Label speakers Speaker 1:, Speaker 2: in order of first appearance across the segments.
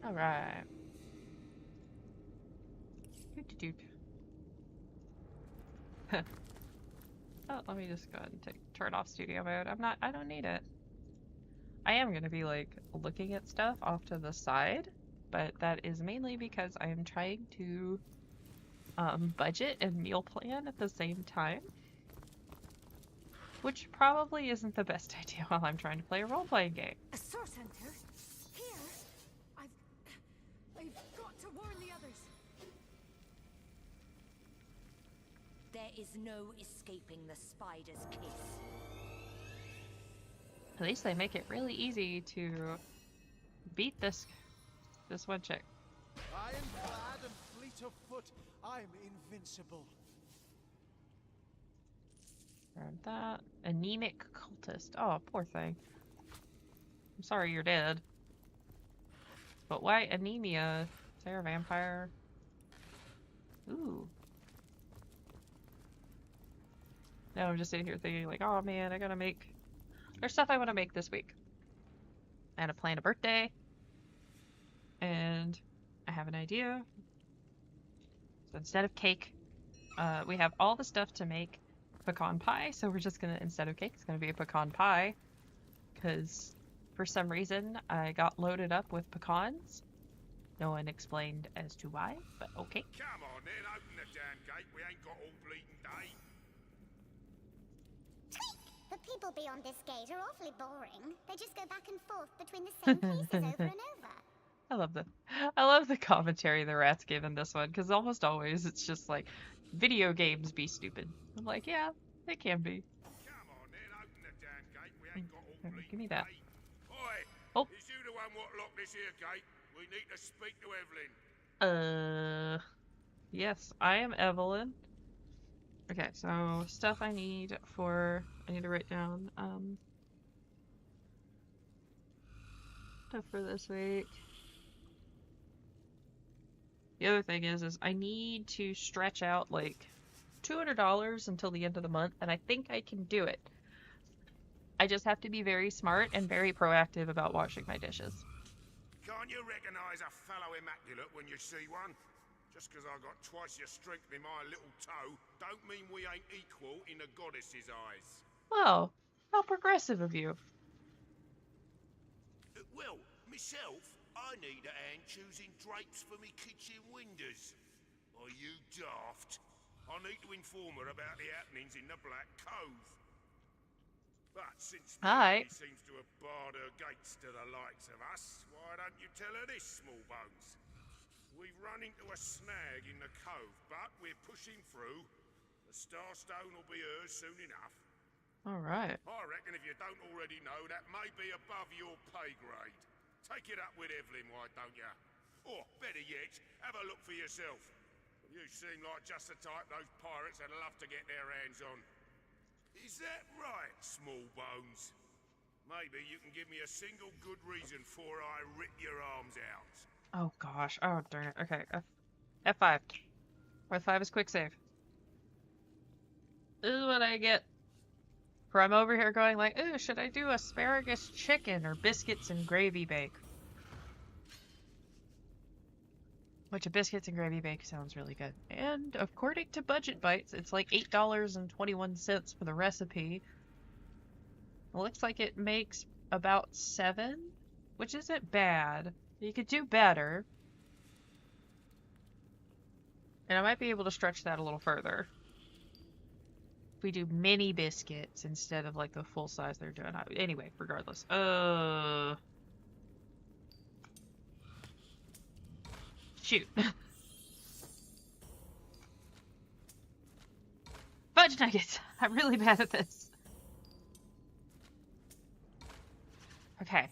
Speaker 1: All right. Doot doot doot. Oh, let me just go ahead and turn off studio mode. I don't need it. I am going to be like looking at stuff off to the side, but that is mainly because I am trying to budget and meal plan at the same time, which probably isn't the best idea while I'm trying to play a role-playing game.
Speaker 2: A source center? Here? I've got to warn the others.
Speaker 3: There is no escaping the spider's kiss.
Speaker 1: At least they make it really easy to beat this one chick.
Speaker 4: Ironclad and fleet of foot, I'm invincible.
Speaker 1: Grab that. Anemic cultist. Oh, poor thing. I'm sorry you're dead. But why anemia? Is there a vampire? Ooh. Now I'm just sitting here thinking like, oh man, I gotta make... There's stuff I want to make this week. I had to plan a birthday. And I have an idea. So instead of cake, we have all the stuff to make pecan pie. So we're just gonna, instead of cake, it's gonna be a pecan pie. Because for some reason, I got loaded up with pecans. No one explained as to why, but okay.
Speaker 5: Come on then, open the damn gate. We ain't got all bleeding day.
Speaker 6: The people beyond this gate are awfully boring. They just go back and forth between the same places over and over.
Speaker 1: I love the commentary the rats give in this one, because almost always it's just like, video games be stupid. I'm like, yeah, they can be.
Speaker 5: Come on then, open the damn gate. We ain't got all bleeding
Speaker 1: Give me that.
Speaker 5: day. Oi,
Speaker 1: Oh.
Speaker 5: is you the one what locked this here gate? We need to speak to Evelyn.
Speaker 1: Yes, I am Evelyn. Okay, so stuff I need for, I need to write down, stuff for this week. The other thing is I need to stretch out like $200 until the end of the month, and I think I can do it. I just have to be very smart and very proactive about washing my dishes.
Speaker 5: Can't you recognise a fellow immaculate when you see one? Just 'cause I got twice your strength in my little toe, don't mean we ain't equal in the goddess's eyes.
Speaker 1: Well, how progressive of you.
Speaker 5: Well, myself, I need a hand choosing drapes for me kitchen windows. Are you daft? I need to inform her about the happenings in the Black Cove. But since
Speaker 1: Aye.
Speaker 5: she seems to have barred her gates to the likes of us, why don't you tell her this, small bones? We've run into a snag in the cove, but we're pushing through. The Starstone will be hers soon enough.
Speaker 1: Alright.
Speaker 5: I reckon if you don't already know, that may be above your pay grade. Take it up with Evelyn, why don't you? Or, better yet, have a look for yourself. You seem like just the type those pirates would love to get their hands on. Is that right, small bones? Maybe you can give me a single good reason for I rip your arms out.
Speaker 1: Oh gosh. Oh darn it. Okay. F5. F5 is quick save. This is what I get. For I'm over here going like, ooh, should I do asparagus chicken or biscuits and gravy bake? Which a biscuits and gravy bake sounds really good. And according to Budget Bites, it's like $8.21 for the recipe. It looks like it makes about 7, which isn't bad. You could do better. And I might be able to stretch that a little further. If we do mini biscuits instead of like the full size they're doing. Anyway, regardless. Shoot. Fudge nuggets! I'm really bad at this. Okay.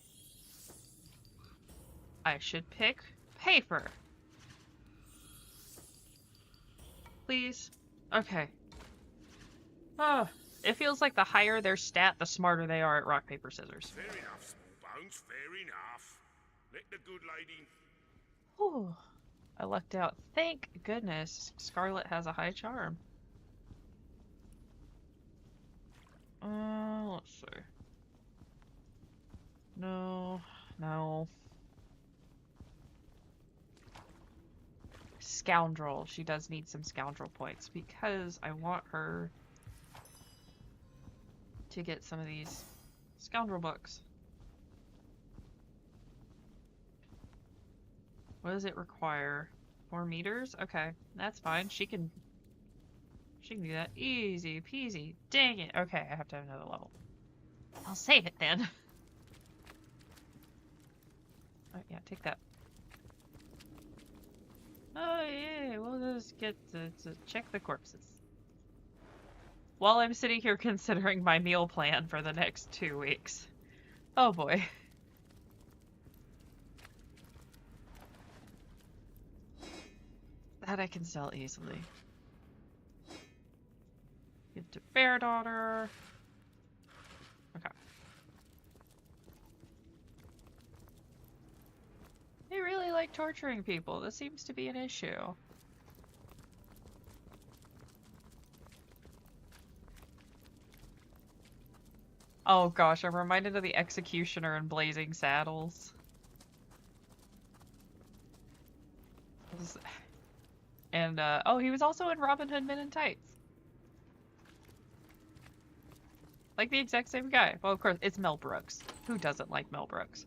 Speaker 1: I should pick paper. Please. Okay. Oh, it feels like the higher their stat, the smarter they are at rock, paper, scissors.
Speaker 5: Fair enough, small bones, fair enough. Let the good lady...
Speaker 1: Whew. I lucked out. Thank goodness Scarlet has a high charm. Let's see. No. scoundrel. She does need some scoundrel points because I want her to get some of these scoundrel books. What does it require? 4 meters? Okay, that's fine. She can do that. Easy peasy. Dang it. Okay, I have to have another level. I'll save it then. Oh, yeah, take that. Oh, yeah, we'll just get to check the corpses. While I'm sitting here considering my meal plan for the next 2 weeks. Oh boy. That I can sell easily. Give to Bear Daughter. Okay. They really like torturing people. This seems to be an issue. Oh gosh, I'm reminded of the Executioner in Blazing Saddles. And, oh, he was also in Robin Hood Men in Tights. Like the exact same guy. Well, of course, it's Mel Brooks. Who doesn't like Mel Brooks?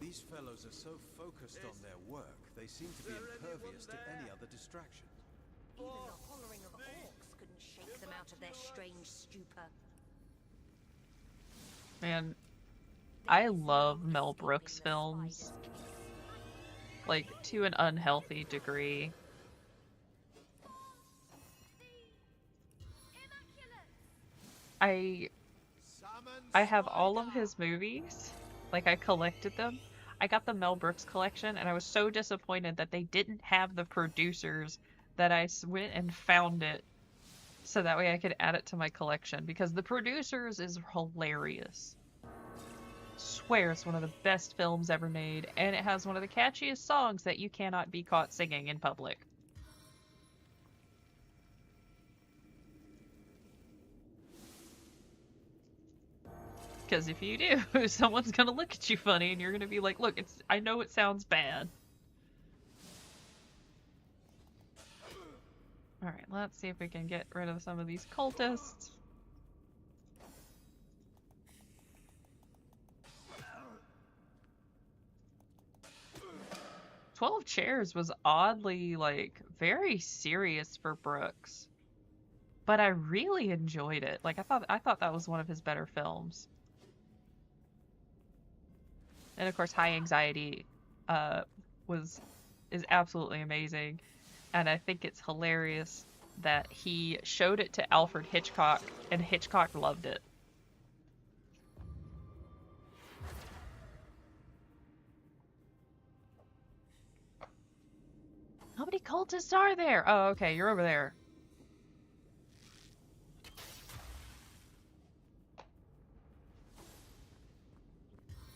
Speaker 4: These fellows are so focused on their work, they seem to be impervious to any other distraction.
Speaker 3: Even the hollering of orcs couldn't shake them out of their strange stupor.
Speaker 1: Man, I love Mel Brooks films. Like, to an unhealthy degree. I have all of his movies. Like, I collected them. I got the Mel Brooks collection, and I was so disappointed that they didn't have the producers that I went and found it so that way I could add it to my collection, because the producers is hilarious. Swear it's one of the best films ever made, and it has one of the catchiest songs that you cannot be caught singing in public. Because if you do, someone's gonna look at you funny and you're gonna be like, look, I know it sounds bad. Alright, let's see if we can get rid of some of these cultists. 12 Chairs was oddly, like, very serious for Brooks. But I really enjoyed it. Like, I thought that was one of his better films. And of course, High Anxiety is absolutely amazing. And I think it's hilarious that he showed it to Alfred Hitchcock, and Hitchcock loved it. How many cultists are there? Oh, okay, you're over there.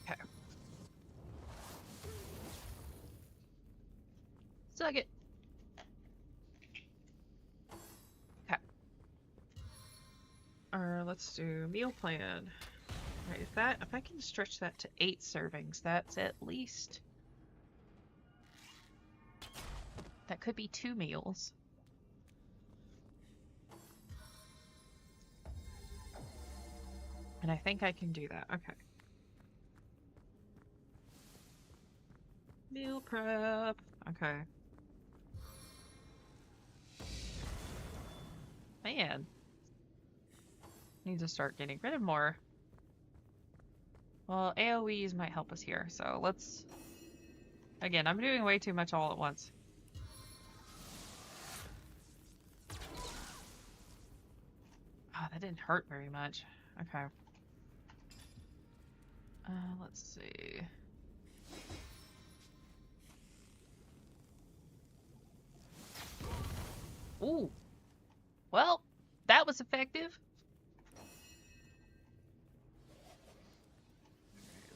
Speaker 1: Okay. Suck it. Okay. Let's do meal plan. Alright, if I can stretch that to 8 servings, that's at least... That could be 2 meals. And I think I can do that. Okay. Meal prep. Okay. Man. Need to start getting rid of more. Well, AoEs might help us here, so let's... Again, I'm doing way too much all at once. Oh, that didn't hurt very much. Okay. Let's see. Ooh. Well, that was effective.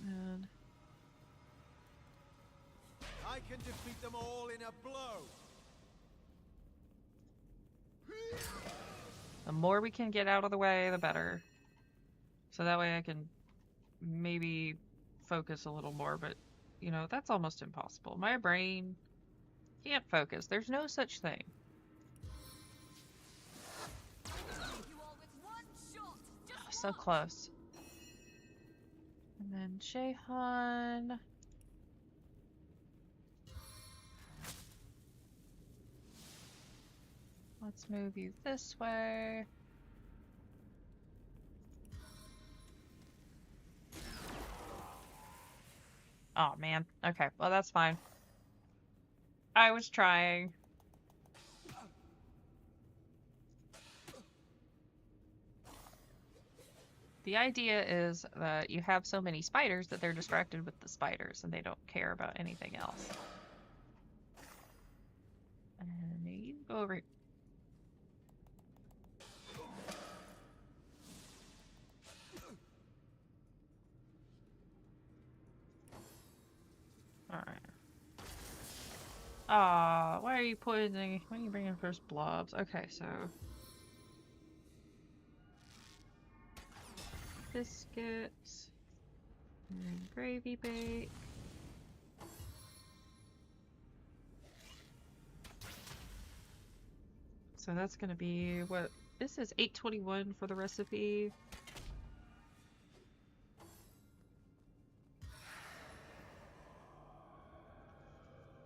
Speaker 1: And
Speaker 4: I can defeat them all in a blow.
Speaker 1: the more we can get out of the way, the better. So that way I can maybe focus a little more, but, you know, that's almost impossible. My brain Can't focus. There's no such thing.
Speaker 3: You all with one shot. Just
Speaker 1: So close. And then Jahan. Let's move you this way. Oh man. Okay, well that's fine. I was trying. The idea is that you have so many spiders that they're distracted with the spiders and they don't care about anything else. And you go over here. Alright. Aw, why are you poisoning? Why are you bringing first blobs? Okay, so... biscuits. And gravy bake. So that's gonna be what? This is 821 for the recipe.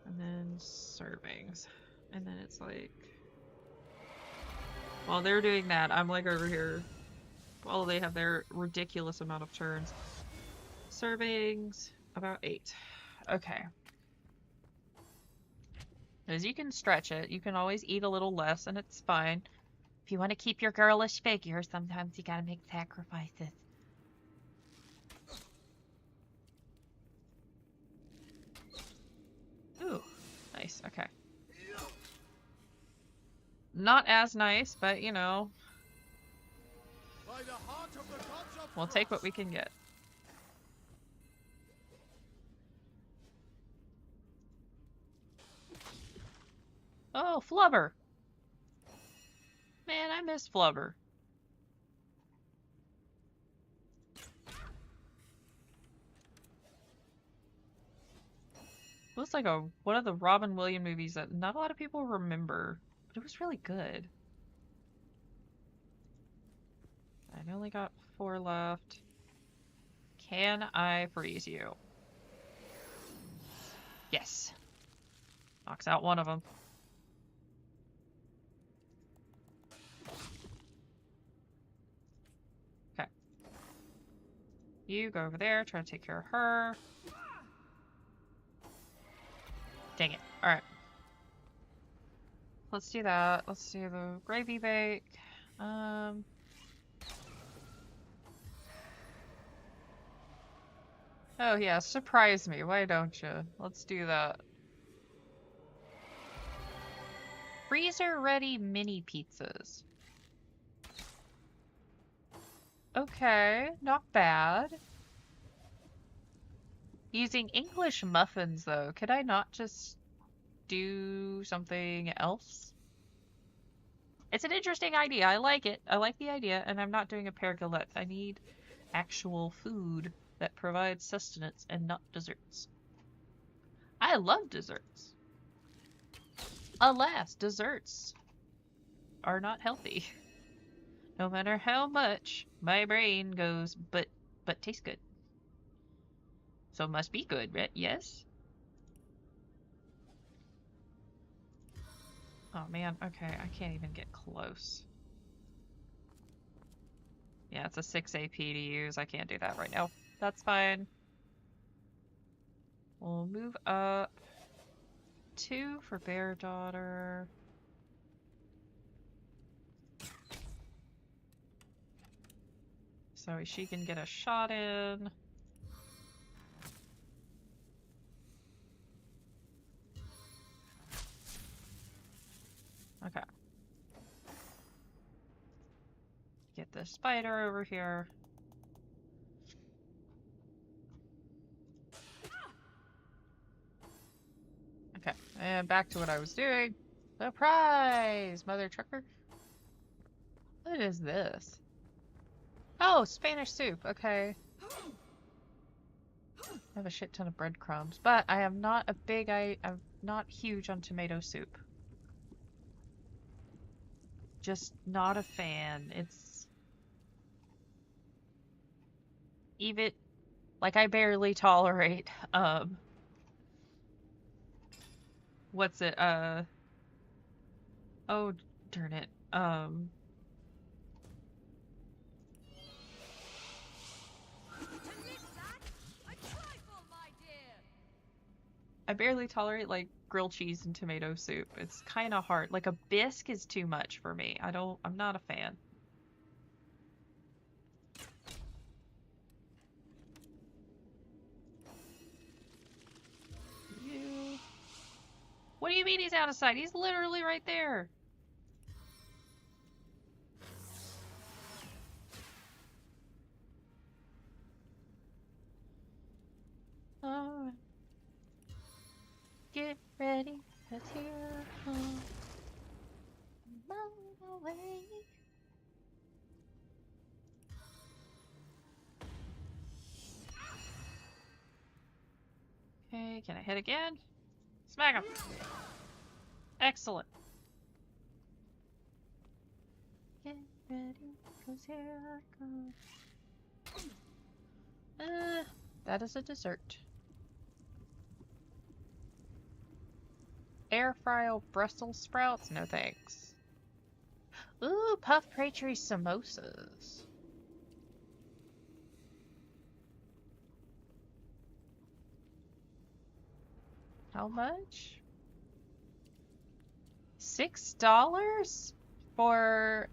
Speaker 1: And then servings. And then it's like... while they're doing that, I'm like over here. While they have their ridiculous amount of turns. Servings, about 8. Okay. As you can stretch it, you can always eat a little less, and it's fine. If you want to keep your girlish figure, sometimes you gotta make sacrifices. Ooh, nice, okay. Not as nice, but you know. We'll take what we can get. Oh, Flubber! Man, I miss Flubber. It was like one of the Robin Williams movies that not a lot of people remember, but it was really good. I've only got 4 left. Can I freeze you? Yes. Knocks out one of them. Okay. You go over there, try to take care of her. Dang it. Alright. Let's do that. Let's do the gravy bake. Oh yeah, surprise me. Why don't you? Let's do that. Freezer ready mini pizzas. Okay, not bad. Using English muffins though, could I not just do something else? It's an interesting idea. I like it. I like the idea, and I'm not doing a pergolet. I need actual food that provides sustenance and not desserts. I love desserts. Alas, desserts are not healthy. No matter how much my brain goes, but tastes good. So it must be good, right? Yes? Oh man, okay, I can't even get close. Yeah, it's a 6 AP to use. I can't do that right now. That's fine. We'll move up 2 for Bear Daughter. So she can get a shot in. Okay. Get the spider over here. Okay, and back to what I was doing. Surprise, Mother Trucker. What is this? Oh, Spanish soup. Okay. I have a shit ton of breadcrumbs, but I am not a big not huge on tomato soup. Just not a fan. It's even like I barely tolerate what's it oh darn it. I barely tolerate like grilled cheese and tomato soup. It's kind of hard. Like a bisque is too much for me. I'm not a fan. You. What do you mean he's out of sight? He's literally right there. Alright. Get ready, 'cause here I come. Blown away. Okay, can I hit again? Smack him! Excellent. Get ready, 'cause here I come. That is a dessert. Air fry Brussels sprouts? No thanks. Ooh, puff pastry samosas. How much? $6 for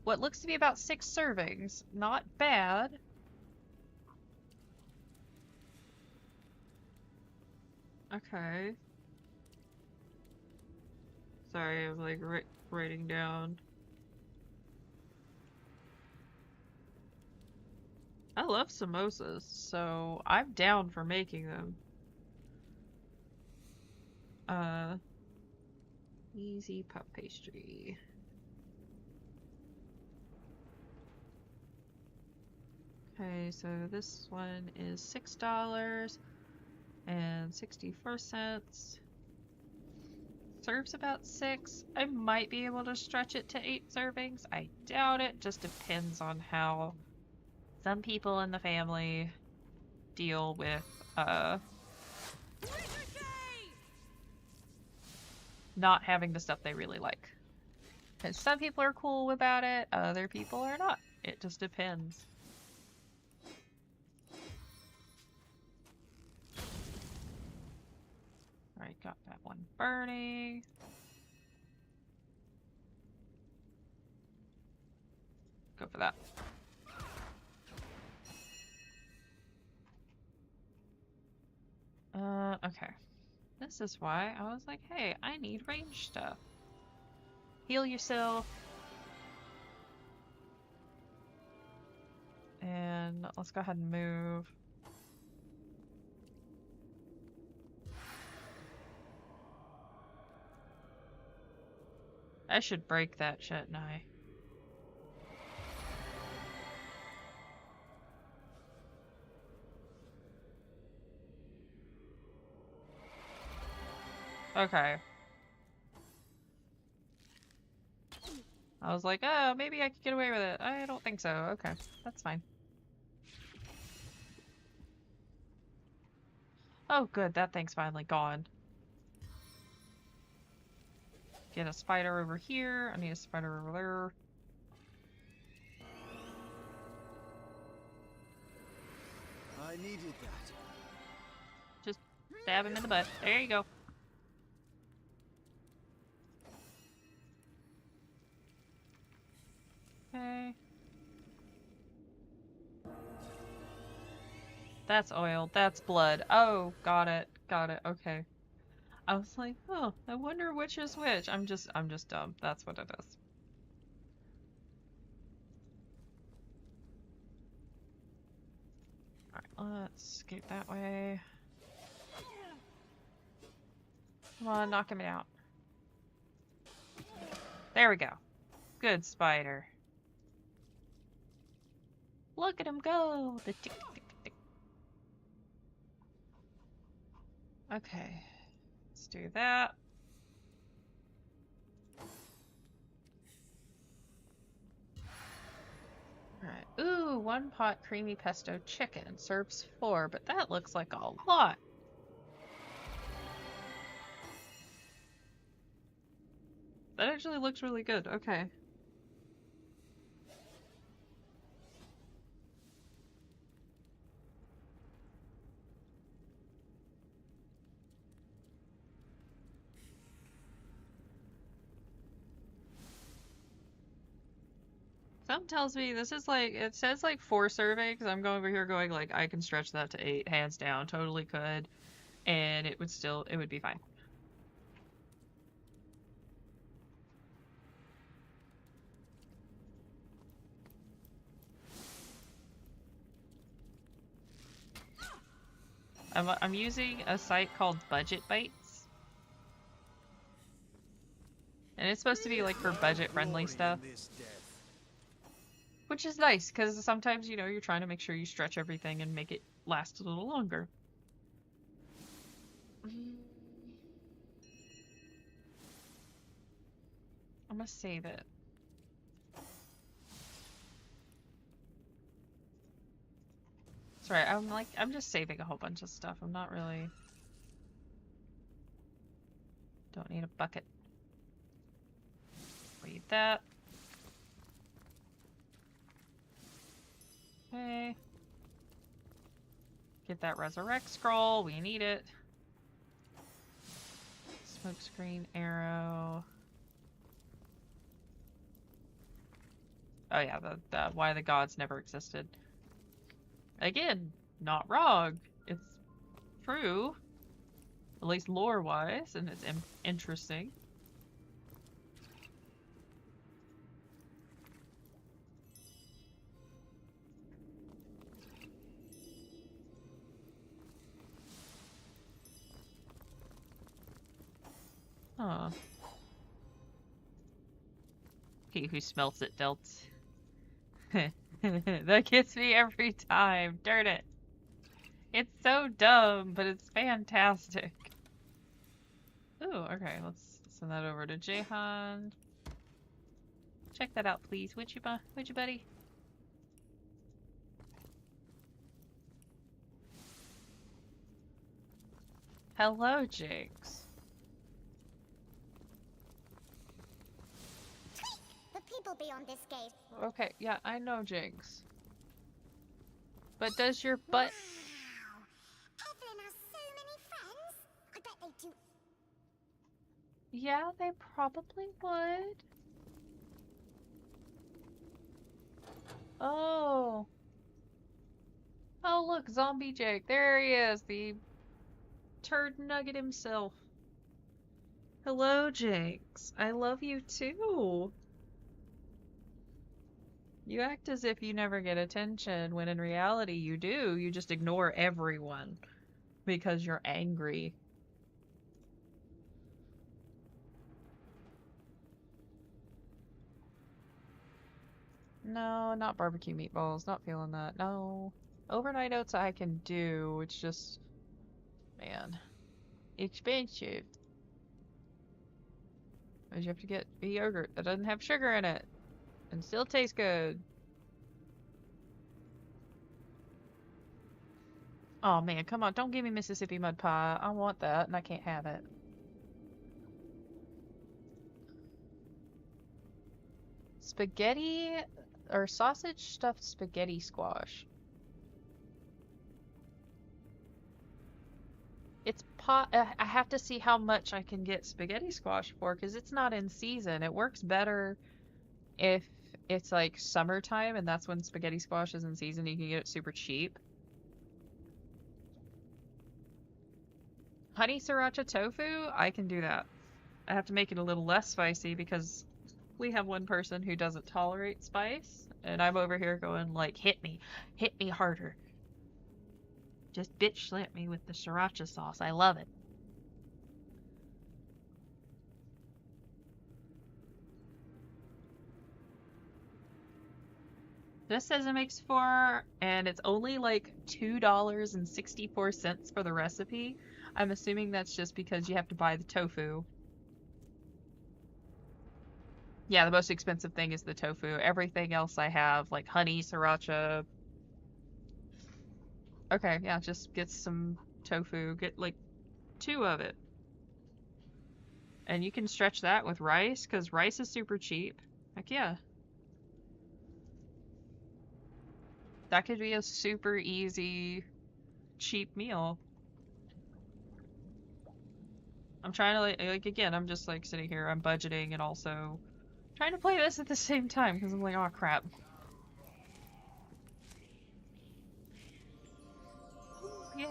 Speaker 1: what looks to be about 6 servings. Not bad. Okay. Sorry, I'm like writing down. I love samosas, so I'm down for making them. Easy puff pastry. Okay, so this one is $6 and 64 cents. Serves about 6. I might be able to stretch it to 8 servings. I doubt it. Just depends on how some people in the family deal with not having the stuff they really like. Because some people are cool about it, other people are not. It just depends. Alright, got that one burning. Go for that. Okay. This is why I was like, hey, I need range stuff. Heal yourself. And let's go ahead and move. I should break that, shouldn't I? Okay. I was like, oh, maybe I could get away with it. I don't think so. Okay, that's fine. Oh, good. That thing's finally gone. Get a spider over here. I need a spider over there.
Speaker 4: I needed that.
Speaker 1: Just stab him in the butt. There you go. Okay. That's oil. That's blood. Oh, got it. Got it. Okay. I was like, oh, I wonder which is which. I'm just dumb. That's what it is. Alright, let's scoot that way. Come on, knock him out. There we go. Good spider. Look at him go! The tick, tick, tick, tick. Okay. Let's do that. Alright. Ooh, 1 pot creamy pesto chicken. Serves 4, but that looks like a lot. That actually looks really good. Okay. Something tells me this is like, it says like 4 servings. I'm going over here going like, I can stretch that to 8, hands down. Totally could. And it would be fine. I'm using a site called Budget Bites. And it's supposed to be like for budget-friendly stuff. Which is nice, because sometimes, you know, you're trying to make sure you stretch everything and make it last a little longer. I'm gonna save it. Sorry, I'm just saving a whole bunch of stuff. I'm not really... Don't need a bucket. Read that. Okay. Get that resurrect scroll. We need it. Smokescreen arrow. Oh yeah, the why the gods never existed. Again, not wrong. It's true. At least lore-wise, and it's interesting. Huh. He who smelts it dealt. That gets me every time. Darn it. It's so dumb, but it's fantastic. Ooh, okay, let's send that over to Jahan. Check that out, please, would you, buddy? Hello, Jinx.
Speaker 6: The people beyond this gate.
Speaker 1: Okay, yeah, I know, Jinx. But does your butt...
Speaker 6: Wow! Evelyn has so many friends. I bet they do.
Speaker 1: Yeah, they probably would. Oh. Oh, look, Zombie Jake. There he is, the turd nugget himself. Hello, Jinx. I love you too. You act as if you never get attention, when in reality you do. You just ignore everyone because you're angry. No, not barbecue meatballs. Not feeling that. No. Overnight oats I can do. It's just... Man. Expensive. Because you have to get a yogurt that doesn't have sugar in it. And still tastes good. Oh man, come on. Don't give me Mississippi mud pie. I want that and I can't have it. Spaghetti... or sausage stuffed spaghetti squash. It's I have to see how much I can get spaghetti squash for, because it's not in season. It works better if it's like summertime and that's when spaghetti squash is in season. You can get it super cheap. Honey sriracha tofu, I can do that. I have to make it a little less spicy because we have one person who doesn't tolerate spice, and I'm over here going like, hit me harder. Just bitch slap me with the sriracha sauce. I love it. This says it makes 4, and it's only like $2.64 for the recipe. I'm assuming that's just because you have to buy the tofu. Yeah, the most expensive thing is the tofu. Everything else I have, like honey, sriracha. Okay, yeah, just get some tofu. Get like 2 of it. And you can stretch that with rice, because rice is super cheap. Heck yeah. That could be a super easy, cheap meal. I'm trying to, like again, I'm just like sitting here, I'm budgeting and also trying to play this at the same time, because I'm like, oh crap. Yay.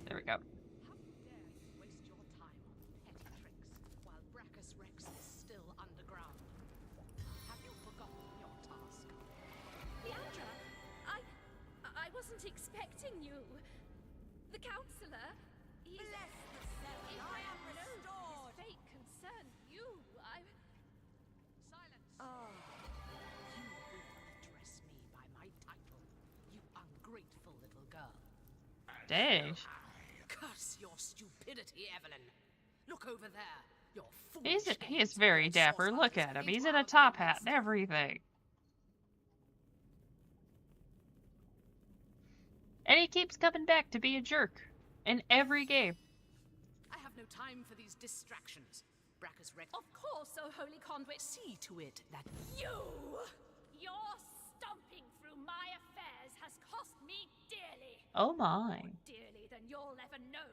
Speaker 1: There we go.
Speaker 7: How dare you waste your time on petty tricks while Brachus Rex is still underground? Have you forgotten your task?
Speaker 2: Leandra, I wasn't expecting you. The counselor, he's...
Speaker 3: Bless the seven. I am restored.
Speaker 2: His fate concerned you.
Speaker 7: Silence!
Speaker 3: Oh,
Speaker 7: You will address me by my title, you ungrateful little girl.
Speaker 1: Dang.
Speaker 7: Curse your stupidity, Evelyn. Look over there. Your
Speaker 1: He
Speaker 7: foolish
Speaker 1: is very
Speaker 7: games
Speaker 1: dapper.
Speaker 7: source
Speaker 1: Look
Speaker 7: hunters
Speaker 1: at
Speaker 7: have
Speaker 1: him.
Speaker 7: been
Speaker 1: He's in a
Speaker 7: drowned
Speaker 1: top
Speaker 7: in
Speaker 1: hat and
Speaker 7: mist.
Speaker 1: everything. And he keeps coming back to be a jerk in every game.
Speaker 7: I have no time for these distractions. Brachus Rex.
Speaker 2: Of course, oh holy conduit.
Speaker 7: See to it that
Speaker 2: You! Your stomping through my affairs has cost me dearly.
Speaker 1: Oh my.
Speaker 2: More dearly than you'll ever know.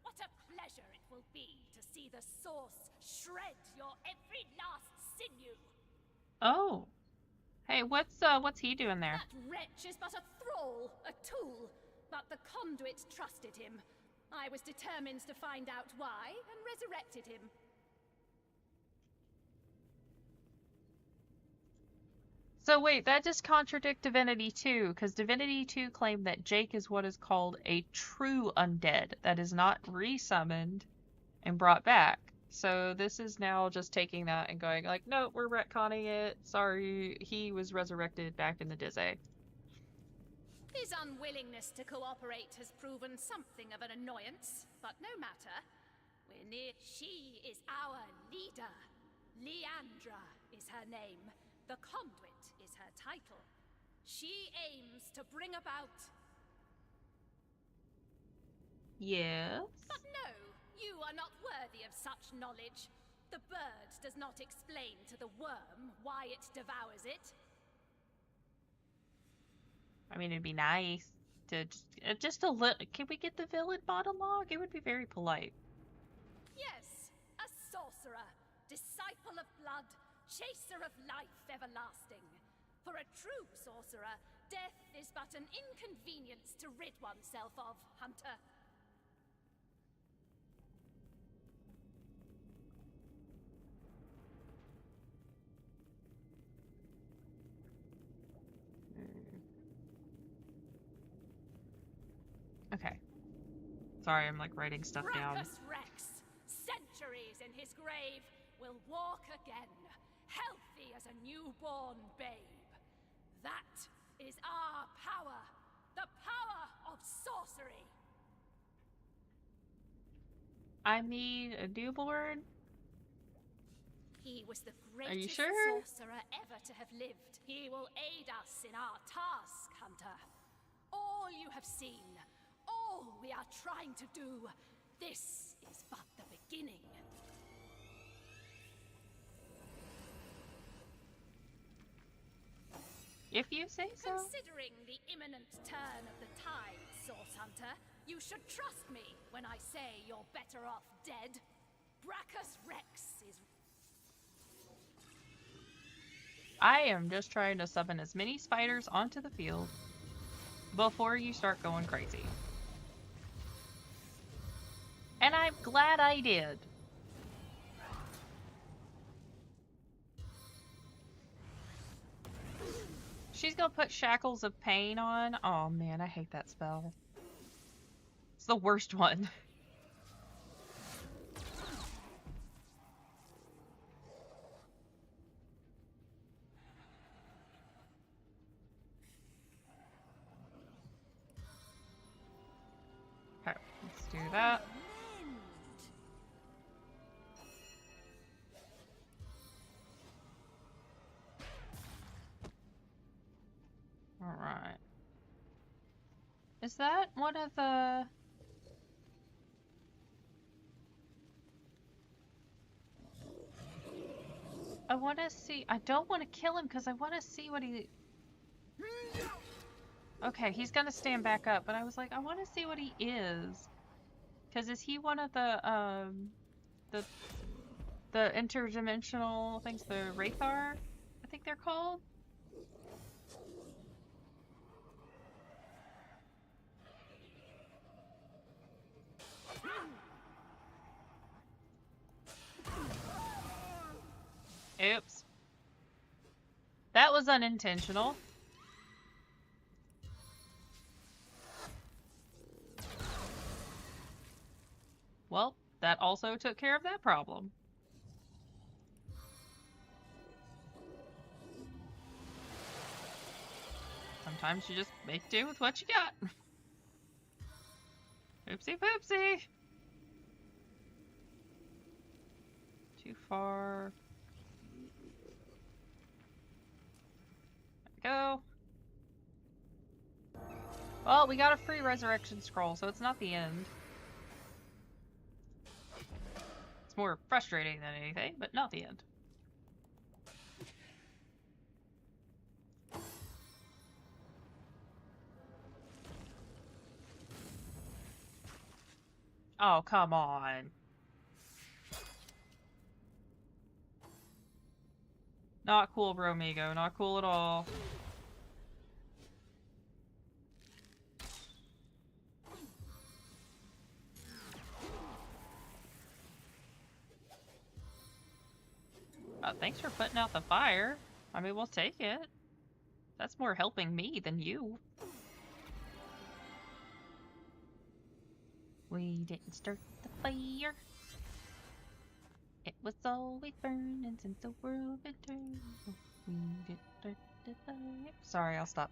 Speaker 2: What a pleasure it will be to see the source shred your every last sinew.
Speaker 1: Oh. Hey, what's he doing there?
Speaker 2: That wretch is but a thrall, a tool. But the conduit trusted him. I was determined to find out why and resurrected him.
Speaker 1: So wait, that just contradicts Divinity 2, because Divinity 2 claimed that Jake is what is called a true undead, that is not resummoned and brought back. So this is now just taking that and going like, no, we're retconning it. Sorry, he was resurrected back in the Dizzy.
Speaker 2: His unwillingness to cooperate has proven something of an annoyance, but no matter. We're near. She is our leader. Leandra is her name. The Conduit is her title. She aims to bring about...
Speaker 1: Yes.
Speaker 2: But no, you are not worthy of such knowledge. The bird does not explain to the worm why it devours it.
Speaker 1: I mean, it'd be nice to just a little. Can we get the villain monologue? It would be very polite.
Speaker 2: Yes, a sorcerer, disciple of blood, chaser of life everlasting. For a true sorcerer, death is but an inconvenience to rid oneself of, Hunter.
Speaker 1: Okay. Sorry, I'm like writing stuff down.
Speaker 2: Brachus Rex, centuries in his grave, will walk again, healthy as a newborn babe. That is our power, the power of sorcery.
Speaker 1: I mean, a newborn?
Speaker 2: He was the
Speaker 1: Are you
Speaker 2: greatest
Speaker 1: sure?
Speaker 2: sorcerer ever to have lived. He will aid us in our task, Hunter. All you have seen, all we are trying to do, this is but the beginning.
Speaker 1: If you say so.
Speaker 2: Considering the imminent turn of the tide, Source Hunter, you should trust me when I say you're better off dead. Brachus Rex is...
Speaker 1: I am just trying to summon as many spiders onto the field before you start going crazy. And I'm glad I did. She's gonna put shackles of pain on. Oh man, I hate that spell. It's the worst one. Okay, let's do that. Alright. Is that one of the... I want to see... I don't want to kill him because I want to see what he... Okay, he's gonna stand back up, but I was like, I want to see what he is. Because is he one of the interdimensional things, the Wraithar, I think they're called? Oops. That was unintentional. Well, that also took care of that problem. Sometimes you just make do with what you got. Oopsie poopsie. Too far. There we go. Well, we got a free resurrection scroll, so it's not the end. It's more frustrating than anything, but not the end. Oh, come on. Not cool, Bromigo. Not cool at all. Thanks for putting out the fire. I mean, we'll take it. That's more helping me than you. We didn't start the fire. It was always burning since the world returned. We didn't start the fire. Sorry, I'll stop.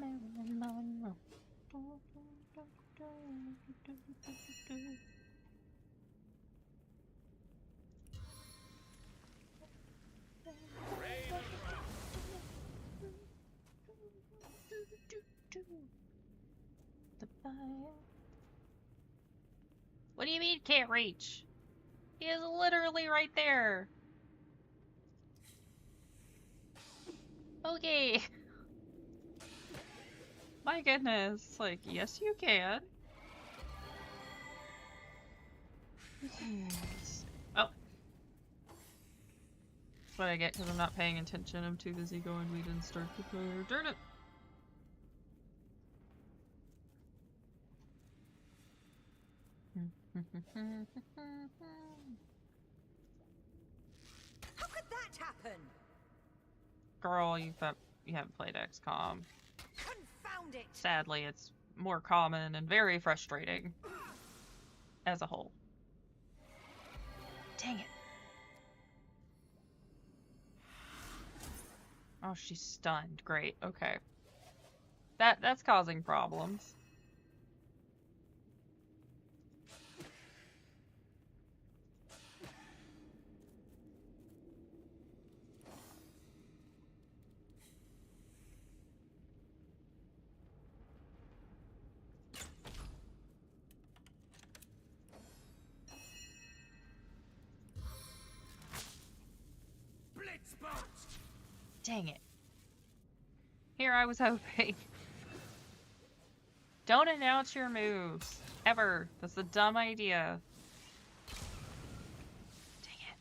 Speaker 1: Marilyn Monroe. The fire. What do you mean can't reach? He is literally right there. Okay. My goodness. Like, yes you can. Oh. That's what I get because I'm not paying attention. I'm too busy going, we didn't start the fire. Darn it.
Speaker 3: How could that happen?
Speaker 1: Girl, you haven't played XCOM.
Speaker 3: Confound it!
Speaker 1: Sadly, it's more common and very frustrating as a whole. Dang it. Oh, she's stunned. Great. Okay. That's causing problems. Dang it. Here I was hoping. Don't announce your moves. Ever. That's a dumb idea. Dang it.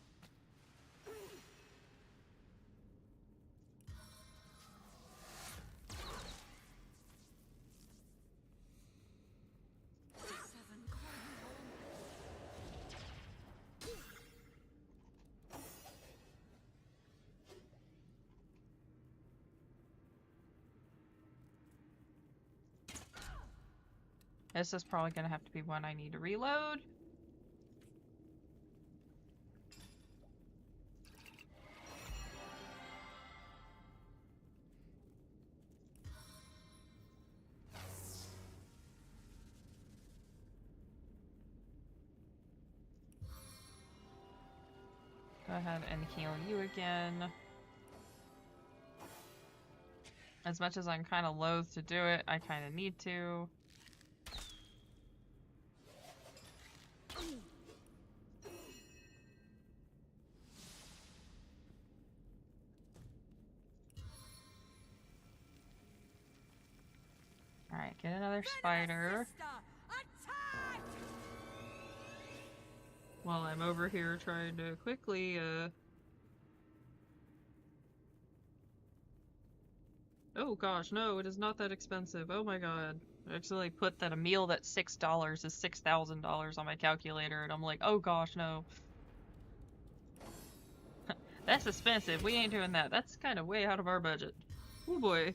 Speaker 1: This is probably gonna have to be one I need to reload. Go ahead and heal you again. As much as I'm kind of loath to do it, I kind of need to. Alright, get another spider. While I'm over here trying to quickly, Oh gosh, no, it is not that expensive. Oh my god. I actually put that a meal that's $6 is $6,000 on my calculator, and I'm like, oh gosh, no. That's expensive. We ain't doing that. That's kind of way out of our budget. Oh boy.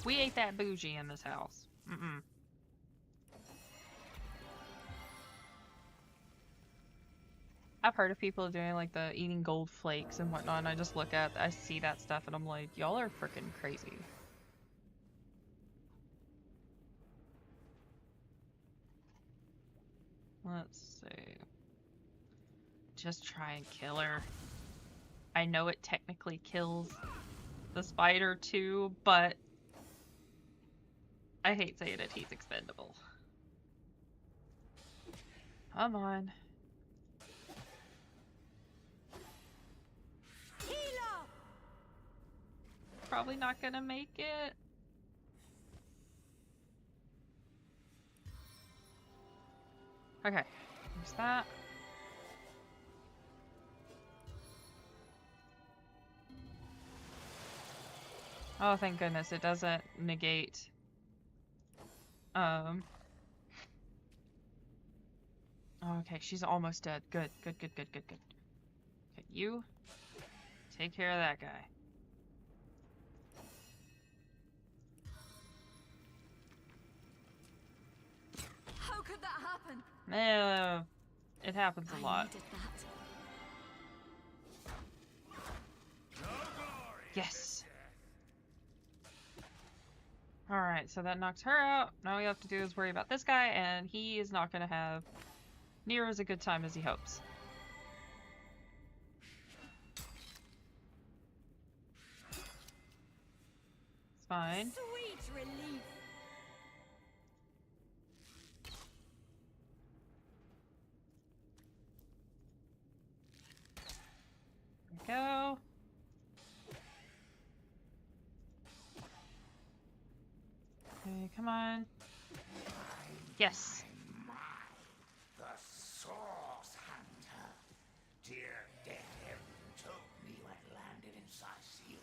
Speaker 1: We ain't that bougie in this house. Mm-mm. I've heard of people doing like the eating gold flakes and whatnot, and I see that stuff and I'm like, y'all are freaking crazy. Let's see. Just try and kill her. I know it technically kills the spider too, but I hate saying it, he's expendable. Come on. Probably not gonna make it. Okay, there's that. Oh, thank goodness, it doesn't negate. Oh, okay, she's almost dead. Good, good, good, good, good, good. Okay, you take care of that guy.
Speaker 3: How could that happen?
Speaker 1: It happens a lot. Yes. Alright, so that knocks her out. Now all we have to do is worry about this guy, and he is not gonna have near as a good time as he hopes. It's fine.
Speaker 3: Sweet relief.
Speaker 1: There we go. Okay, come on. Yes.
Speaker 8: The Source Hunter. Dear dead heaven told me you had landed in Sarsil,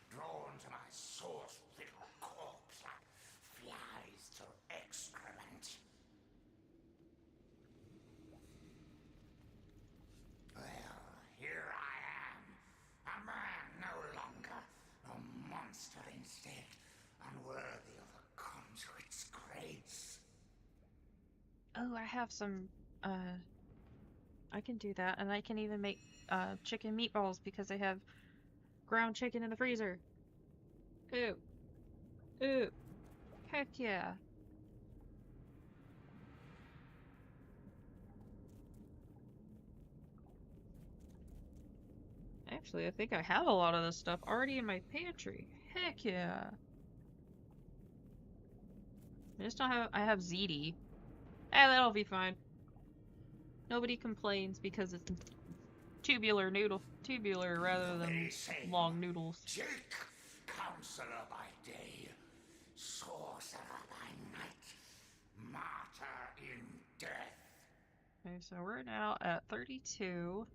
Speaker 8: drawn to my source little corpse like flies to excrement. Well, here I am. A man no longer, a monster instead, unworthy of a conduit's grace.
Speaker 1: Oh, I have some, I can do that, and I can even make, chicken meatballs because I have ground chicken in the freezer. Ooh. Ooh. Heck yeah. Actually, I think I have a lot of this stuff already in my pantry. Heck yeah. I just don't have, I have ziti. That'll be fine. Nobody complains because it's tubular rather than long noodles.
Speaker 8: Jake, counselor by day, sorcerer by night, martyr in death.
Speaker 1: Okay, so we're now at 32.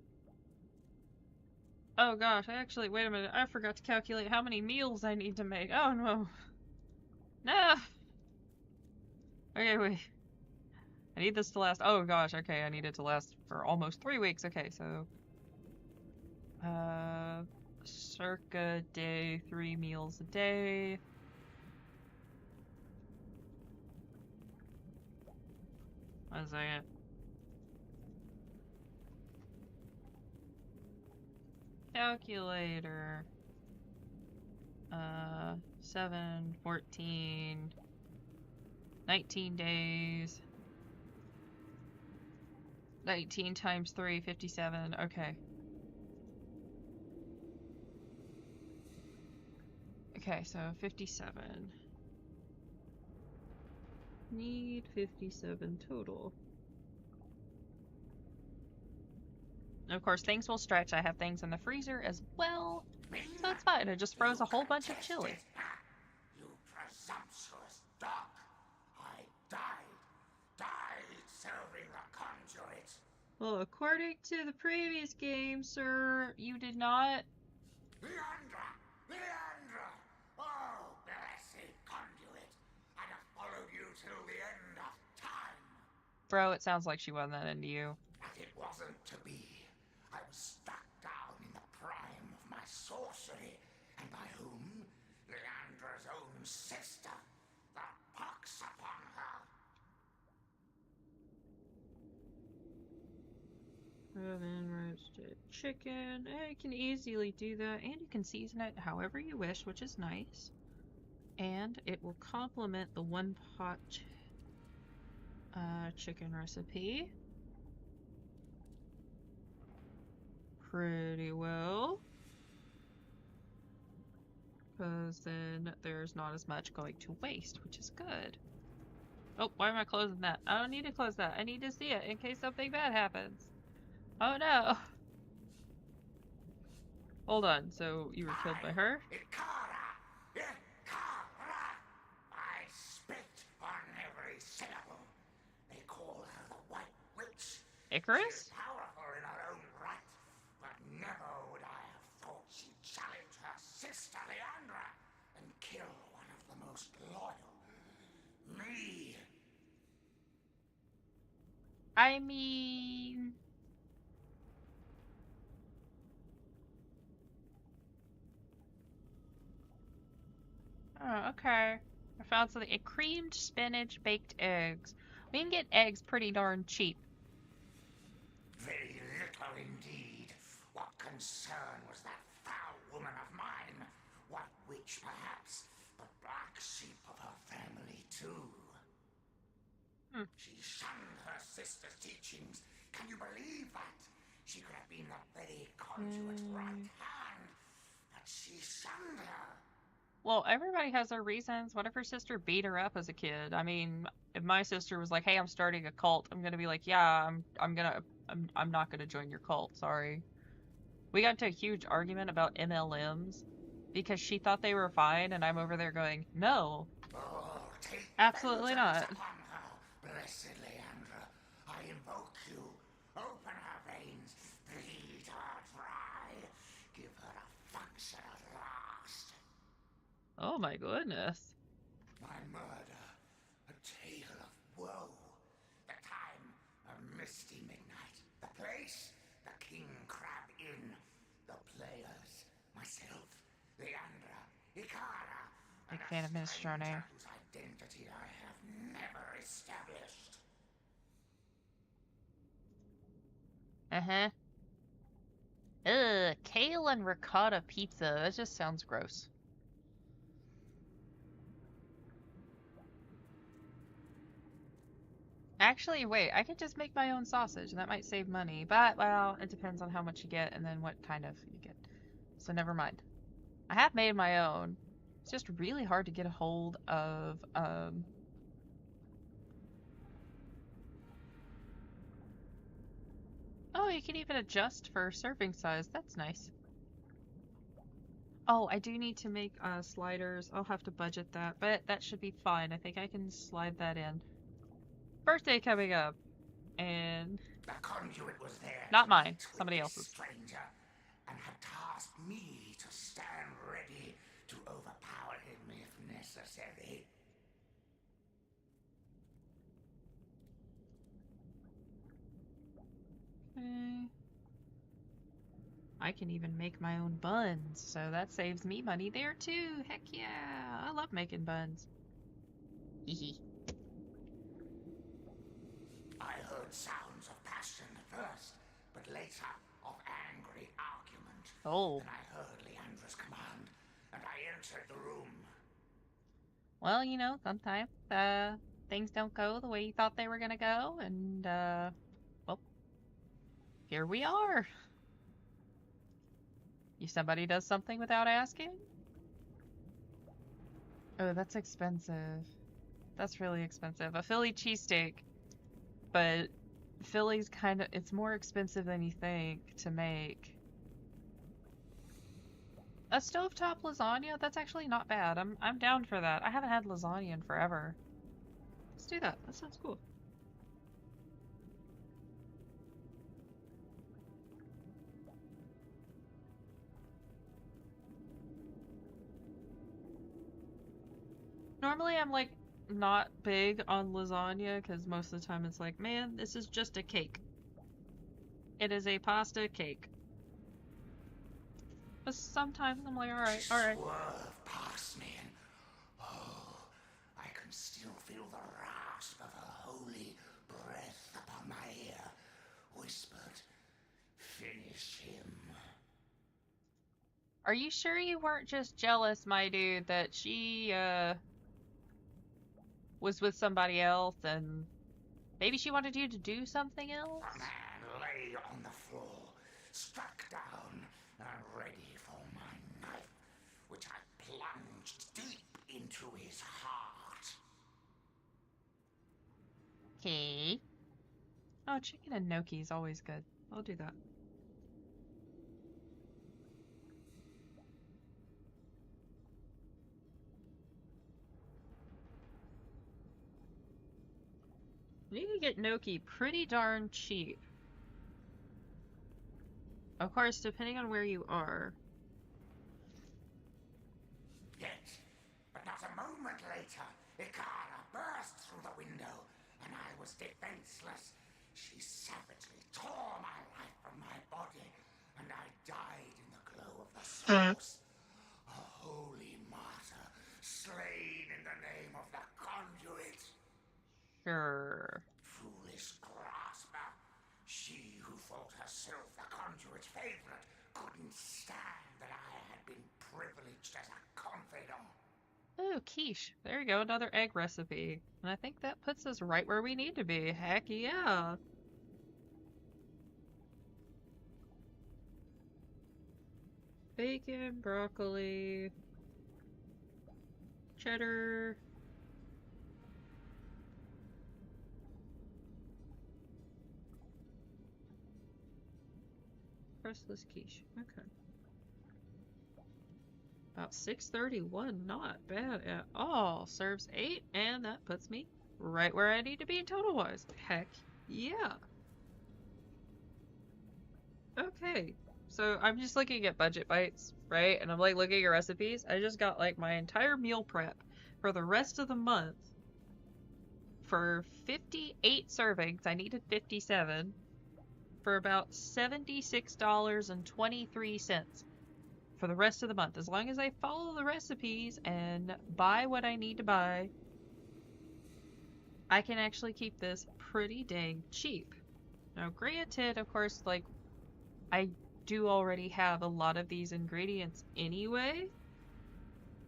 Speaker 1: Oh gosh, wait a minute, I forgot to calculate how many meals I need to make. Oh no. No! Okay, wait. I need this to last. Oh gosh, okay, I need it to last for almost 3 weeks. Okay, so circa day, 3 meals a day. One second. Calculator. 7, 14, 19 days. 19 times 3, 57. Okay. Okay, so 57. Need 57 total. And of course, things will stretch. I have things in the freezer as well. So it's fine. I just froze a whole bunch of chili.
Speaker 8: You presumptuous dog! I died serving the conduit.
Speaker 1: Well, according to the previous game, sir, you did not.
Speaker 8: Leandra! Leandra! Oh, blessed conduit! I'd have followed you till the end of time.
Speaker 1: Bro, it sounds like she wasn't that into you.
Speaker 8: But it wasn't to be. I was struck down in the prime of my sorcery. And by whom? Leandra's own sister. The pox upon her.
Speaker 1: Oven roasted chicken. I can easily do that, and you can season it however you wish, which is nice. And it will complement the one pot chicken recipe pretty well. Because then there's not as much going to waste, which is good. Oh, why am I closing that? I don't need to close that. I need to see it in case something bad happens. Oh no! Hold on, so you were killed by her?
Speaker 8: Ikara! Ikara! I spit on every syllable. They call her the White Witch.
Speaker 1: Icarus?
Speaker 8: She's powerful in her own right, but never would I have thought she'd challenge her sister Leandra and kill one of the most loyal. Me.
Speaker 1: I mean... Oh, okay. I found something. Creamed spinach baked eggs. We can get eggs pretty darn cheap.
Speaker 8: Very little indeed. What concern was that foul woman of mine? What witch, perhaps, but black sheep of her family, too. She shunned her sister's teachings. Can you believe that? She could have been the very conduit's right hand, but she shunned her.
Speaker 1: Well, everybody has their reasons. What if her sister beat her up as a kid? I mean, if my sister was like, "Hey, I'm starting a cult," I'm gonna be like, "Yeah, I'm not gonna join your cult. Sorry." We got into a huge argument about MLMs because she thought they were fine, and I'm over there going, "No,
Speaker 8: Oh, take
Speaker 1: absolutely not."
Speaker 8: vengeance upon her, blessed Leandra. I invoke you. Open her veins, bleed her dry, give her a function at last.
Speaker 1: Oh my goodness.
Speaker 8: My murder, a tale of woe. The time, a misty midnight. The place, the King Crab Inn. The players, myself, Leandra, Ikara,
Speaker 1: Big
Speaker 8: and
Speaker 1: fan of
Speaker 8: a
Speaker 1: Minestrone.
Speaker 8: stranger whose identity I have never established.
Speaker 1: Uh-huh. Ugh, kale and ricotta pizza. That just sounds gross. Actually, wait, I could just make my own sausage, and that might save money. But, well, it depends on how much you get and then what kind of you get. So never mind. I have made my own. It's just really hard to get a hold of, Oh, you can even adjust for serving size. That's nice. Oh, I do need to make sliders. I'll have to budget that, but that should be fine. I think I can slide that in. Birthday coming up, and
Speaker 8: The conduit was there.
Speaker 1: not
Speaker 8: to
Speaker 1: mine,
Speaker 8: meet with
Speaker 1: somebody
Speaker 8: this
Speaker 1: else's.
Speaker 8: stranger, and had tasked me to stand ready to overpower him if necessary.
Speaker 1: I can even make my own buns, so that saves me money there too. Heck yeah, I love making buns. Hehe.
Speaker 8: I heard sounds of passion at first, but later of angry argument.
Speaker 1: Oh.
Speaker 8: Then I heard Leandra's command, and I entered the room.
Speaker 1: Well, you know, sometimes things don't go the way you thought they were gonna go, and well, here we are. If somebody does something without asking? Oh, that's expensive. That's really expensive. A Philly cheesesteak, but Philly's kind of, it's more expensive than you think to make. A stovetop lasagna? That's actually not bad. I'm down for that. I haven't had lasagna in forever. Let's do that. That sounds cool. Normally I'm like not big on lasagna because most of the time it's like, man, this is just a cake. It is a pasta cake. But sometimes I'm like, alright, alright.
Speaker 8: Swerved past me, and oh, I can still feel the rasp of her holy breath upon my ear. Whispered, "Finish him."
Speaker 1: Are you sure you weren't just jealous, my dude, that she was with somebody else and maybe she wanted you to do something else?
Speaker 8: The man lay on the floor, struck down and ready for my knife, which I plunged deep into his heart.
Speaker 1: Okay. Oh, chicken and gnocchi is always good. I'll do that. You can get gnocchi pretty darn cheap. Of course, depending on where you are.
Speaker 8: Yet, but not a moment later, Ikara burst through the window, and I was defenseless. She savagely tore my life from my body, and I died in the glow of the source. A holy martyr, slain in the name of the Conduit.
Speaker 1: Sure.
Speaker 8: Foolish grasper. She who thought herself the Conduit's favorite couldn't stand that I had been privileged as a confidant.
Speaker 1: Oh, quiche. There you go, another egg recipe. And I think that puts us right where we need to be. Heck yeah. Bacon, broccoli, cheddar. Crustless quiche. Okay. About 631, not bad at all. Serves 8, and that puts me right where I need to be total-wise. Heck yeah. Okay, so I'm just looking at budget bites, right? And I'm like looking at recipes. I just got like my entire meal prep for the rest of the month for 58 servings. I needed 57 for about $76.23 for the rest of the month. As long as I follow the recipes and buy what I need to buy, I can actually keep this pretty dang cheap. Now, granted, of course, like, I do already have a lot of these ingredients anyway,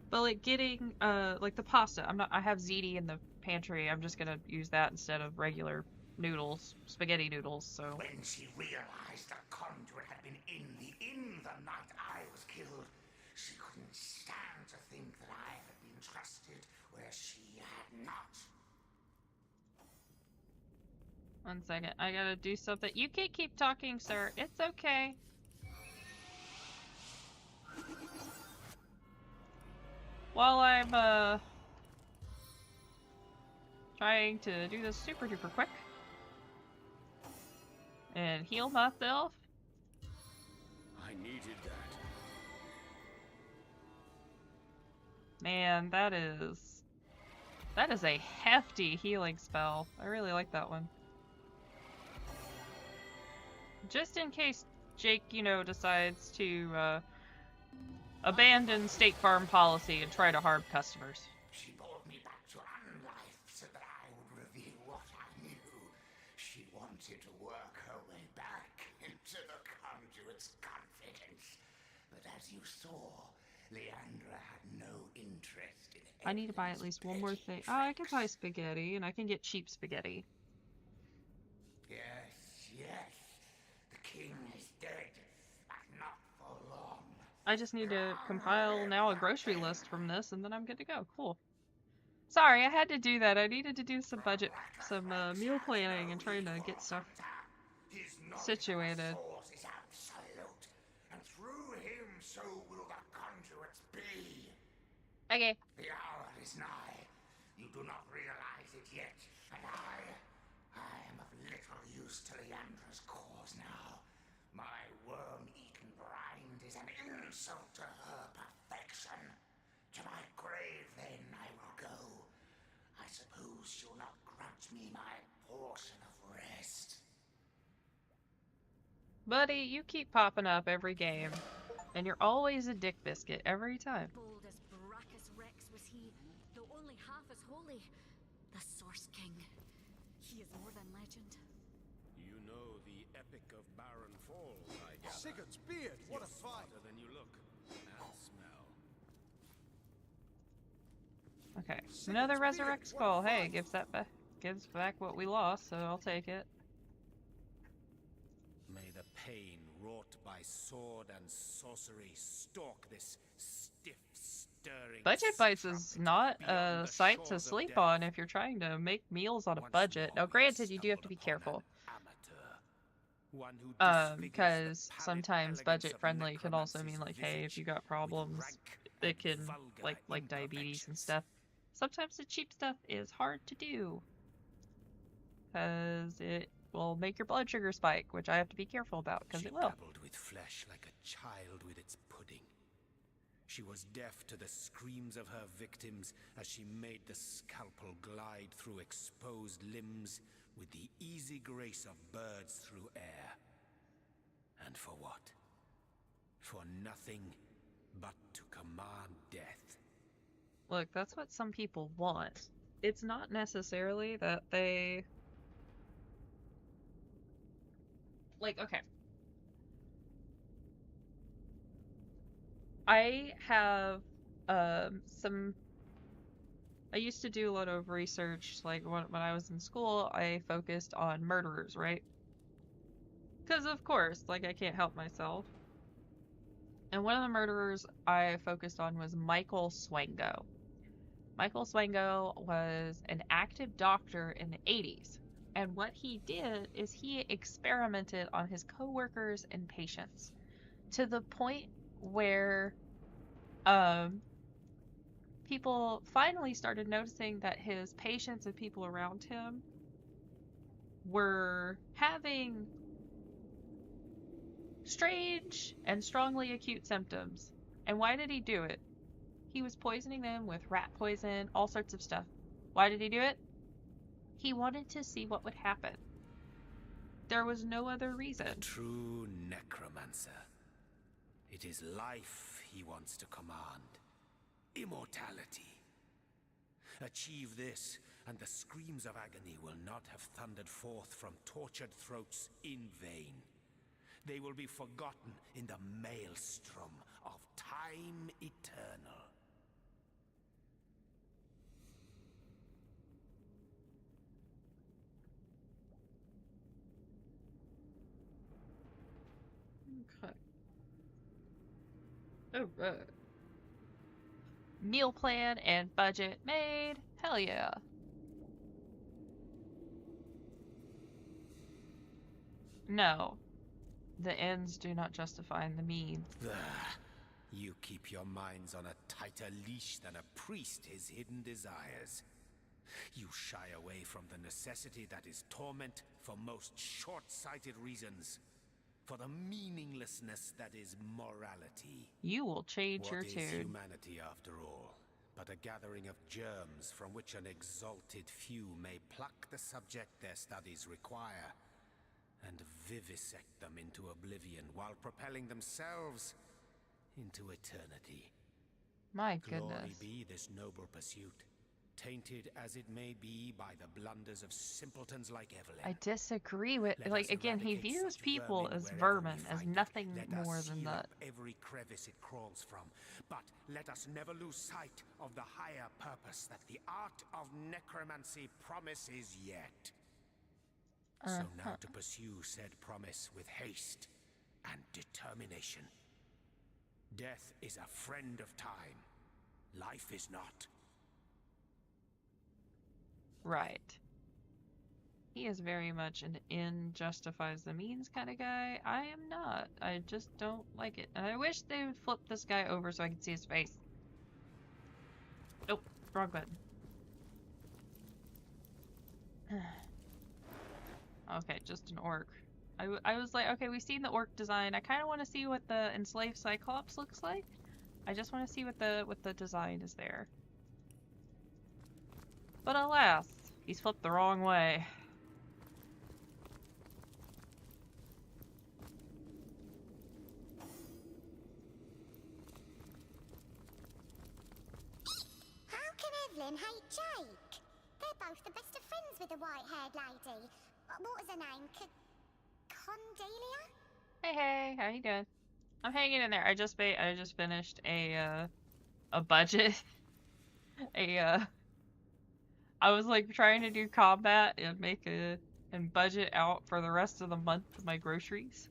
Speaker 1: but like getting, like the pasta, I have ziti in the pantry. I'm just gonna use that instead of regular noodles, spaghetti noodles, so.
Speaker 8: When she realized the Conduit had been in the inn the night I was killed, she couldn't stand to think that I had been trusted where she had not.
Speaker 1: One second, I gotta do something. You can't keep talking, sir. It's okay. While I'm, trying to do this super duper quick and heal myself.
Speaker 4: I needed that.
Speaker 1: Man, that is a hefty healing spell. I really like that one. Just in case Jake, you know, decides to abandon State Farm policy and try to harm customers.
Speaker 8: She brought me back to unlife so that I would reveal what I knew. She wanted to work her way back into the Conduit's confidence. But as you saw, Leandra had no interest in it.
Speaker 1: I need to buy at least one more thing. Oh, I can buy spaghetti, and I can get cheap spaghetti.
Speaker 8: Yes, yes. The king is dead, but not for long.
Speaker 1: I just need to compile now a grocery list from this, and then I'm good to go. Cool. Sorry, I had to do that. I needed to do some budget, some meal planning and trying to get stuff situated.
Speaker 8: Source is absolute, and through him so will the conduits be.
Speaker 1: Okay.
Speaker 8: The hour is nigh. You do not realize it yet, and I am of little use to Leandra's cause now. My worm-eaten rind is an insult to her perfection. To my grave, then, I will go. I suppose she'll not grudge me my portion of rest.
Speaker 1: Buddy, you keep popping up every game, and you're always a dick biscuit every time.
Speaker 3: Bold as Brachus Rex was he, though only half as holy. The Source King. He is more than legend.
Speaker 5: You know the Epic of Barren Falls, I gather.
Speaker 4: Sigurd's beard, what a fight!
Speaker 5: Better than you look and smell.
Speaker 1: Okay, another resurrect skull. Hey, gives back what we lost, so I'll take it.
Speaker 5: May the pain wrought by sword and sorcery stalk this stiff, stirring.
Speaker 1: Budget bites is not a sight to sleep on if you're trying to make meals on a budget. Now, granted, you do have to be careful. Because sometimes budget friendly can also mean like, hey, if you got problems, it can like diabetes and stuff. Sometimes the cheap stuff is hard to do because it will make your blood sugar spike, which I have to be careful about because it will.
Speaker 5: She dabbled with flesh like a child with its pudding. She was deaf to the screams of her victims as she made the scalpel glide through exposed limbs with the easy grace of birds through air. And for what? For nothing but to command death.
Speaker 1: Look, that's what some people want. It's not necessarily that they... Like, okay. I have some... I used to do a lot of research, like when I was in school, I focused on murderers, right? Because of course, like I can't help myself. And one of the murderers I focused on was Michael Swango. Michael Swango was an active doctor in the 80s. And what he did is he experimented on his coworkers and patients to the point where people finally started noticing that his patients and people around him were having strange and strongly acute symptoms. And why did he do it? He was poisoning them with rat poison, all sorts of stuff. Why did he do it? He wanted to see what would happen. There was no other reason.
Speaker 5: A true necromancer. It is life he wants to command. Immortality. Achieve this, and the screams of agony will not have thundered forth from tortured throats in vain. They will be forgotten in the maelstrom of time eternal.
Speaker 1: Okay. Alright. Meal plan and budget made. Hell yeah. No. The ends do not justify the means.
Speaker 5: You keep your minds on a tighter leash than a priest his hidden desires. You shy away from the necessity that is torment for most short-sighted reasons. For the meaninglessness that is morality.
Speaker 1: You will change your
Speaker 5: What is
Speaker 1: tune.
Speaker 5: humanity after all? But a gathering of germs from which an exalted few may pluck the subject their studies require,
Speaker 8: and vivisect them into oblivion while propelling themselves into eternity.
Speaker 1: My
Speaker 8: Glory
Speaker 1: goodness.
Speaker 8: be this noble pursuit, tainted as it may be by the blunders of simpletons like Evelyn.
Speaker 1: I disagree with,
Speaker 8: Let
Speaker 1: like,
Speaker 8: us
Speaker 1: again, he
Speaker 8: eradicate
Speaker 1: views
Speaker 8: such
Speaker 1: people as
Speaker 8: wherever we
Speaker 1: vermin, as
Speaker 8: find it.
Speaker 1: nothing
Speaker 8: Let
Speaker 1: more
Speaker 8: us
Speaker 1: than
Speaker 8: seal
Speaker 1: that.
Speaker 8: up every crevice it crawls from, but let us never lose sight of the higher purpose that the art of necromancy promises yet. So now to pursue said promise with haste and determination. Death is a friend of time. Life is not.
Speaker 1: Right. He is very much an end justifies the means kind of guy. I am not. I just don't like it. And I wish they would flip this guy over so I could see his face. Nope, wrong button. Okay, just an orc. I was like, okay, we've seen the orc design. I kind of want to see what the enslaved Cyclops looks like. I just want to see what the design is there. But alas, he's flipped the wrong way.
Speaker 6: How can Evelyn hate Jake? They're both the best of friends with the white-haired lady. What was her name? Condelia?
Speaker 1: Hey, how you doing? I'm hanging in there. I just finished a budget. I was like trying to do combat and and budget out for the rest of the month my groceries.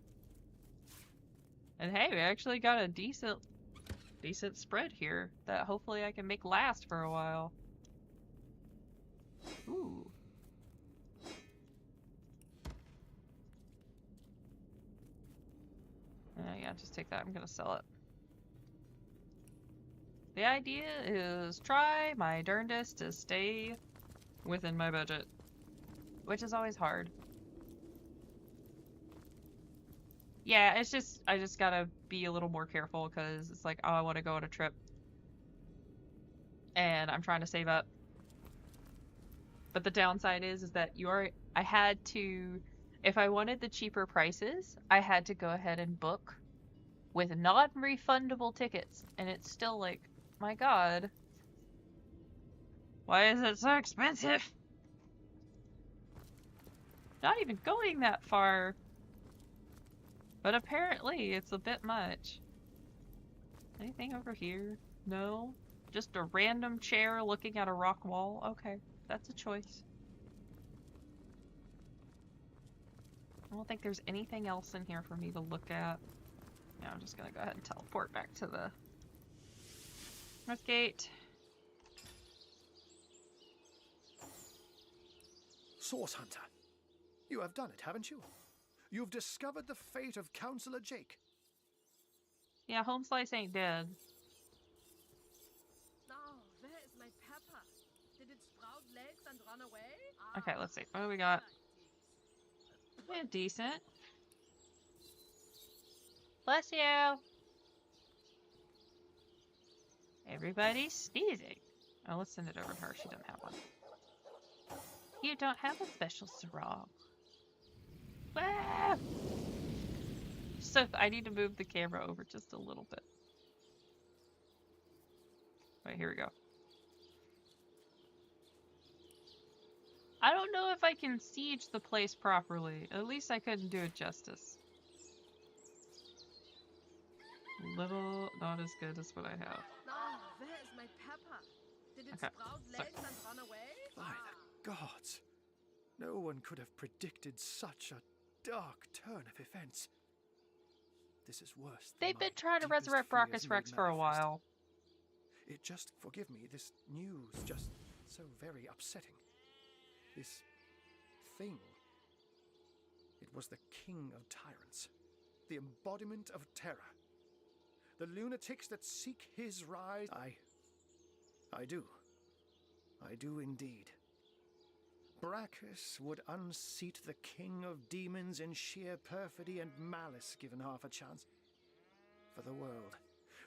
Speaker 1: And hey, we actually got a decent spread here that hopefully I can make last for a while. Ooh. Yeah, just take that. I'm gonna sell it. The idea is try my darndest to stay within my budget, which is always hard. Yeah, it's just, I just gotta be a little more careful because it's like, oh, I want to go on a trip. And I'm trying to save up. But the downside is that I had to, if I wanted the cheaper prices, I had to go ahead and book with non-refundable tickets. And it's still like, my god. Why is it so expensive? Not even going that far. But apparently it's a bit much. Anything over here? No? Just a random chair looking at a rock wall? Okay, that's a choice. I don't think there's anything else in here for me to look at. Yeah, I'm just gonna go ahead and teleport back to the North Gate.
Speaker 9: Source Hunter, you have done it, haven't you? You've discovered the fate of Counselor Jake.
Speaker 1: Yeah, Home Slice ain't dead.
Speaker 7: Oh, where is my pepper? Did it sprout legs and run away?
Speaker 1: Okay, let's see. What do we got? Yeah, decent. Bless you. Everybody's sneezing. Oh, let's send it over to her. She doesn't have one. You don't have a special sarong. Ah! So I need to move the camera over just a little bit. Right, here we go. I don't know if I can siege the place properly. At least I couldn't do it justice. Little, not as good as what I have.
Speaker 7: Oh, where is my pepper? Did it
Speaker 1: Okay,
Speaker 7: sprout
Speaker 1: sorry.
Speaker 7: legs and run away?
Speaker 9: By the gods, no one could have predicted such a dark turn of events. This is worse than
Speaker 1: They've been
Speaker 9: my
Speaker 1: trying to
Speaker 9: deepest
Speaker 1: resurrect
Speaker 9: fears
Speaker 1: Brachus
Speaker 9: made
Speaker 1: Rex for a
Speaker 9: manifest.
Speaker 1: while.
Speaker 9: It just, forgive me, this news just so very upsetting. This thing. It was the king of tyrants, the embodiment of terror. The lunatics that seek his rise. I do. I do indeed. Brachus would unseat the king of demons in sheer perfidy and malice given half a chance. For the world,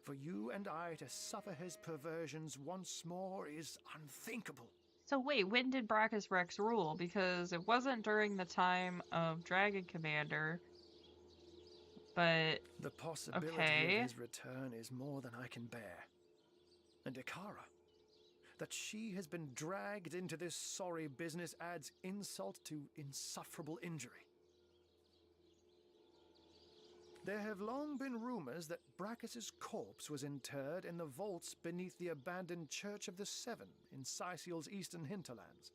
Speaker 9: for you and I to suffer his perversions once more is unthinkable.
Speaker 1: So wait, when did Brachus Rex rule? Because it wasn't during the time of Dragon Commander, but
Speaker 9: The possibility
Speaker 1: okay.
Speaker 9: of his return is more than I can bear. And Ikara, that she has been dragged into this sorry business adds insult to insufferable injury. There have long been rumors that Brachus's corpse was interred in the vaults beneath the abandoned Church of the Seven in Sicil's eastern hinterlands.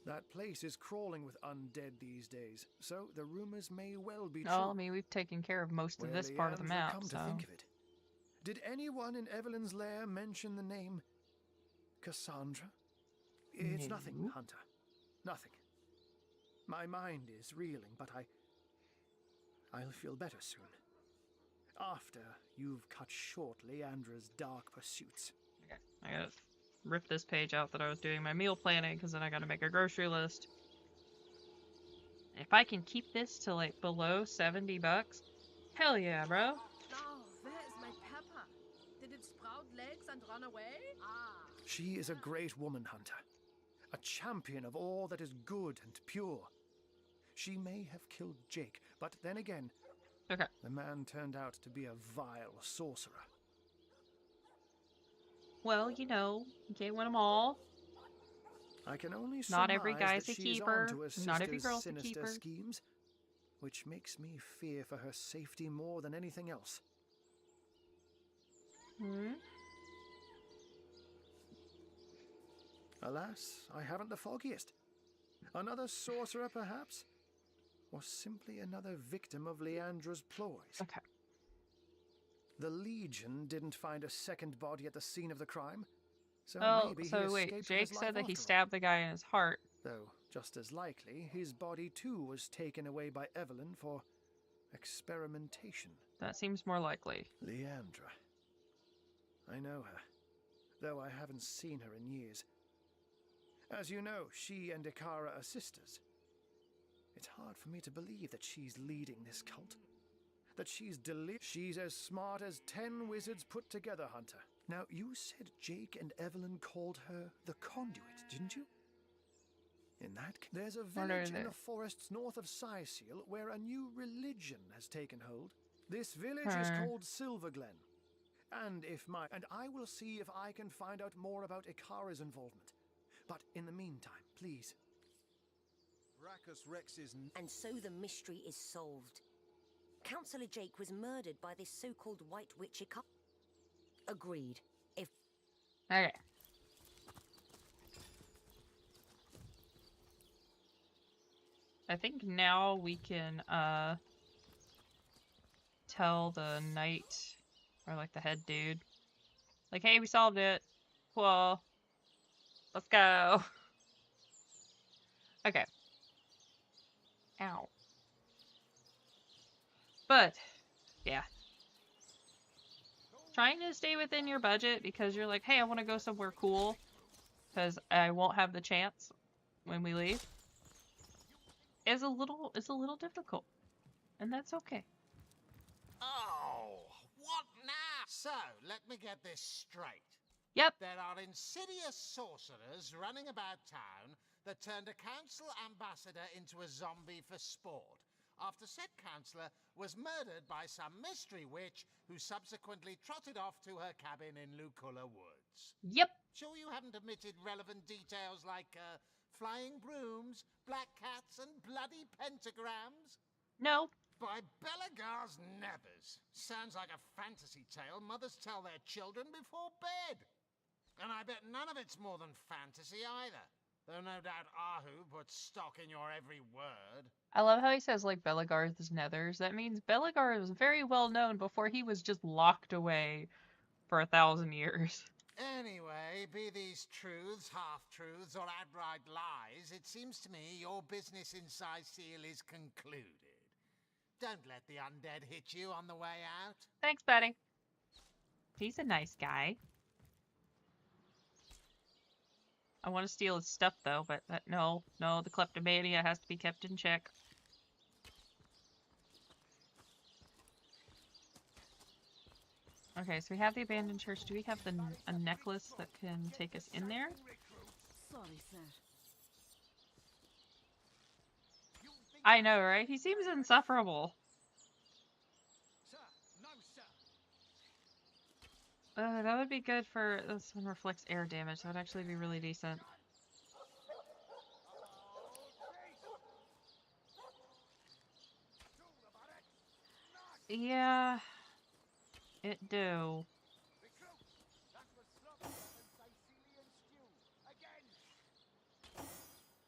Speaker 9: That place is crawling with undead these days, so the rumors may well be true.
Speaker 1: No, I mean, we've taken care of most of this part of the map,
Speaker 9: come
Speaker 1: so...
Speaker 9: to think of it, did anyone in Evelyn's lair mention the name Cassandra? It's
Speaker 1: No.
Speaker 9: nothing, Hunter. Nothing. My mind is reeling, but I'll feel better soon. After you've cut short Leandra's dark pursuits.
Speaker 1: Okay, I gotta rip this page out that I was doing my meal planning, because then I gotta make a grocery list. If I can keep this to like below $70, hell yeah, bro.
Speaker 7: Now, where is my pepper? Did it sprout legs and run away? Ah.
Speaker 9: She is a great woman, Hunter. A champion of all that is good and pure. She may have killed Jake, but then again,
Speaker 1: Okay.
Speaker 9: the man turned out to be a vile sorcerer.
Speaker 1: Well, you know, you can't win them all.
Speaker 9: I can only
Speaker 1: Not every
Speaker 9: surmise
Speaker 1: guy's
Speaker 9: that
Speaker 1: a
Speaker 9: she is
Speaker 1: keeper.
Speaker 9: onto her
Speaker 1: Not every
Speaker 9: sister's
Speaker 1: girl's a
Speaker 9: sinister
Speaker 1: keeper.
Speaker 9: schemes, which makes me fear for her safety more than anything else.
Speaker 1: Hmm?
Speaker 9: Alas, I haven't the foggiest. Another sorcerer, perhaps? Or simply another victim of Leandra's ploys?
Speaker 1: Okay.
Speaker 9: The Legion didn't find a second body at the scene of the crime, so
Speaker 1: Oh,
Speaker 9: maybe he
Speaker 1: so wait,
Speaker 9: escaped with
Speaker 1: Jake
Speaker 9: his
Speaker 1: said
Speaker 9: life
Speaker 1: that he
Speaker 9: after all.
Speaker 1: stabbed the guy in his heart.
Speaker 9: Though, just as likely, his body too was taken away by Evelyn for experimentation.
Speaker 1: That seems more likely.
Speaker 9: Leandra. I know her, though I haven't seen her in years. As you know, she and Ikara are sisters. It's hard for me to believe that she's leading this cult. That she's She's as smart as 10 wizards put together, Hunter. Now, you said Jake and Evelyn called her the Conduit, didn't you? In that case, there's a village in the forests north of Sicil where a new religion has taken hold. This village is called Silverglen. And I will see if I can find out more about Ikara's involvement. But in the meantime, please.
Speaker 4: Brachus Rex is...
Speaker 10: And so the mystery is solved. Councillor Jake was murdered by this so-called White Witch Ikara. Agreed. If...
Speaker 1: Okay. I think now we can, tell the knight, or like the head dude, like, hey, we solved it. Cool. Let's go. Okay. Ow. But, yeah. Trying to stay within your budget because you're like, hey, I want to go somewhere cool. Because I won't have the chance when we leave. Is a little difficult. And that's okay.
Speaker 8: Oh, what now? So, let me get this straight.
Speaker 1: Yep.
Speaker 8: There are insidious sorcerers running about town that turned a council ambassador into a zombie for sport, after said councillor was murdered by some mystery witch who subsequently trotted off to her cabin in Luculla Woods.
Speaker 1: Yep.
Speaker 8: Sure you haven't omitted relevant details like, flying brooms, black cats, and bloody pentagrams?
Speaker 1: No.
Speaker 8: By Belagar's nebbers. Sounds like a fantasy tale mothers tell their children before bed. And I bet none of it's more than fantasy either. Though no doubt Ahu puts stock in your every word.
Speaker 1: I love how he says, like, Belagar's nethers. That means Belagar was very well known before he was just locked away for 1,000 years.
Speaker 8: Anyway, be these truths, half-truths, or outright lies, it seems to me your business in Sicil is concluded. Don't let the undead hit you on the way out.
Speaker 1: Thanks, buddy. He's a nice guy. I want to steal his stuff, though, but no, the kleptomania has to be kept in check. Okay, so we have the abandoned church. Do we have a necklace that can take us in there?
Speaker 3: Sorry, sir.
Speaker 1: I know, right? He seems insufferable. That would be good for... This one reflects air damage. That would actually be really decent. Yeah, it do.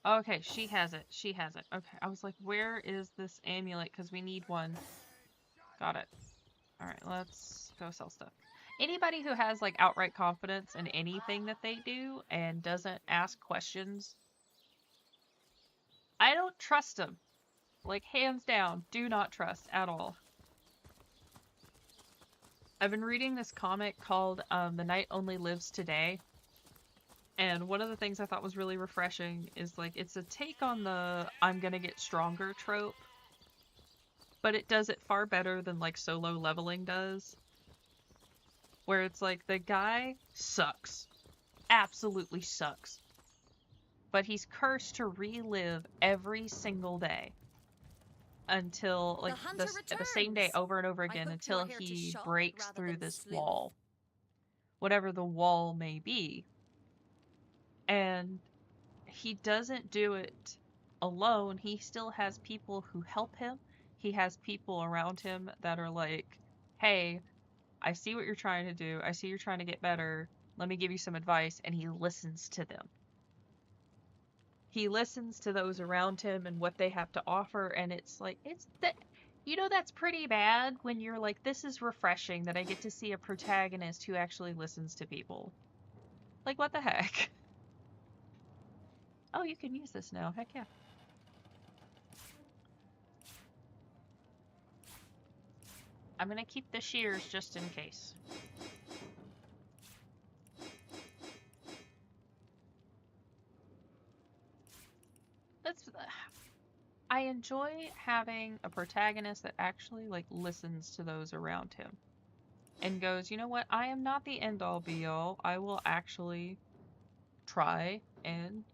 Speaker 1: Okay, she has it. She has it. Okay, I was like, where is this amulet? Because we need one. Got it. Alright, let's go sell stuff. Anybody who has, like, outright confidence in anything that they do and doesn't ask questions, I don't trust them. Like, hands down, do not trust at all. I've been reading this comic called The Night Only Lives Today. And one of the things I thought was really refreshing is, like, it's a take on the I'm gonna get stronger trope. But it does it far better than, like, Solo Leveling does. Where it's like, the guy sucks. Absolutely sucks. But he's cursed to relive every single day. Until, like, the same day over and over again until he breaks through this wall. Whatever the wall may be. And he doesn't do it alone. He still has people who help him. He has people around him that are like, hey, I see what you're trying to do. I see you're trying to get better. Let me give you some advice. And he listens to them. He listens to those around him and what they have to offer. And it's like, you know, that's pretty bad when you're like, this is refreshing that I get to see a protagonist who actually listens to people. Like, what the heck? Oh, you can use this now. Heck yeah. I'm gonna keep the shears just in case. I enjoy having a protagonist that actually, like, listens to those around him. And goes, you know what, I am not the end-all be-all. I will actually try and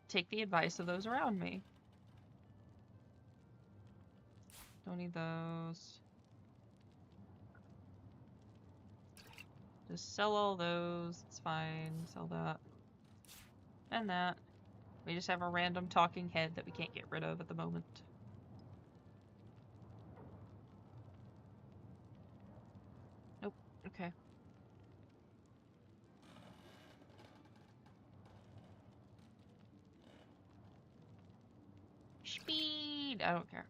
Speaker 1: take the advice of those around me. Don't need those. Just sell all those. It's fine. Sell that. And that. We just have a random talking head that we can't get rid of at the moment. Nope. Okay. Speed! I don't care.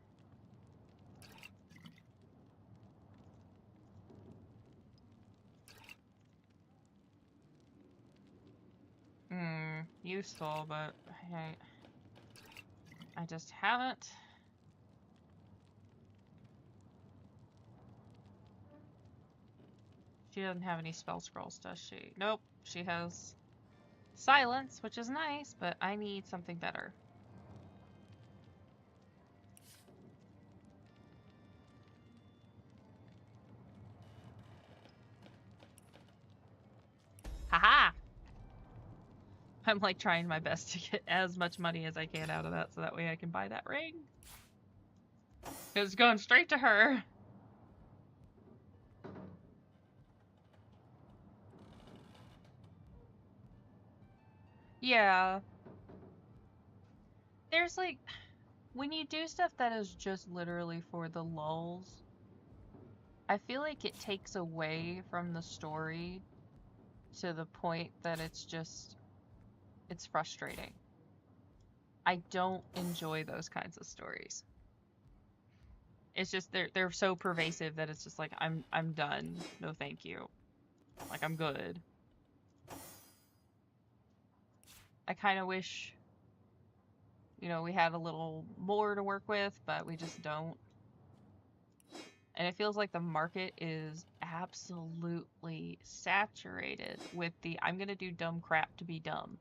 Speaker 1: Useful, but I just haven't. She doesn't have any spell scrolls, does she? Nope. She has silence, which is nice, but I need something better. Haha! I'm like trying my best to get as much money as I can out of that so that way I can buy that ring. It's going straight to her. Yeah. There's like, when you do stuff that is just literally for the lulz, I feel like it takes away from the story to the point that it's frustrating. I don't enjoy those kinds of stories. It's just they're so pervasive that it's just like I'm done. No thank you. Like, I'm good. I kind of wish, you know, we had a little more to work with, but we just don't. And it feels like the market is absolutely saturated with the I'm gonna do dumb crap to be dumb.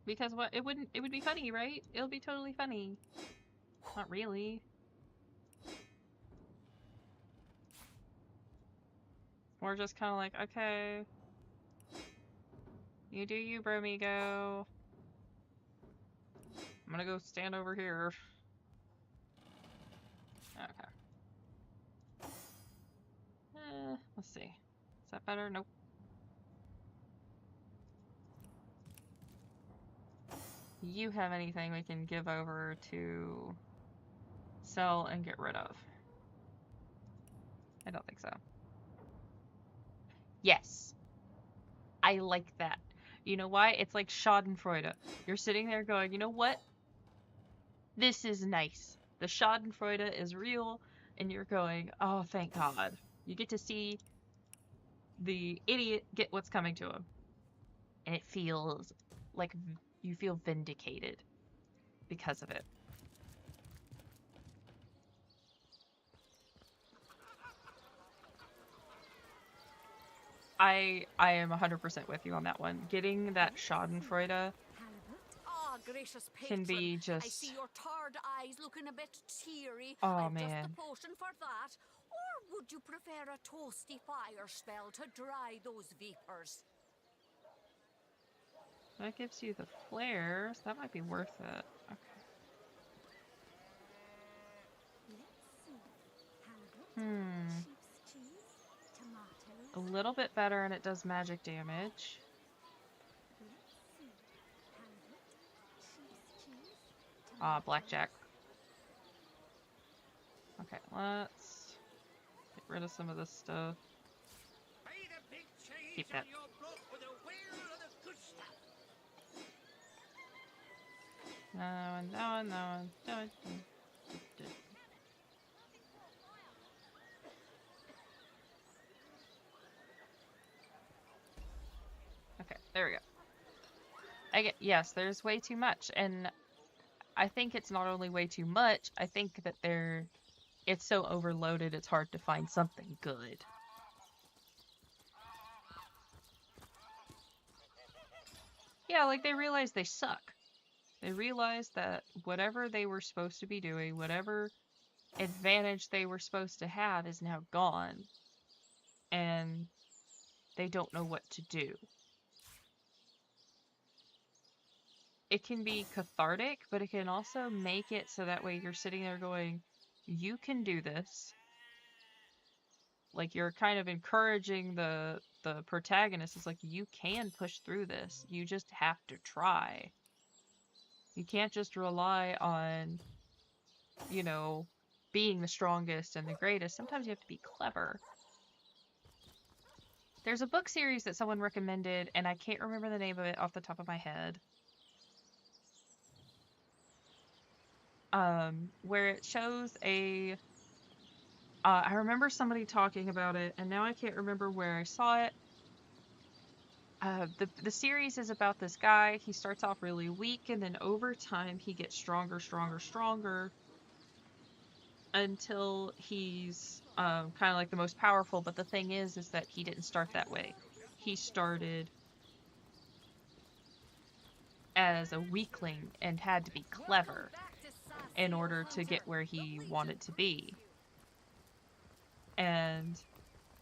Speaker 1: Because what it would be funny, right? It'll be totally funny. Not really. We're just kind of like, okay. You do you, Bromigo. I'm gonna go stand over here. Okay. Let's see. Is that better? Nope. You have anything we can give over to sell and get rid of? I don't think so. Yes. I like that. You know why? It's like Schadenfreude. You're sitting there going, you know what? This is nice. The Schadenfreude is real, and you're going, oh, thank God. You get to see the idiot get what's coming to him. And it feels like you feel vindicated because of it. I am 100% with you on that one. Getting that Schadenfreude
Speaker 3: Gracious
Speaker 1: can be
Speaker 3: patron, I
Speaker 1: just...
Speaker 3: see your tired eyes looking a bit teary.
Speaker 1: Oh,
Speaker 3: I've just
Speaker 1: man.
Speaker 3: the potion for that. Or would you prefer a toasty fire spell to dry those vapors?
Speaker 1: That gives you the flares. That might be worth it. Okay. A little bit better, and it does magic damage. Ah, blackjack. Okay, let's get rid of some of this stuff. Keep that. No. Okay, there we go. Yes, there's way too much, and I think it's not only way too much, I think that it's so overloaded it's hard to find something good. Yeah, like they realize they suck. They realize that whatever they were supposed to be doing, whatever advantage they were supposed to have is now gone. And they don't know what to do. It can be cathartic, but it can also make it so that way you're sitting there going, you can do this. Like you're kind of encouraging the protagonist. It's like, you can push through this. You just have to try. You can't just rely on, you know, being the strongest and the greatest. Sometimes you have to be clever. There's a book series that someone recommended, and I can't remember the name of it off the top of my head. Where it shows I remember somebody talking about it, and now I can't remember where I saw it. The series is about this guy. He starts off really weak, and then over time he gets stronger until he's kind of like the most powerful. But the thing is that he didn't start that way. He started as a weakling and had to be clever in order to get where he wanted to be. And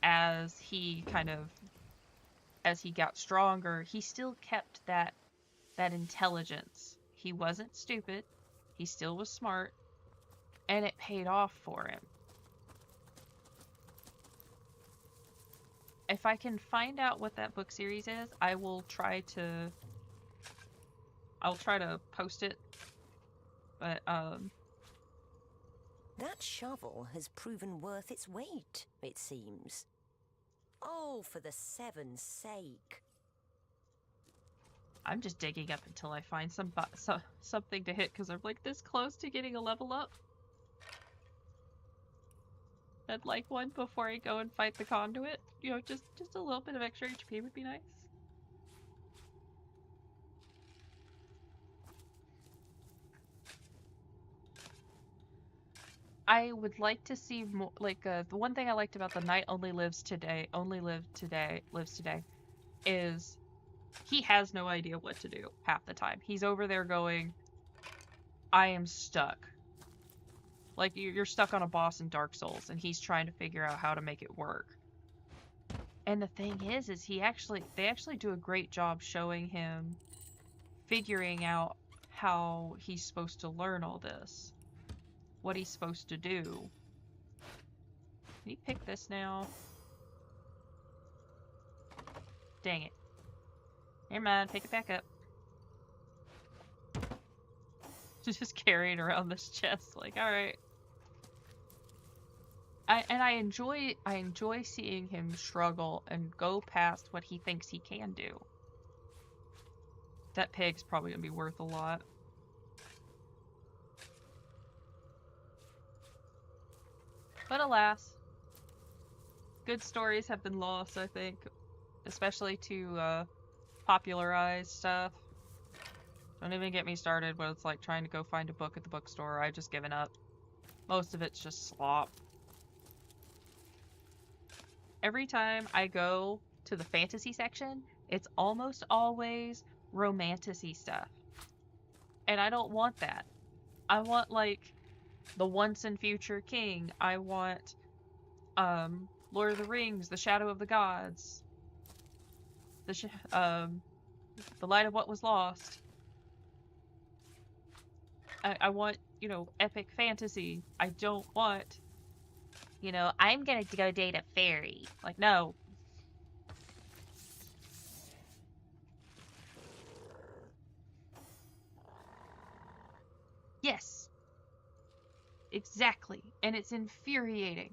Speaker 1: as he got stronger, he still kept that intelligence. He wasn't stupid. He still was smart, and it paid off for him. If I can find out what that book series is, I'll try to post it. But
Speaker 10: that shovel has proven worth its weight, it seems. Oh, for the seven's sake.
Speaker 1: I'm just digging up until I find something to hit, because I'm like this close to getting a level up. I'd like one before I go and fight the conduit. You know, just a little bit of extra HP would be nice. I would like to see more, like, the one thing I liked about the Knight lives today, is he has no idea what to do half the time. He's over there going, I am stuck. Like, you're stuck on a boss in Dark Souls, and he's trying to figure out how to make it work. And the thing is they actually do a great job showing him figuring out how he's supposed to learn all this. What he's supposed to do. Can you pick this now? Dang it. Never mind, pick it back up. Just carrying around this chest, like, alright. I enjoy seeing him struggle and go past what he thinks he can do. That pig's probably gonna be worth a lot. But alas, good stories have been lost, I think. Especially to popularize stuff. Don't even get me started when it's like trying to go find a book at the bookstore. I've just given up. Most of it's just slop. Every time I go to the fantasy section, it's almost always romantic-y stuff. And I don't want that. I want, like, the Once and Future King. I want, Lord of the Rings, The Shadow of the Gods. The Light of What Was Lost. I want, you know, epic fantasy. I don't want, you know, I'm gonna go date a fairy. Like, no. Yes. Exactly. And it's infuriating.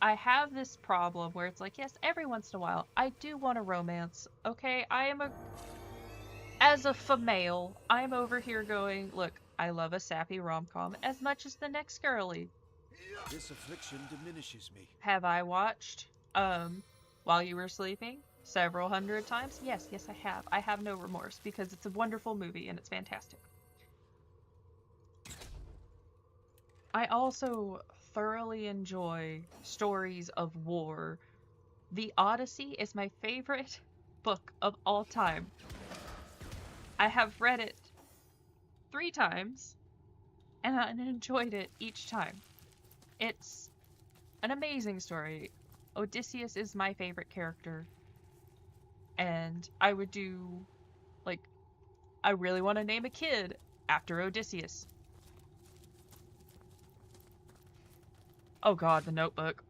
Speaker 1: I have this problem where it's like, yes, every once in a while, I do want a romance. Okay, as a female, I'm over here going, look, I love a sappy rom-com as much as the next girly.
Speaker 4: This affliction diminishes me.
Speaker 1: Have I watched, While You Were Sleeping several hundred times? Yes, I have. I have no remorse because it's a wonderful movie and it's fantastic. I also thoroughly enjoy stories of war. The Odyssey is my favorite book of all time. I have read it 3 times, and I enjoyed it each time. It's an amazing story. Odysseus is my favorite character, and I would do, like, I really want to name a kid after Odysseus. Oh god, The Notebook.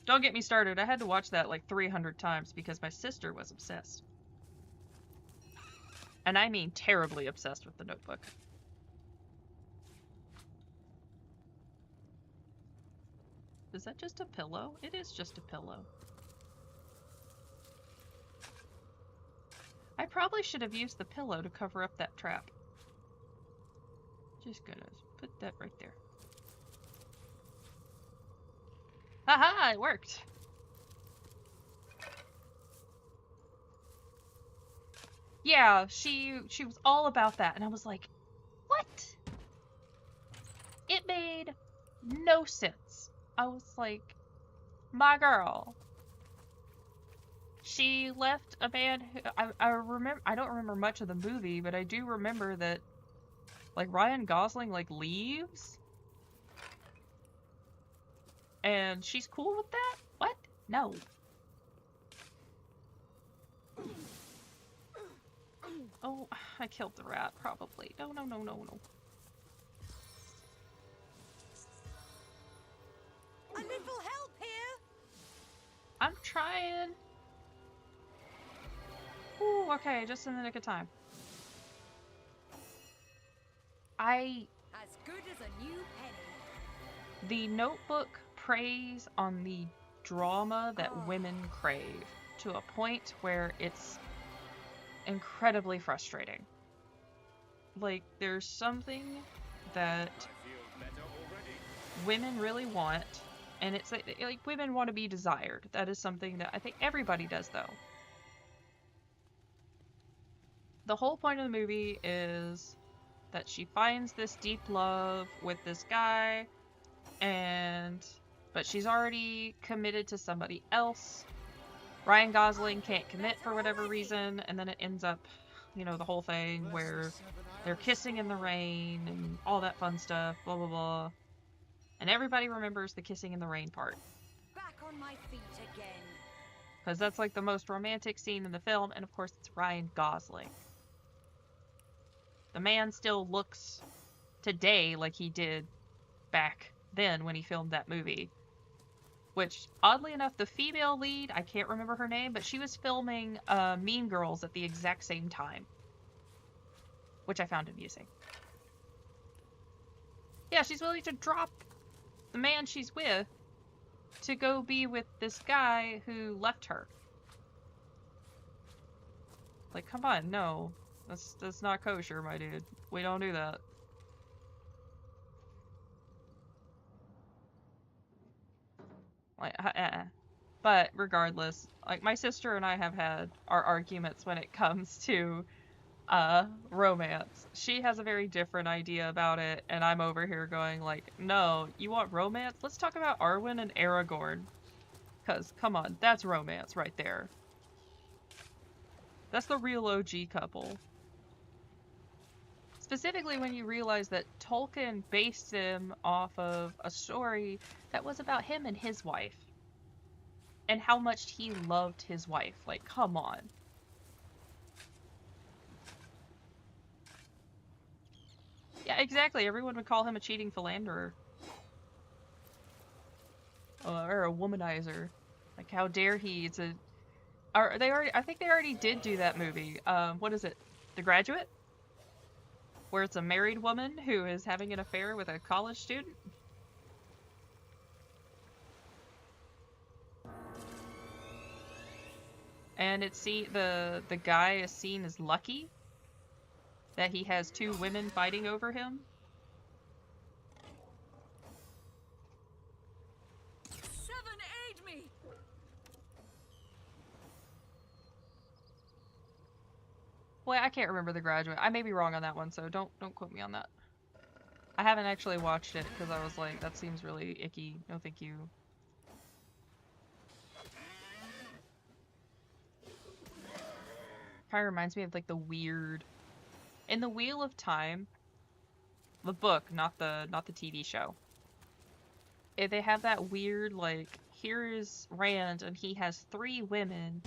Speaker 1: Don't get me started. I had to watch that like 300 times because my sister was obsessed. And I mean terribly obsessed with The Notebook. Is that just a pillow? It is just a pillow. I probably should have used the pillow to cover up that trap. Just gonna put that right there. Haha, it worked! Yeah, she was all about that, and I was like, what? It made no sense. I was like, my girl. She left a man who, I don't remember much of the movie, but I do remember that, like, Ryan Gosling, like, leaves? And she's cool with that? What? No. Oh, I killed the rat, probably. No.
Speaker 10: A little help here!
Speaker 1: I'm trying. Ooh, okay, just in the nick of time.
Speaker 10: As good as a new penny.
Speaker 1: The Notebook preys on the drama that women crave to a point where it's incredibly frustrating. Like, there's something that women really want, and it's like women want to be desired. That is something that I think everybody does, though. The whole point of the movie is that she finds this deep love with this guy, but she's already committed to somebody else. Ryan Gosling can't commit for whatever reason, and then it ends up, you know, the whole thing where they're kissing in the rain and all that fun stuff, blah blah blah. And everybody remembers the kissing in the rain part.
Speaker 10: Back on my feet again.
Speaker 1: Because that's like the most romantic scene in the film, and of course it's Ryan Gosling. The man still looks today like he did back then when he filmed that movie. Which, oddly enough, the female lead, I can't remember her name, but she was filming Mean Girls at the exact same time. Which I found amusing. Yeah, she's willing to drop the man she's with to go be with this guy who left her. Like, come on, no. That's not kosher, my dude. We don't do that. Like, But regardless, like, my sister and I have had our arguments when it comes to romance. She has a very different idea about it, and I'm over here going like, no, you want romance? Let's talk about Arwen and Aragorn. Cause, come on, that's romance right there. That's the real OG couple. Specifically when you realize that Tolkien based him off of a story that was about him and his wife. And how much he loved his wife. Like, come on. Yeah, exactly. Everyone would call him a cheating philanderer. Or a womanizer. Like, how dare he? It's a... I think they already did do that movie. What is it? The Graduate? Where it's a married woman who is having an affair with a college student? And it's the guy is seen as lucky that he has two women fighting over him.
Speaker 3: Seven, aid me!
Speaker 1: Well, I can't remember The Graduate. I may be wrong on that one, so don't quote me on that. I haven't actually watched it because I was like, that seems really icky. No, thank you. Kind of reminds me of like the weird, in the Wheel of Time, the book, not the TV show. They have that weird like, here is Rand and he has 3 women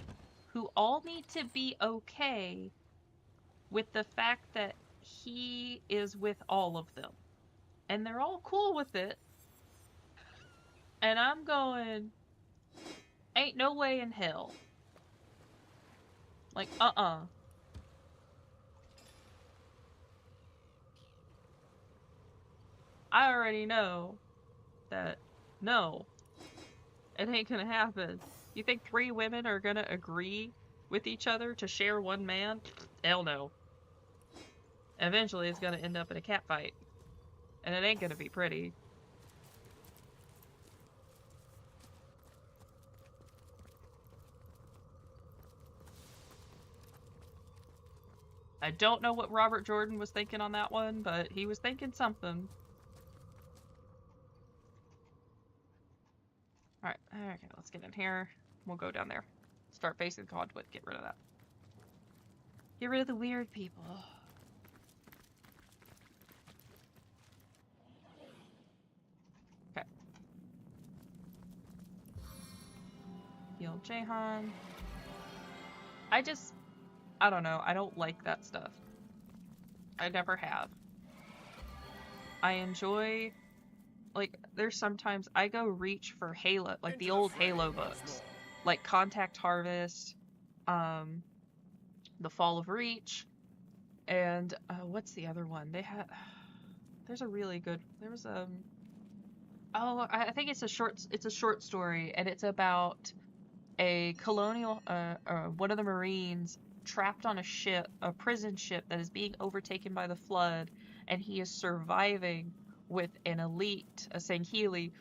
Speaker 1: who all need to be okay with the fact that he is with all of them. And they're all cool with it. And I'm going, ain't no way in hell. Like, I already know that, no, it ain't gonna happen. You think 3 women are gonna agree with each other to share one man? Hell no. Eventually it's gonna end up in a cat fight. And it ain't gonna be pretty. I don't know what Robert Jordan was thinking on that one, but he was thinking something. Alright, okay, let's get in here. We'll go down there. Start facing the conduit, get rid of that. Get rid of the weird people. Okay. Heal Jahan. I don't know. I don't like that stuff. I never have. I enjoy, like, there's sometimes I go reach for Halo, like the old Halo books, like Contact Harvest, The Fall of Reach, and what's the other one? They had, there's a really good, there was oh, I think it's a short story, and it's about a colonial, one of the Marines trapped on a ship, a prison ship that is being overtaken by the flood, and he is surviving with an elite, a Sangheili,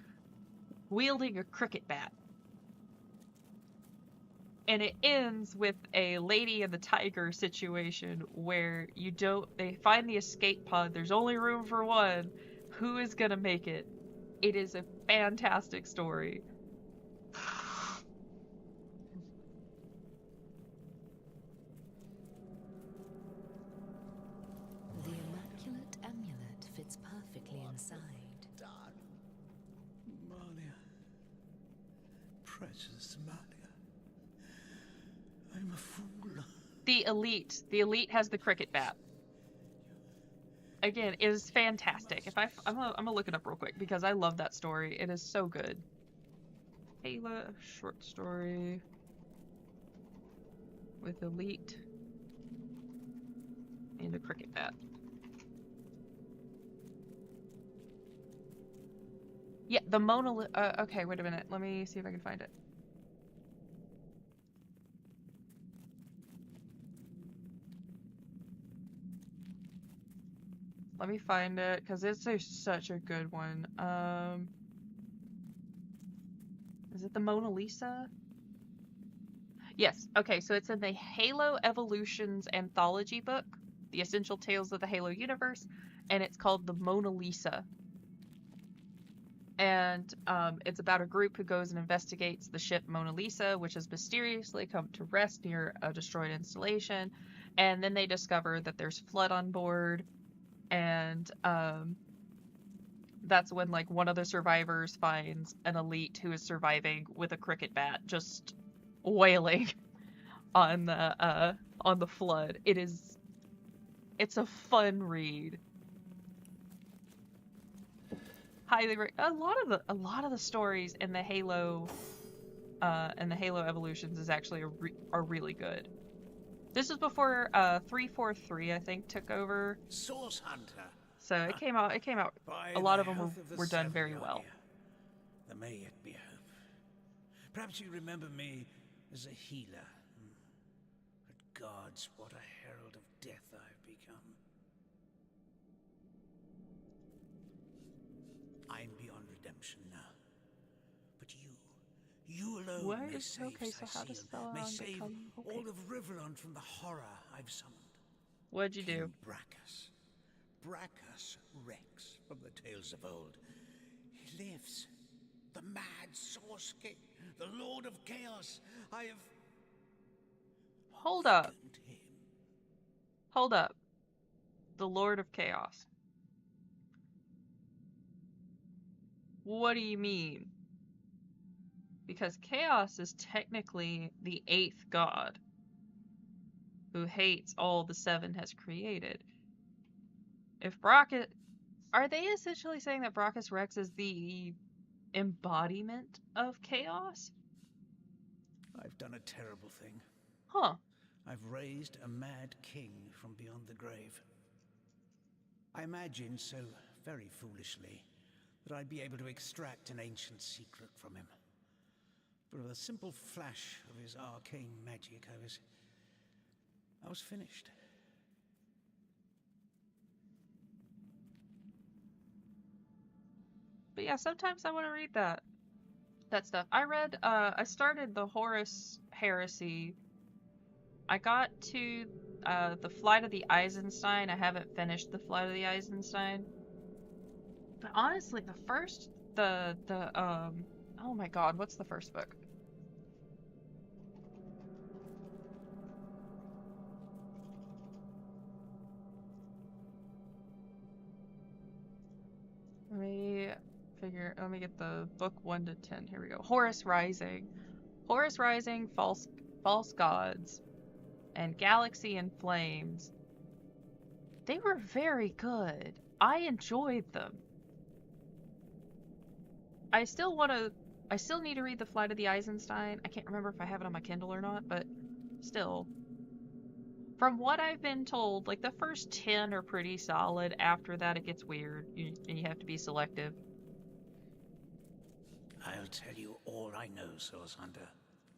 Speaker 1: wielding a cricket bat. And it ends with a Lady and the Tiger situation where they find the escape pod, there's only room for one, who is gonna make it? It is a fantastic story.
Speaker 10: The
Speaker 4: precious Malia. I'm a fool.
Speaker 1: The elite. The elite has the cricket bat. Again, it is fantastic. If I'm gonna look it up real quick because I love that story. It is so good. Ayla short story with elite and a cricket bat. Yeah, the okay, wait a minute. Let me see if I can find it. Let me find it because it's such a good one. Is it the Mona Lisa? Yes. Okay, so it's in the Halo Evolutions anthology book, The Essential Tales of the Halo Universe, and it's called the Mona Lisa. And it's about a group who goes and investigates the ship Mona Lisa, which has mysteriously come to rest near a destroyed installation. And then they discover that there's flood on board, and that's when like one of the survivors finds an elite who is surviving with a cricket bat, just wailing on the flood. It's a fun read. Highly a lot of the stories in the Halo Evolutions is actually are really good. This was before 343 I think took over.
Speaker 4: Source Hunter.
Speaker 1: So it came out. A lot of them were done very well.
Speaker 4: There may yet be hope. Perhaps you remember me as a healer. But gods, what a herald of death I've become. I'm beyond redemption now. But you alone may save Cycil, may save all of Rivellon from the horror I've summoned.
Speaker 1: What'd you do?
Speaker 4: Brachus Rex from the tales of old. He lives. The mad Source King, the Lord of Chaos. I have...
Speaker 1: Hold up. Hold up. The Lord of Chaos. What do you mean? Because Chaos is technically the 8th god who hates all the 7 has created. If Brachus... Are they essentially saying that Brachus Rex is the embodiment of chaos?
Speaker 4: I've done a terrible thing.
Speaker 1: Huh.
Speaker 4: I've raised a mad king from beyond the grave. I imagined so very foolishly that I'd be able to extract an ancient secret from him. But with a simple flash of his arcane magic, I was finished.
Speaker 1: But yeah, sometimes I want to read that stuff. I started the Horus Heresy. I got to the Flight of the Eisenstein. I haven't finished the Flight of the Eisenstein. But honestly, oh my god, what's the first book? Let me get the book 1 to 10. Here we go. Horus Rising. Horus Rising, False Gods, and Galaxy in Flames. They were very good. I enjoyed them. I still need to read The Flight of the Eisenstein. I can't remember if I have it on my Kindle or not, but still. From what I've been told, like the first 10 are pretty solid. After that, it gets weird, and you have to be selective.
Speaker 4: I'll tell you all I know, Source Hunter.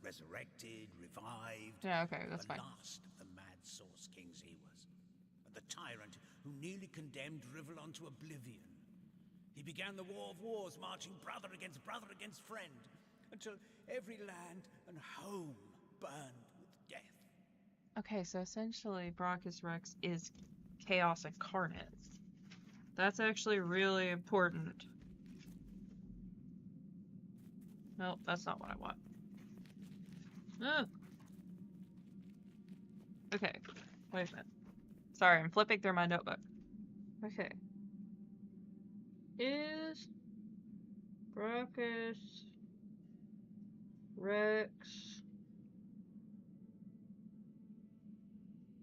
Speaker 4: Resurrected, revived.
Speaker 1: Yeah, okay, that's fine.
Speaker 4: The last of the mad Source Kings he was. And the tyrant who nearly condemned Rivellon to oblivion. He began the War of Wars, marching brother against friend, until every land and home burned with death.
Speaker 1: Okay, so essentially Brachus Rex is Chaos incarnate. That's actually really important. Nope, that's not what I want. Ugh. Okay, wait a minute. Sorry, I'm flipping through my notebook. Okay. Is Brachus Rex.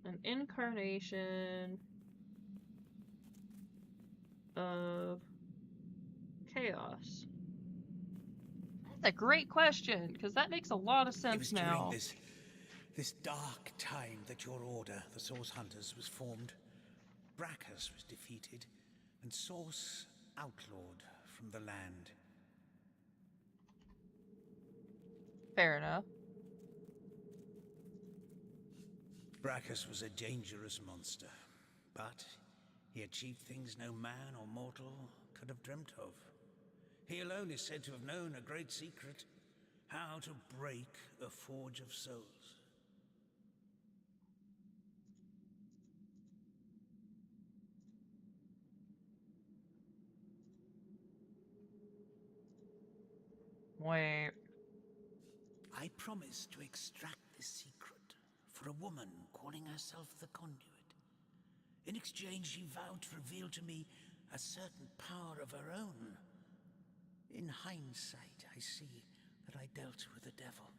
Speaker 1: An incarnation of chaos. That's a great question, because that makes a lot of
Speaker 4: It
Speaker 1: sense
Speaker 4: was during
Speaker 1: now.
Speaker 4: this dark time that your order, the Source Hunters, was formed. Brachus was defeated, and Source outlawed from the land.
Speaker 1: Fair enough.
Speaker 4: Brachus was a dangerous monster, but he achieved things no man or mortal could have dreamt of. He alone is said to have known a great secret: how to break a forge of souls.
Speaker 1: Wait.
Speaker 4: I promised to extract this secret for a woman calling herself the Conduit. In exchange, she vowed to reveal to me a certain power of her own. In hindsight, I see that I dealt with the devil,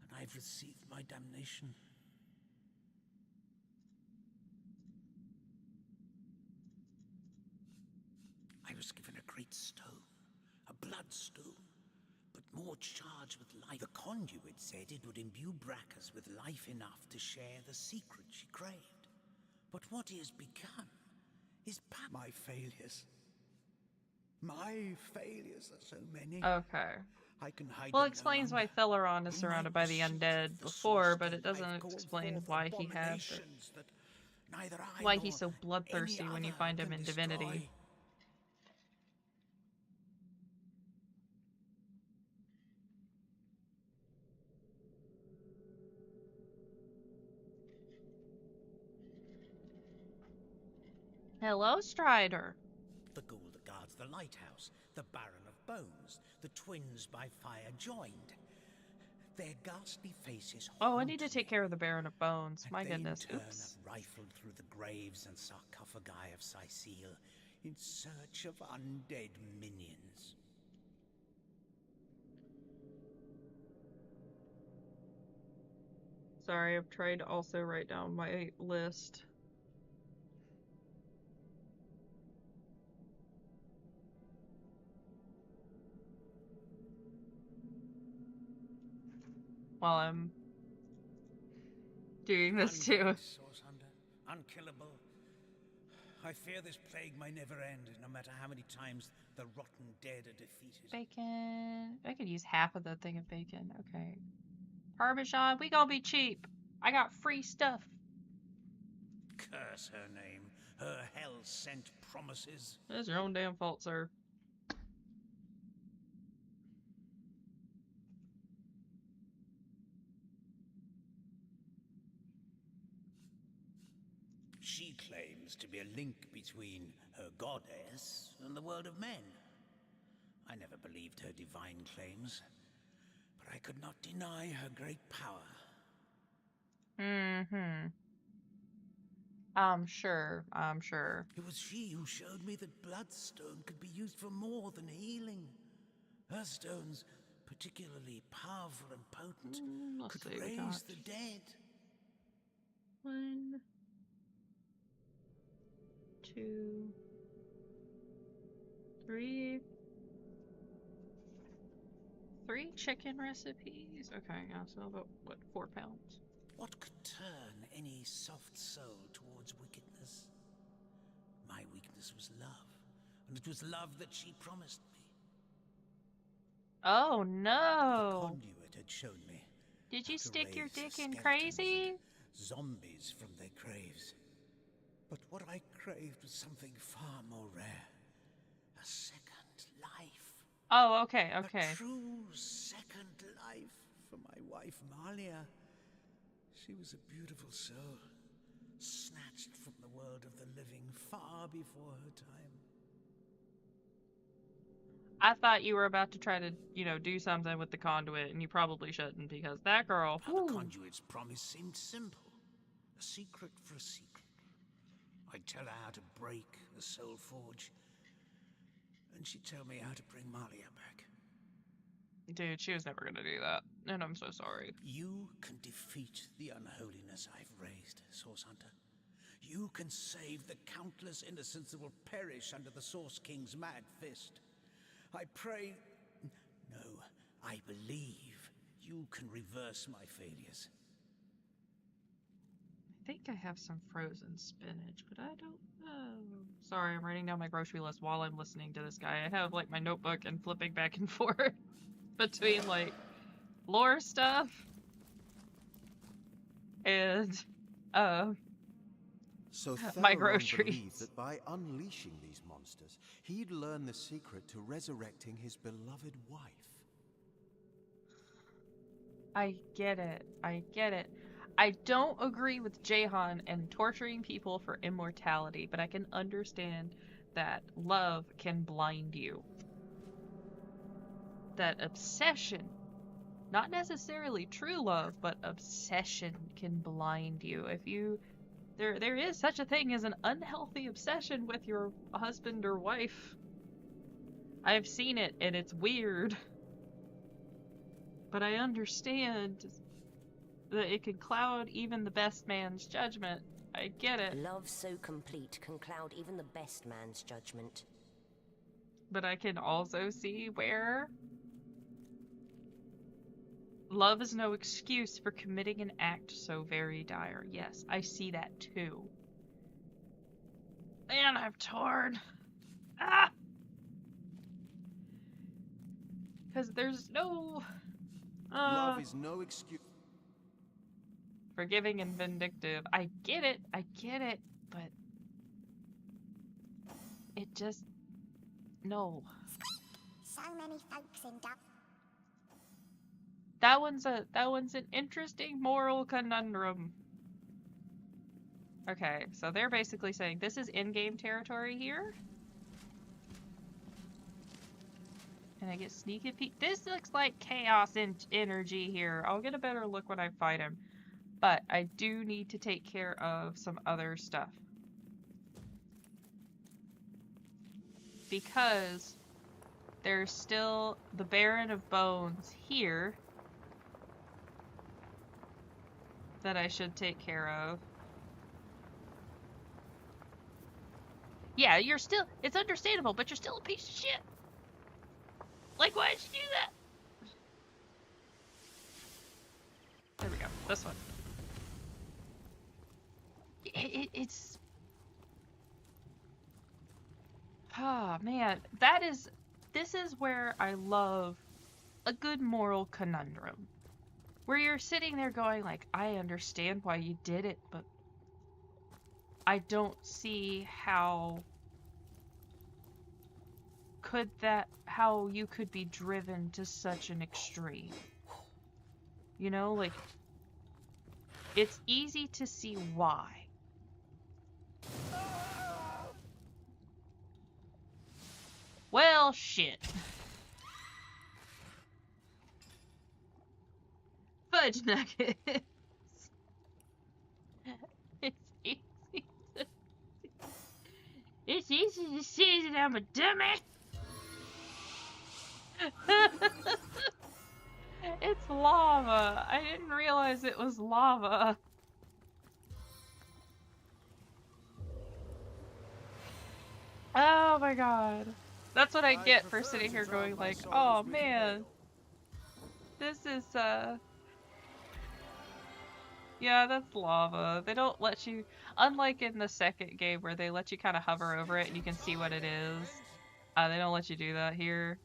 Speaker 4: and I've received my damnation. I was given a great stone, a bloodstone, but more charged with life. The Conduit said it would imbue Brachus with life enough to share the secret she craved. But what he has become is my failures. My failures are so many.
Speaker 1: Okay.
Speaker 4: I can hide
Speaker 1: Well,
Speaker 4: them
Speaker 1: it explains
Speaker 4: no
Speaker 1: why
Speaker 4: longer.
Speaker 1: Theleron is
Speaker 4: In my
Speaker 1: surrounded by the
Speaker 4: pursuit
Speaker 1: undead
Speaker 4: of the
Speaker 1: before,
Speaker 4: Source
Speaker 1: but
Speaker 4: King,
Speaker 1: it doesn't
Speaker 4: I've called
Speaker 1: explain
Speaker 4: forth
Speaker 1: why he has the,
Speaker 4: abominations that neither I
Speaker 1: why
Speaker 4: nor
Speaker 1: he's so
Speaker 4: any
Speaker 1: bloodthirsty when you
Speaker 4: other
Speaker 1: find him
Speaker 4: can
Speaker 1: in
Speaker 4: destroy.
Speaker 1: Divinity. Hello, Strider.
Speaker 4: The ghoul that guards the lighthouse, the Baron of Bones, the twins by fire joined. Their ghastly faces
Speaker 1: Oh, I need to
Speaker 4: haunt
Speaker 1: take
Speaker 4: me,
Speaker 1: care of the Baron of Bones.
Speaker 4: and
Speaker 1: My
Speaker 4: they in
Speaker 1: goodness.
Speaker 4: turn
Speaker 1: Oops.
Speaker 4: have rifled through the graves and sarcophagi of Sicile in search of undead minions.
Speaker 1: Sorry, I've tried to also write down my list. While I'm doing this too.
Speaker 4: Undead, Source Hunter, unkillable. I fear this plague may never end, no matter how many times the rotten dead are defeated.
Speaker 1: Bacon. I could use half of the thing of bacon. Okay. Parmesan, we gonna be cheap. I got free stuff.
Speaker 4: Curse her name, her hell-sent promises.
Speaker 1: That's your own damn fault, sir.
Speaker 4: She claims to be a link between her goddess and the world of men. I never believed her divine claims, but I could not deny her great power.
Speaker 1: Mm-hmm. I'm sure.
Speaker 4: It was she who showed me that bloodstone could be used for more than healing. Her stones, particularly powerful and potent,
Speaker 1: Let's
Speaker 4: could
Speaker 1: see, we
Speaker 4: raise
Speaker 1: got
Speaker 4: the dead.
Speaker 1: 1, 2, 3. 3 chicken recipes? Okay, yeah, so about, what, 4 pounds?
Speaker 4: What could turn any soft soul towards wickedness? My weakness was love, and it was love that she promised me.
Speaker 1: Oh
Speaker 4: The
Speaker 1: no!
Speaker 4: Conduit had shown me
Speaker 1: Did
Speaker 4: how
Speaker 1: you
Speaker 4: to
Speaker 1: stick your
Speaker 4: raise
Speaker 1: dick in
Speaker 4: skeletons
Speaker 1: crazy?
Speaker 4: and zombies from their graves. But what I craved was something far more rare. A second life.
Speaker 1: Oh, okay.
Speaker 4: A true second life for my wife, Malia. She was a beautiful soul, snatched from the world of the living far before her time.
Speaker 1: I thought you were about to try to, do something with the conduit, and you probably shouldn't, because that girl,
Speaker 4: Now, the
Speaker 1: whew.
Speaker 4: Conduit's promise seemed simple. A secret for a secret. I'd tell her how to break the soul forge, and she'd tell me how to bring Malia back.
Speaker 1: Dude, she was never gonna do that, and I'm so sorry.
Speaker 4: You can defeat the unholiness I've raised, Source Hunter. You can save the countless innocents that will perish under the Source King's mad fist. I pray... No, I believe you can reverse my failures.
Speaker 1: I think I have some frozen spinach, but I don't know. Sorry, I'm writing down my grocery list while I'm listening to this guy. I have, like, my notebook and flipping back and forth between, like, lore stuff and,
Speaker 11: So
Speaker 1: my
Speaker 11: Theron
Speaker 1: groceries.
Speaker 11: believed that by unleashing these monsters, he'd learn the secret to resurrecting his beloved wife.
Speaker 1: I get it. I get it. I don't agree with Jahan and torturing people for immortality, but I can understand that love can blind you. That obsession, not necessarily true love, but obsession can blind you. If you there is such a thing as an unhealthy obsession with your husband or wife. I've seen it and it's weird. But I understand that it can cloud even the best man's judgment. I get it.
Speaker 10: Love so complete can cloud even the best man's judgment.
Speaker 1: But I can also see where love is no excuse for committing an act so very dire. Yes, I see that too. Man, I'm torn. Ah! Because there's no...
Speaker 11: Love is no excuse.
Speaker 1: Forgiving and vindictive. I get it, but it just... No.
Speaker 6: So many folks in doubt.
Speaker 1: That one's an interesting moral conundrum. Okay, so they're basically saying this is in-game territory here. And I get sneaky peek. This looks like chaos energy here. I'll get a better look when I fight him. But I do need to take care of some other stuff. Because there's still the Baron of Bones here that I should take care of. Yeah, you're still... It's understandable, but you're still a piece of shit. Like, why did you do that? There we go. This one. It's... Oh, man. This is where I love a good moral conundrum. Where you're sitting there going like, I understand why you did it, but I don't see how you could be driven to such an extreme. You know, like, it's easy to see why. Well, shit. Fudge nuggets. It's easy to see that I'm a dummy. It's lava. I didn't realize it was lava. Oh my god. That's what I get for sitting here going like, oh man. This is, yeah, that's lava. They don't let you, unlike in the second game where they let you kind of hover over it and you can see what it is. They don't let you do that here.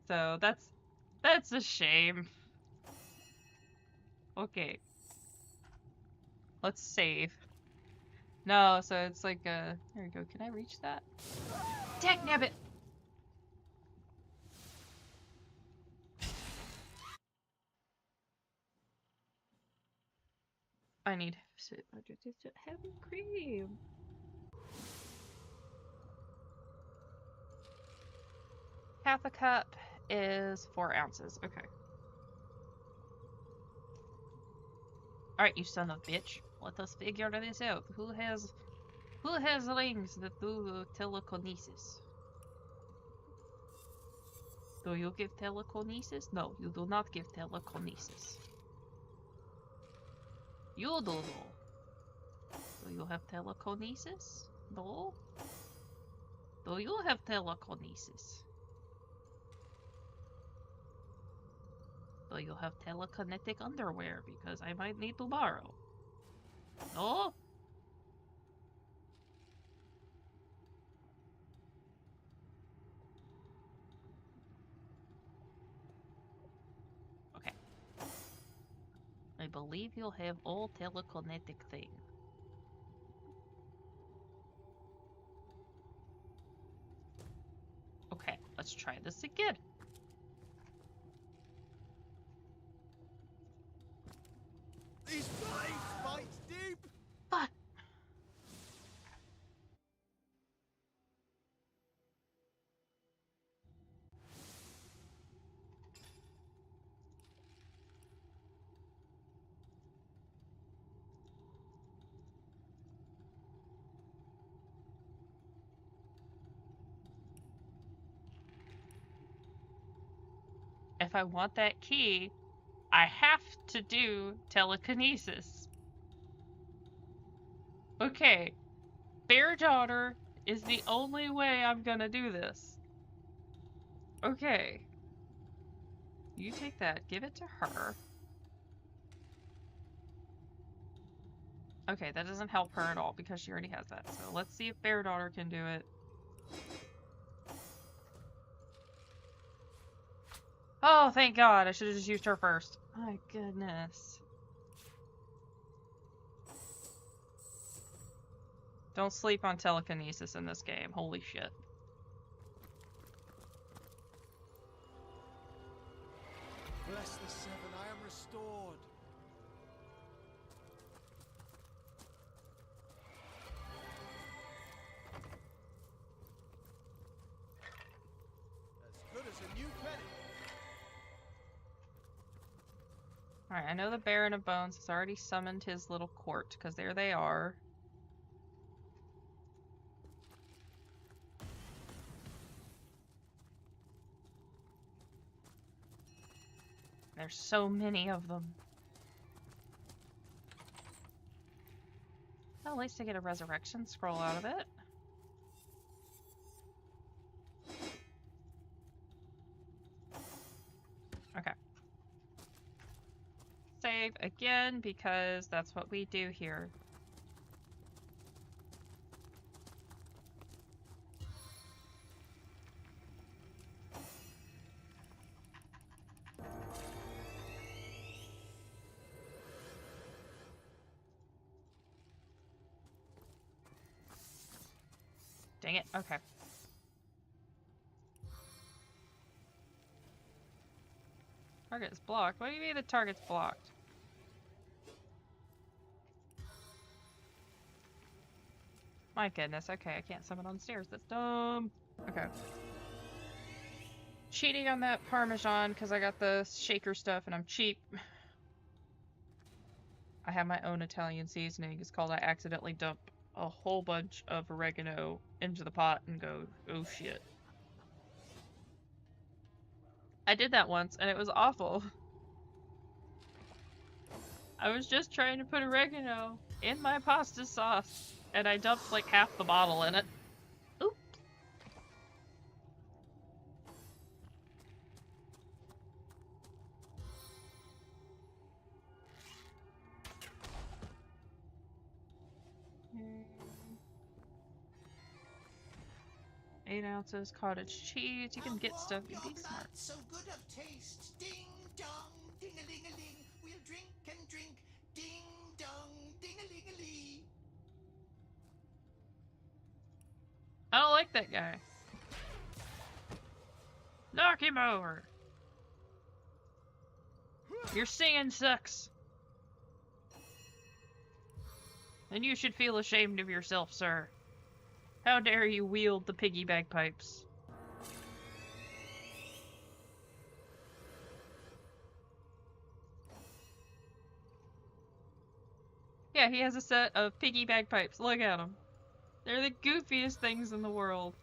Speaker 1: So that's a shame. Okay. Let's save. No, so it's like there we go. Can I reach that? Dagnabbit! I need heavy cream. Half a cup is 4 ounces. Okay. Alright, you son of a bitch. Let us figure this out. Who has Who has rings that do telekinesis? Do you give telekinesis? No, you do not give telekinesis. You do. Do you have telekinesis? No. Do you have telekinesis? Do you have telekinetic underwear? Because I might need to borrow. No? Okay. I believe you'll have all telekinetic thing. Okay, let's try this again.
Speaker 11: These flames bite deep!
Speaker 1: Fuck! If I want that key, I have to do telekinesis. Okay, Bear Daughter is the only way I'm gonna do this. Okay. You take that, give it to her. Okay, that doesn't help her at all because she already has that. So let's see if Bear Daughter can do it. Oh, thank God. I should have just used her first. My goodness. Don't sleep on telekinesis in this game. Holy shit.
Speaker 11: Bless the seven, I am restored. As good as a new penny.
Speaker 1: Alright, I know the Baron of Bones has already summoned his little court, because there they are. There's so many of them. Well, at least I get a resurrection scroll out of it. Okay. Save again, because that's what we do here. Dang it, okay. Target is blocked. What do you mean the target's blocked? My goodness, okay, I can't summon on stairs. That's dumb. Okay. Cheating on that Parmesan because I got the shaker stuff and I'm cheap. I have my own Italian seasoning. It's called I accidentally dump a whole bunch of oregano into the pot and go, oh shit. I did that once and it was awful. I was just trying to put oregano in my pasta sauce and I dumped like half the bottle in it. Oop. Mm. 8 ounces cottage cheese. You can get stuff. You be smart.
Speaker 8: So good of taste. Ding dong, ding-a-ling-a-ling. We'll drink and drink. Ding dong, ding-a-ling-a-ling.
Speaker 1: I don't like that guy. Knock him over. Your singing sucks. And you should feel ashamed of yourself, sir. How dare you wield the piggy bagpipes? Yeah, he has a set of piggy bagpipes. Look at him. They're the goofiest things in the world.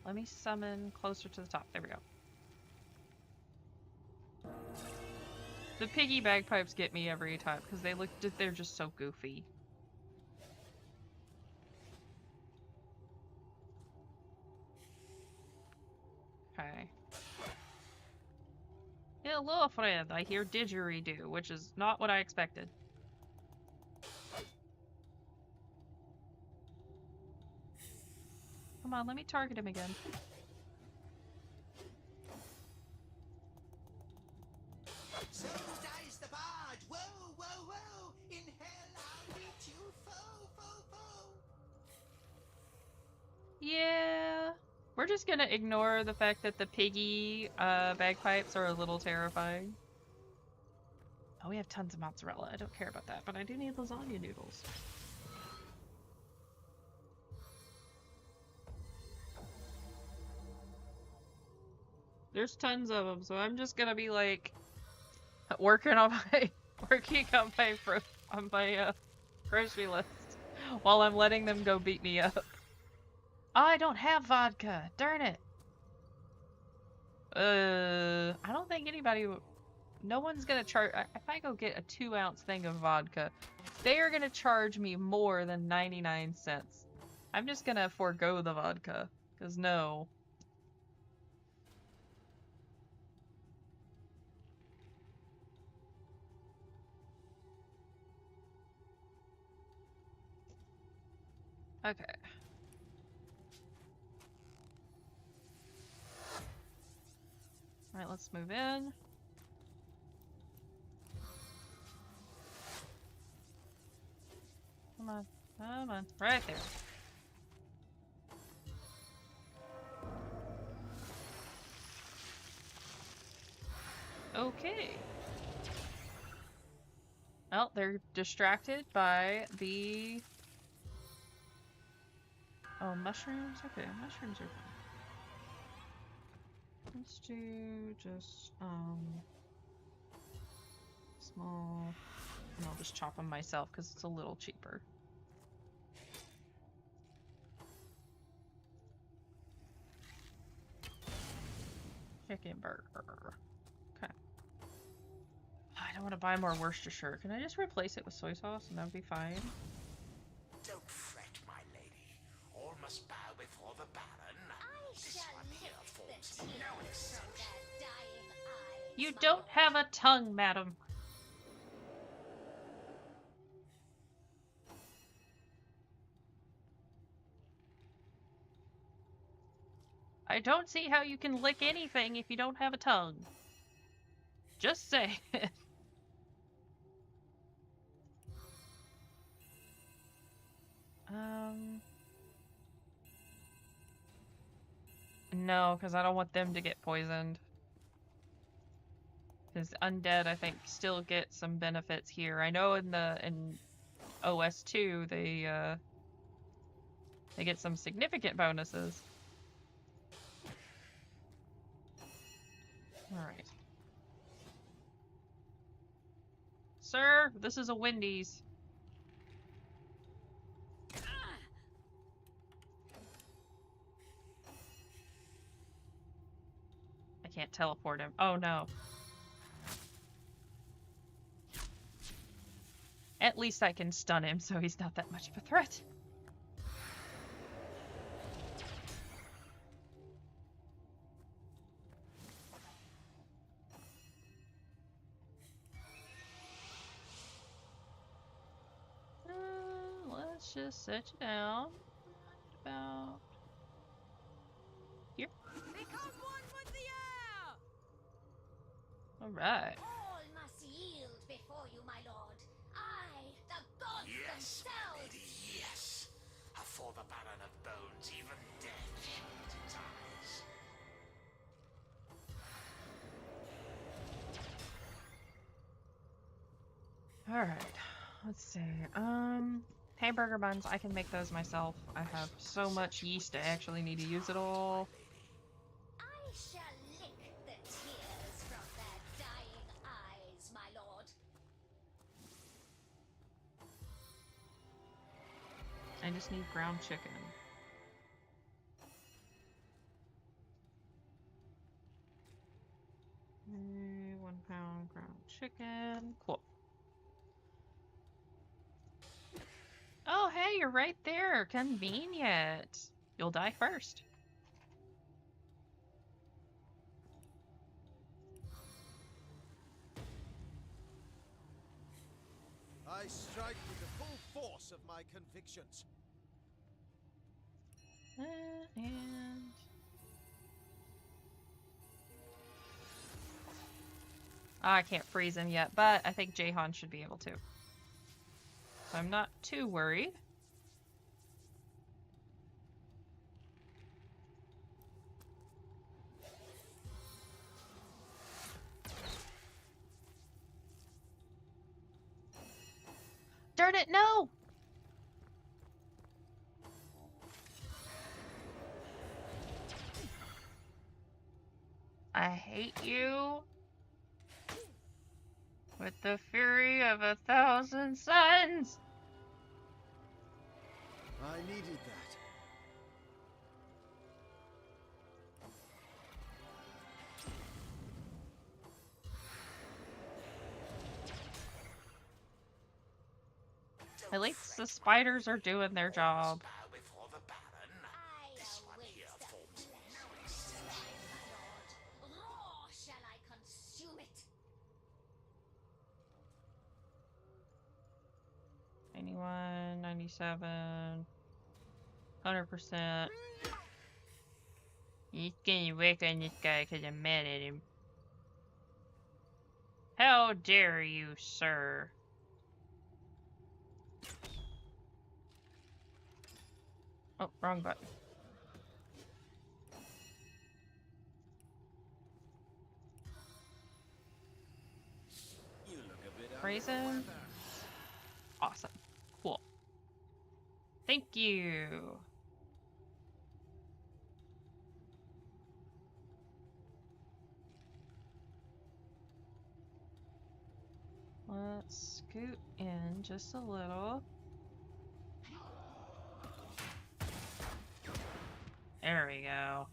Speaker 1: Let me summon closer to the top. There we go. The piggy bagpipes get me every time because they're just so goofy. Okay. Hello, friend. I hear didgeridoo, which is not what I expected. Come on, let me target him again.
Speaker 8: So dies the bard. Whoa, whoa, whoa! In hell I'll meet you, foe, foe, foe.
Speaker 1: Yeah. We're just gonna ignore the fact that the piggy bagpipes are a little terrifying. Oh, we have tons of mozzarella. I don't care about that, but I do need lasagna noodles. There's tons of them, so I'm just gonna be like working on my grocery list while I'm letting them go beat me up. Oh, I don't have vodka. Darn it. I don't think anybody. No one's gonna charge. If I go get a 2-ounce thing of vodka, they are gonna charge me more than 99 cents. I'm just gonna forego the vodka, cause no. Okay. Alright, let's move in. Come on. Come on. Right there. Okay. Well, they're distracted by the... Oh, mushrooms? Okay, mushrooms are fine. Let's do just, small... And I'll just chop them myself because it's a little cheaper. Chicken burger. Okay. I don't want to buy more Worcestershire. Can I just replace it with soy sauce and that would be fine?
Speaker 8: Don't fret, my lady. All must bow before the Baron. This one here forms no exception.
Speaker 1: You don't have a tongue, madam. I don't see how you can lick anything if you don't have a tongue. Just say it. No, because I don't want them to get poisoned. Because undead, I think, still get some benefits here. I know in OS2 they get some significant bonuses. All right. Sir, this is a Wendy's. I can't teleport him. Oh no. At least I can stun him, so he's not that much of a threat. Let's just set you down. About here.
Speaker 2: Become one with the air!
Speaker 1: All right.
Speaker 6: All must yield before you, my lord. I, the gods
Speaker 8: Yes,
Speaker 6: themselves.
Speaker 8: lady, yes. For the Baron of Bones, even death shields its eyes.
Speaker 1: All right. Let's see. Hey, burger buns, I can make those myself. I have so much yeast, I actually need to use it all.
Speaker 2: I shall lick the tears from their dying eyes, my lord.
Speaker 1: I just need ground chicken. Mm, 1 pound ground chicken. Cool. Oh, hey, you're right there. Convenient. You'll die first.
Speaker 12: I strike with the full force of my convictions.
Speaker 1: And... I can't freeze him yet, but I think Jahan should be able to. So I'm not too worried. Darn it, no! I hate you with the fury of 1,000 suns!
Speaker 12: I needed that.
Speaker 1: At least the spiders are doing their job.
Speaker 2: Shall I consume it?
Speaker 1: 91, 97, 100%. He's getting wrecked on this guy because I'm mad at him. How dare you, sir? Oh, wrong button.
Speaker 12: You look a bit
Speaker 1: Raise him. Awesome. Cool. Thank you. Let's scoot in just a little. There we go.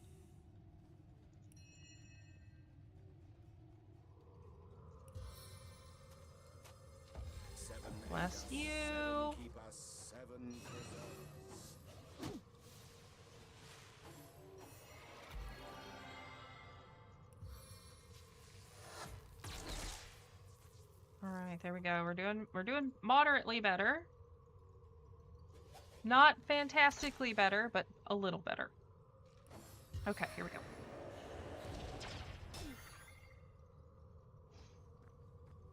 Speaker 1: Bless you.
Speaker 12: Keep us 7 preserves.
Speaker 1: All right, there we go. We're doing moderately better. Not fantastically better, but a little better. Okay, here we go.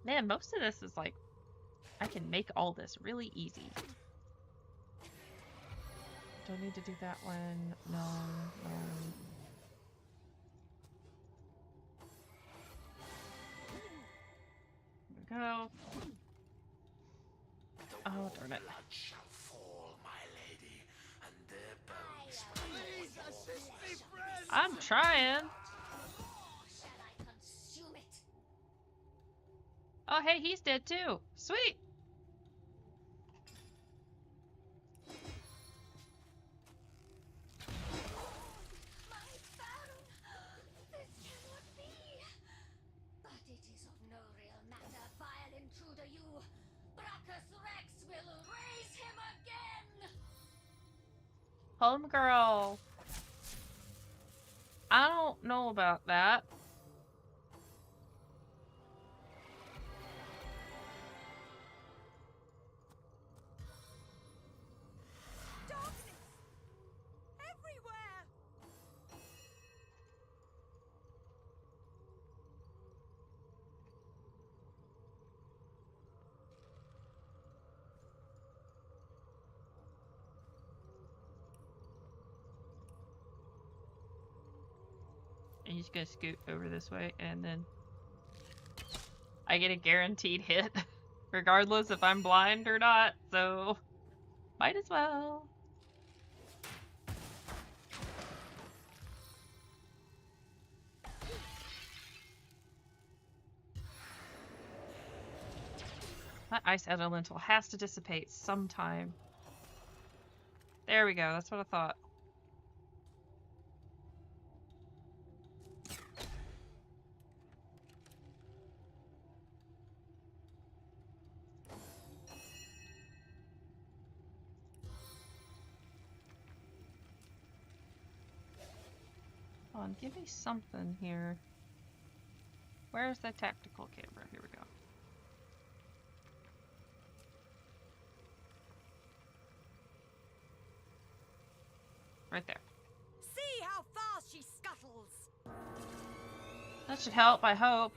Speaker 1: Man, most of this is like, I can make all this really easy. Don't need to do that one. No, no. There we go. Oh, darn it. I'm trying. Oh, hey, he's dead too. Sweet.
Speaker 2: My son! This cannot be! But it is of no real matter, vile intruder you! Brachus Rex will raise him again!
Speaker 1: Homegirl. I don't know about that.
Speaker 2: Darkness! Everywhere!
Speaker 1: I'm just gonna scoot over this way, and then I get a guaranteed hit, regardless if I'm blind or not, so... Might as well. That ice elemental has to dissipate sometime. There we go, that's what I thought. Come on, give me something here. Where's the tactical camera? Here we go. Right there.
Speaker 10: See how fast she scuttles!
Speaker 1: That should help, I hope.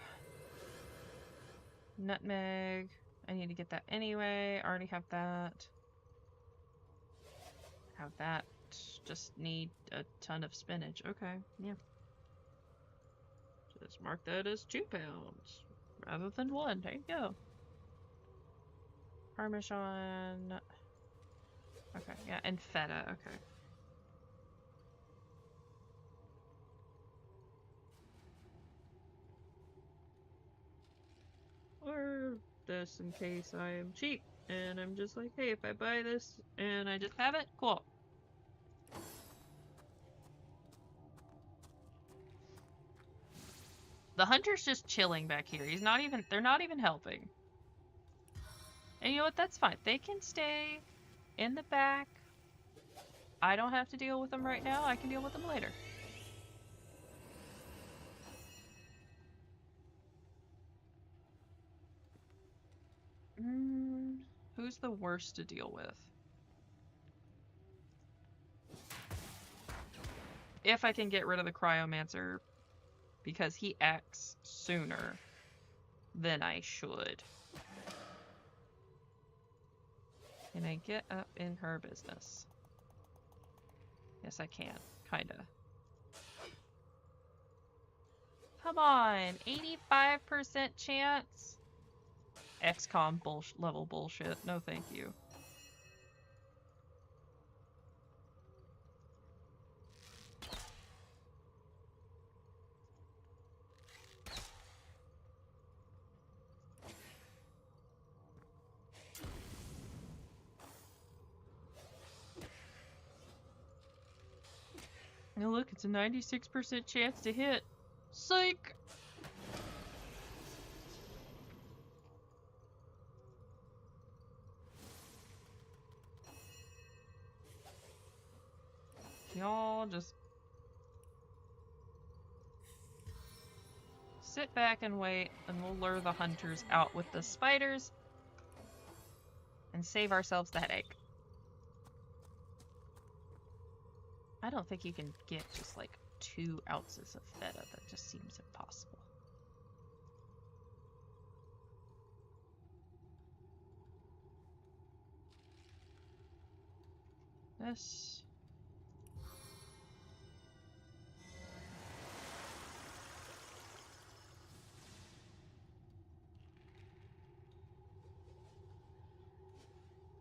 Speaker 1: Nutmeg. I need to get that anyway. Already have that. Have that. Just need a ton of spinach. Okay, yeah. Just mark that as 2 pounds rather than 1. There you go. Parmesan. Okay, yeah, and feta. Okay. Or this in case I am cheap and I'm just like, hey, if I buy this and I just have it, cool. The hunter's just chilling back here. They're not even helping. And you know what? That's fine. They can stay in the back. I don't have to deal with them right now. I can deal with them later. Who's the worst to deal with? If I can get rid of the Cryomancer, because he acts sooner than I should. Can I get up in her business? Yes, I can. Kinda. Come on! 85% chance? XCOM level bullshit. No thank you. Now look, it's a 96% chance to hit. Psych! Y'all just sit back and wait, and we'll lure the hunters out with the spiders and save ourselves the headache. I don't think you can get just like 2 ounces of feta. That just seems impossible. This.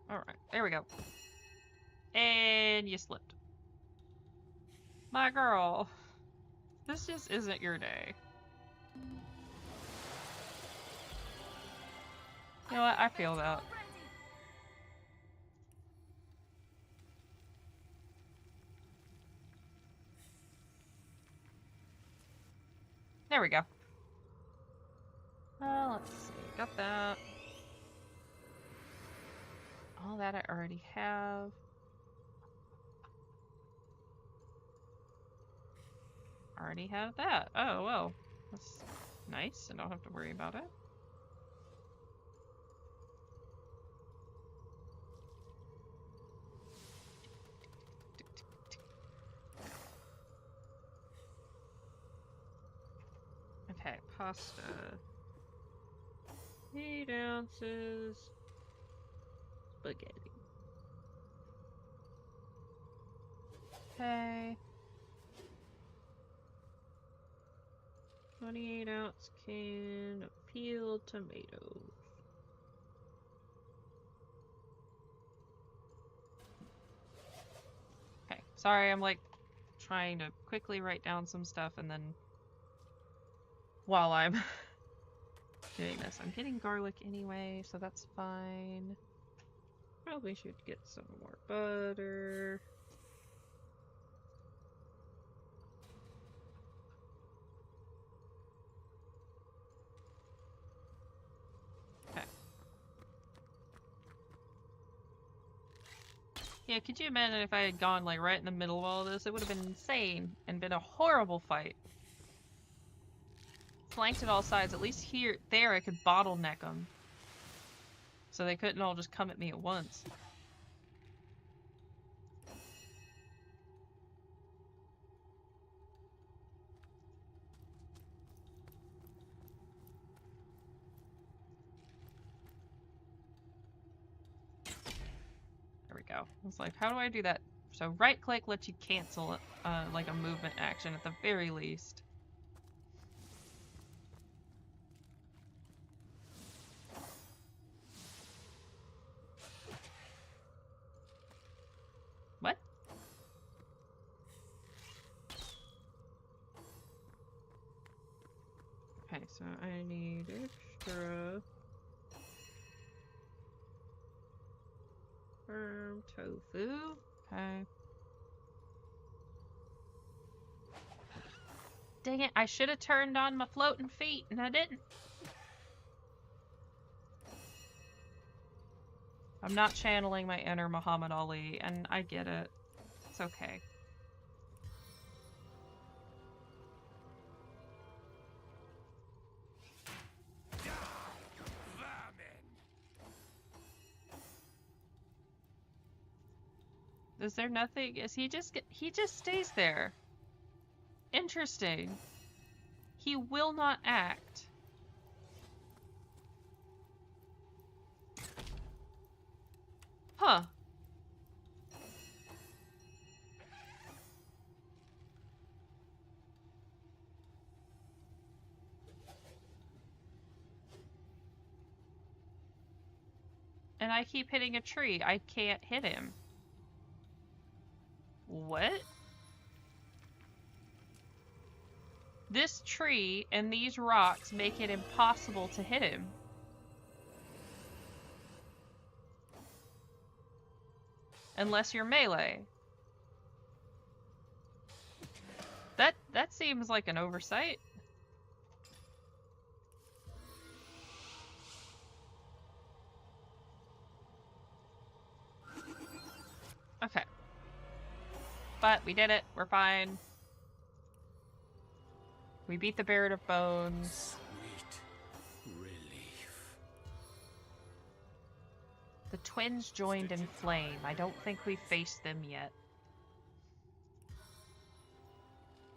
Speaker 1: Alright, there we go. And you slipped. My girl. This just isn't your day. You know what? I feel that. There we go. Let's see. Got that. All that I already have. Already have that. Oh, well. That's nice. I don't have to worry about it. Okay, pasta. 8 ounces. Spaghetti. Okay. 28-ounce can of peeled tomatoes. Sorry, I'm like trying to quickly write down some stuff and then while I'm doing this. I'm getting garlic anyway, so that's fine. Probably should get some more butter. Okay. Yeah, could you imagine if I had gone like right in the middle of all this? It would have been insane and been a horrible fight. Flanked at all sides. At least there I could bottleneck them. So they couldn't all just come at me at once. There we go. I was like, how do I do that? So right click lets you cancel like a movement action at the very least. What? Okay, so I need extra firm tofu. Okay. Dang it, I should have turned on my floating feet and I didn't. I'm not channeling my inner Muhammad Ali, and I get it. It's okay. Is there nothing? Is he just stays there? Interesting. He will not act. Huh. And I keep hitting a tree. I can't hit him. What? This tree and these rocks make it impossible to hit him. Unless you're melee. That seems like an oversight. Okay. But we did it. We're fine. We beat the Barret of Bones.
Speaker 8: Sweet relief.
Speaker 1: The twins joined in flame. I don't think we faced them yet.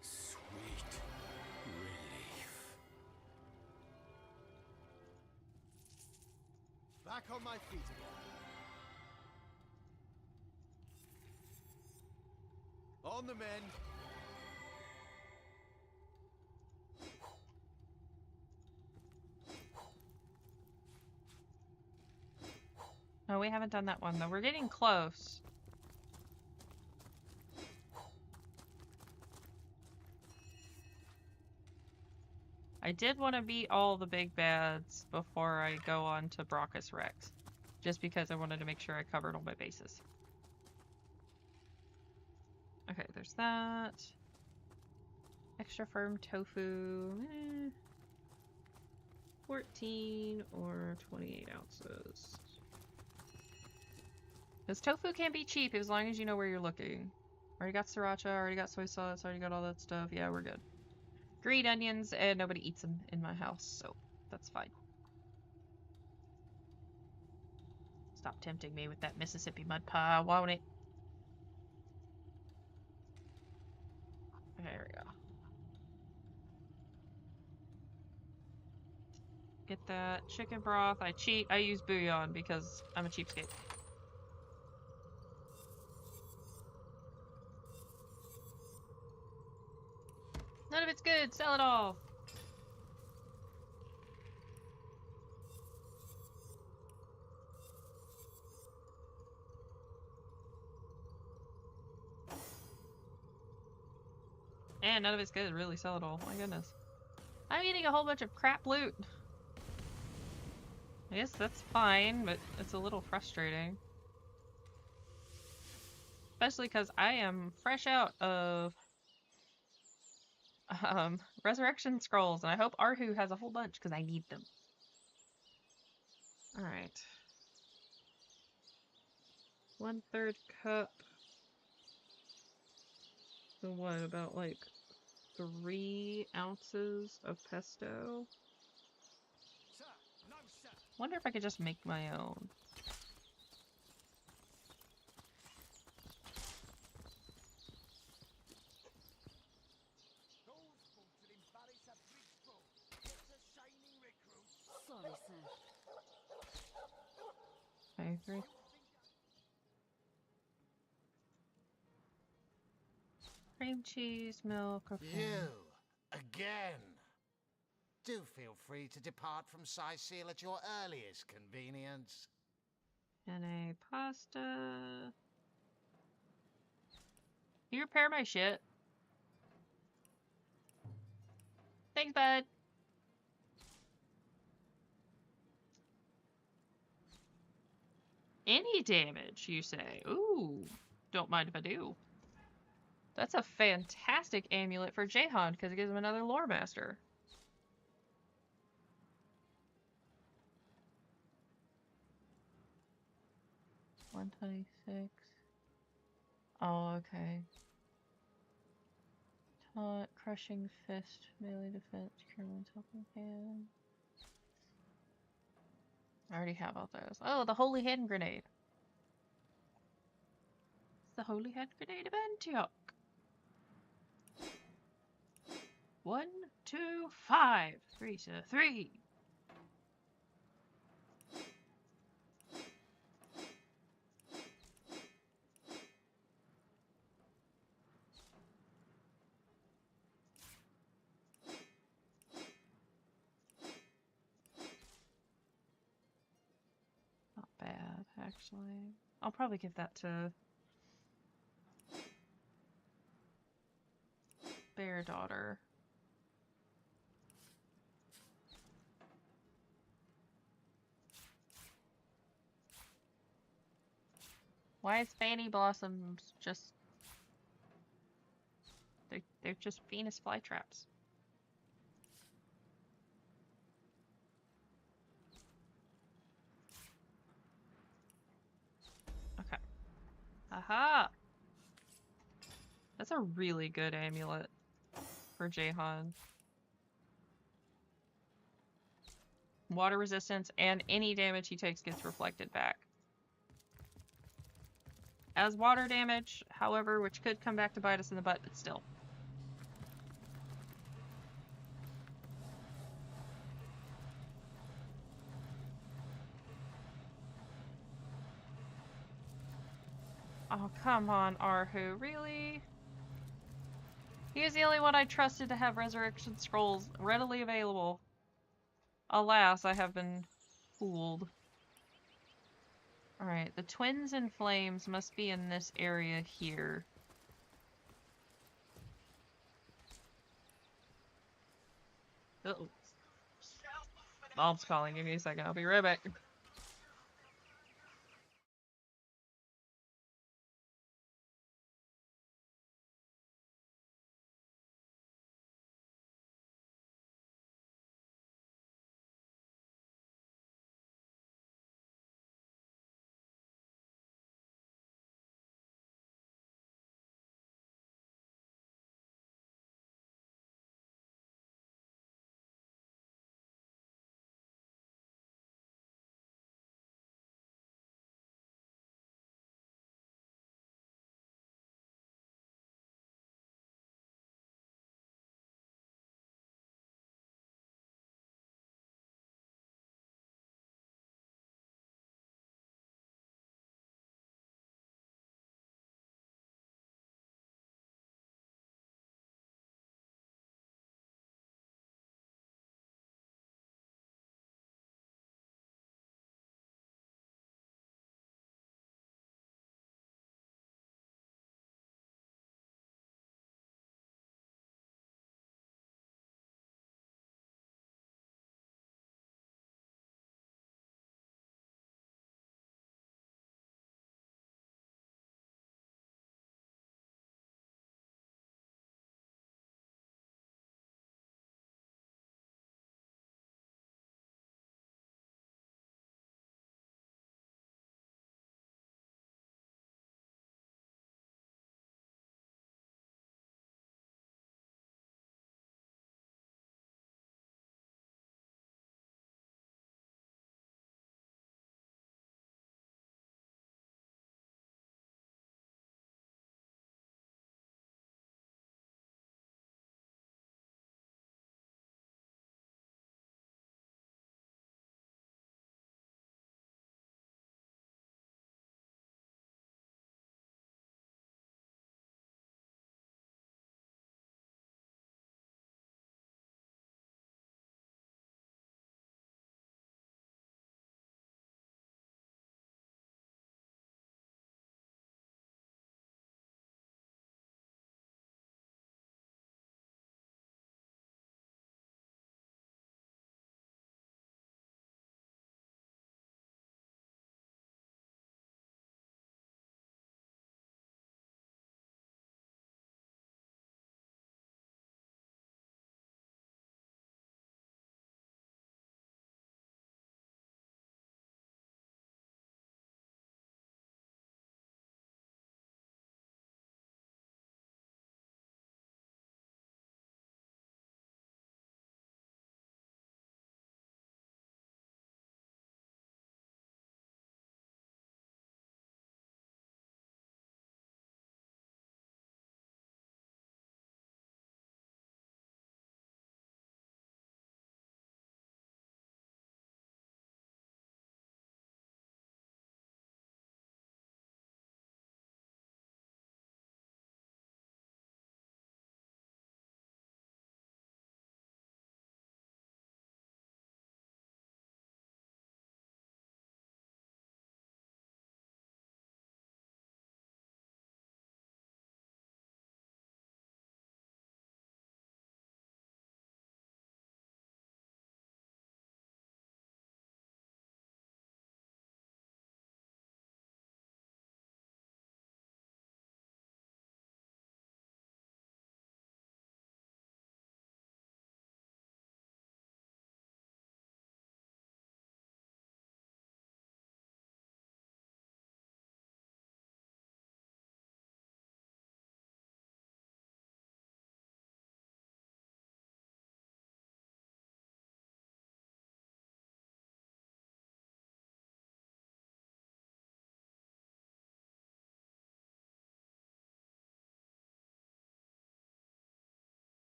Speaker 8: Sweet relief.
Speaker 12: Back on my feet again. On the men.
Speaker 1: No, we haven't done that one though. We're getting close. I did want to beat all the big bads before I go on to Brachus Rex. Just because I wanted to make sure I covered all my bases. Okay, there's that. Extra firm tofu. 14 or 28 ounces. Because tofu can be cheap as long as you know where you're looking. Already got sriracha, already got soy sauce, already got all that stuff. Yeah, we're good. Green onions, and nobody eats them in my house, so that's fine. Stop tempting me with that Mississippi mud pie, won't it? There we go. Get that chicken broth. I cheat. I use bouillon because I'm a cheapskate. None of it's good. Sell it all. Man, none of it's good. Really sell it all. My goodness. I'm eating a whole bunch of crap loot. I guess that's fine, but it's a little frustrating. Especially because I am fresh out of resurrection scrolls, and I hope Arhu has a whole bunch because I need them. Alright. 1/3 cup. So what, about like 3 ounces of pesto?
Speaker 12: Sir, no, sir.
Speaker 1: Wonder if I could just make my own.
Speaker 12: Those bolts will embarrass a bridge bow. It's a shining recruit.
Speaker 3: Sorry, sir.
Speaker 1: Okay, 3. Cream cheese, milk, okay.
Speaker 8: You, again. Do feel free to depart from Seal at your earliest convenience.
Speaker 1: And a pasta. Can you repair my shit? Thanks, bud. Any damage, you say? Ooh, don't mind if I do. That's a fantastic amulet for Jahan because it gives him another lore master. $126. Oh, okay. Taunt, crushing fist, melee defense, criminal helping hand. I already have all those. Oh, the holy hand grenade. It's the holy hand grenade of Antioch. 1, 2, 5. 3 to 3. Not bad, actually. I'll probably give that to Bear Daughter. Why is Fanny Blossoms just... They're just Venus flytraps. Okay. Aha! That's a really good amulet for Jahan. Water resistance and any damage he takes gets reflected back. As water damage, however, which could come back to bite us in the butt, but still. Oh, come on, Arhu. Really? He is the only one I trusted to have resurrection scrolls readily available. Alas, I have been fooled. Alright, the twins in flames must be in this area here. Uh-oh. Mom's calling. Give me a second. I'll be right back.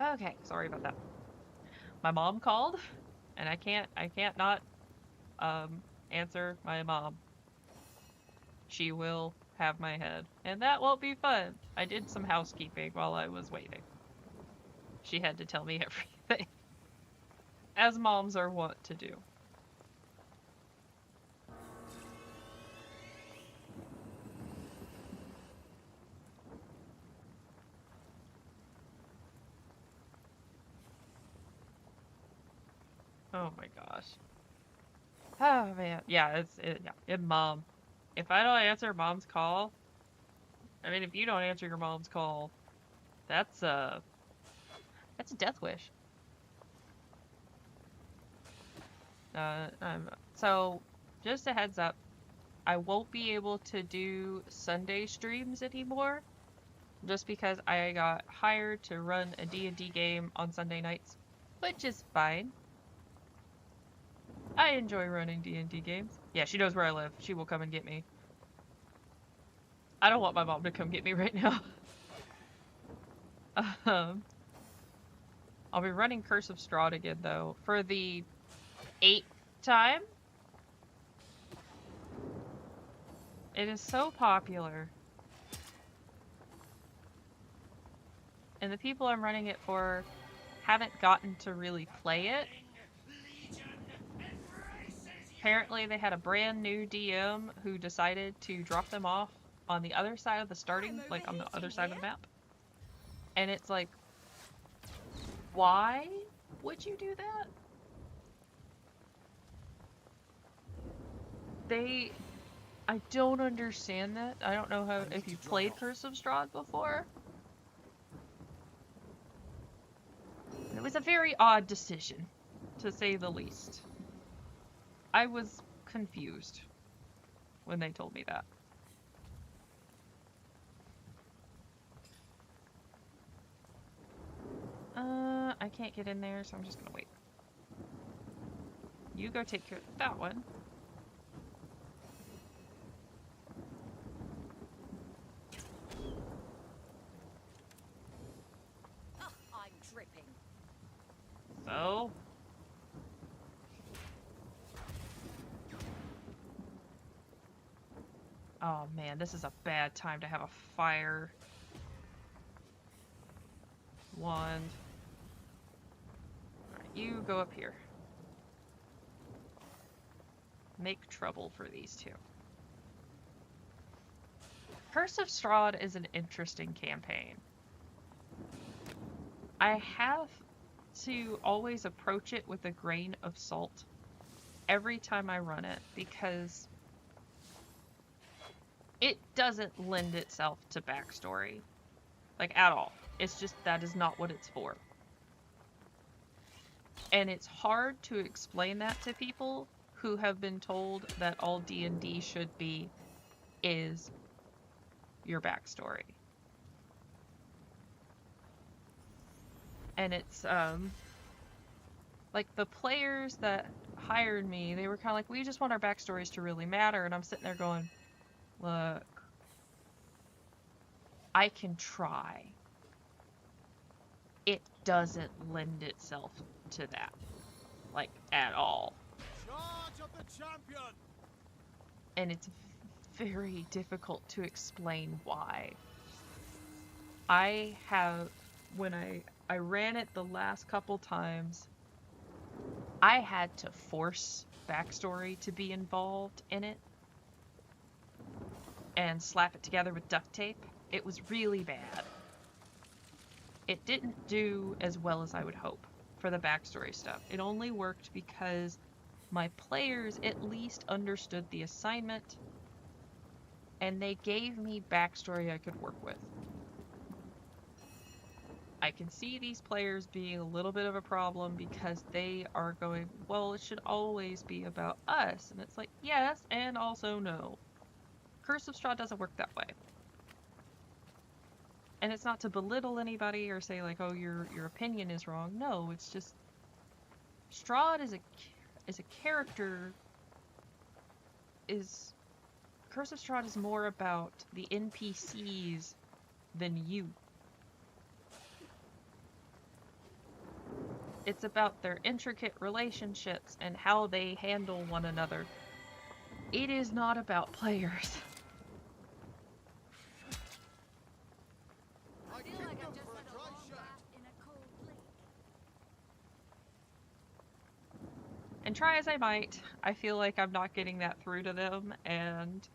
Speaker 1: Okay, sorry about that. My mom called, and I can't not answer my mom. She will have my head, and that won't be fun. I did some housekeeping while I was waiting. She had to tell me everything, as moms are wont to do. Oh my gosh. Oh man, yeah, mom. If I don't answer mom's call, I mean, if you don't answer your mom's call, that's a death wish. So just a heads up, I won't be able to do Sunday streams anymore, just because I got hired to run a D&D game on Sunday nights, which is fine. I enjoy running D&D games. Yeah, she knows where I live. She will come and get me. I don't want my mom to come get me right now. um, I'll be running Curse of Strahd again, though, for the 8th time. It is so popular. And the people I'm running it for haven't gotten to really play it. Apparently they had a brand new DM who decided to drop them off on the other side of the starting, like on the other side of the map. And it's like, why would you do that? I don't understand that. I don't know how, if you've played Curse of Strahd before. It was a very odd decision, to say the least. I was confused when they told me that. I can't get in there, so I'm just gonna wait. You go take care of that one.
Speaker 10: Oh, I'm dripping.
Speaker 1: So? Oh man, this is a bad time to have a fire wand. Alright, you go up here. Make trouble for these two. Curse of Strahd is an interesting campaign. I have to always approach it with a grain of salt every time I run it, because it doesn't lend itself to backstory, like at all. It's just, that is not what it's for. And it's hard to explain that to people who have been told that all D&D should be is your backstory. And it's, like, the players that hired me, they were kind of like, we just want our backstories to really matter. And I'm sitting there going, look, I can try. It doesn't lend itself to that, like, at all.
Speaker 12: Charge of the champion!
Speaker 1: And it's very difficult to explain why. I have, when I ran it the last couple times, I had to force backstory to be involved in it and slap it together with duct tape. It was really bad. It didn't do as well as I would hope for the backstory stuff. It only worked because my players at least understood the assignment and they gave me backstory I could work with. I can see these players being a little bit of a problem because they are going, well, it should always be about us. And it's like, yes, and also no. Curse of Strahd doesn't work that way. And it's not to belittle anybody or say like, oh, your opinion is wrong. No, it's just Strahd is a character. Curse of Strahd is more about the NPCs than you. It's about their intricate relationships and how they handle one another. It is not about players.
Speaker 12: I
Speaker 3: feel
Speaker 12: kicked
Speaker 3: like
Speaker 12: them
Speaker 3: I've just
Speaker 12: for
Speaker 3: had
Speaker 12: a
Speaker 3: a
Speaker 12: dry
Speaker 3: long
Speaker 12: shaft.
Speaker 3: bath in a cold lake.
Speaker 1: And try as I might, I feel like I'm not getting that through to them, and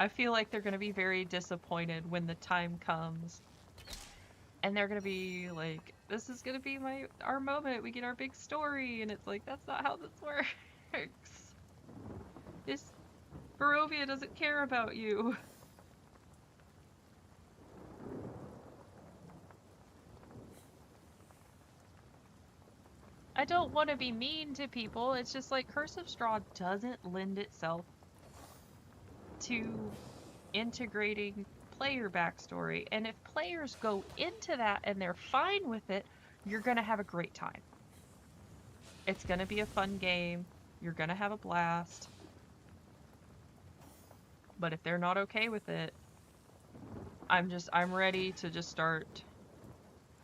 Speaker 1: I feel like they're going to be very disappointed when the time comes. And they're going to be like, this is going to be our moment. We get our big story. And it's like, that's not how this works. This Barovia doesn't care about you. I don't want to be mean to people. It's just like Curse of Straw doesn't lend itself to integrating player backstory. And if players go into that and they're fine with it, you're going to have a great time. It's going to be a fun game. You're going to have a blast. But if they're not okay with it, I'm ready to just start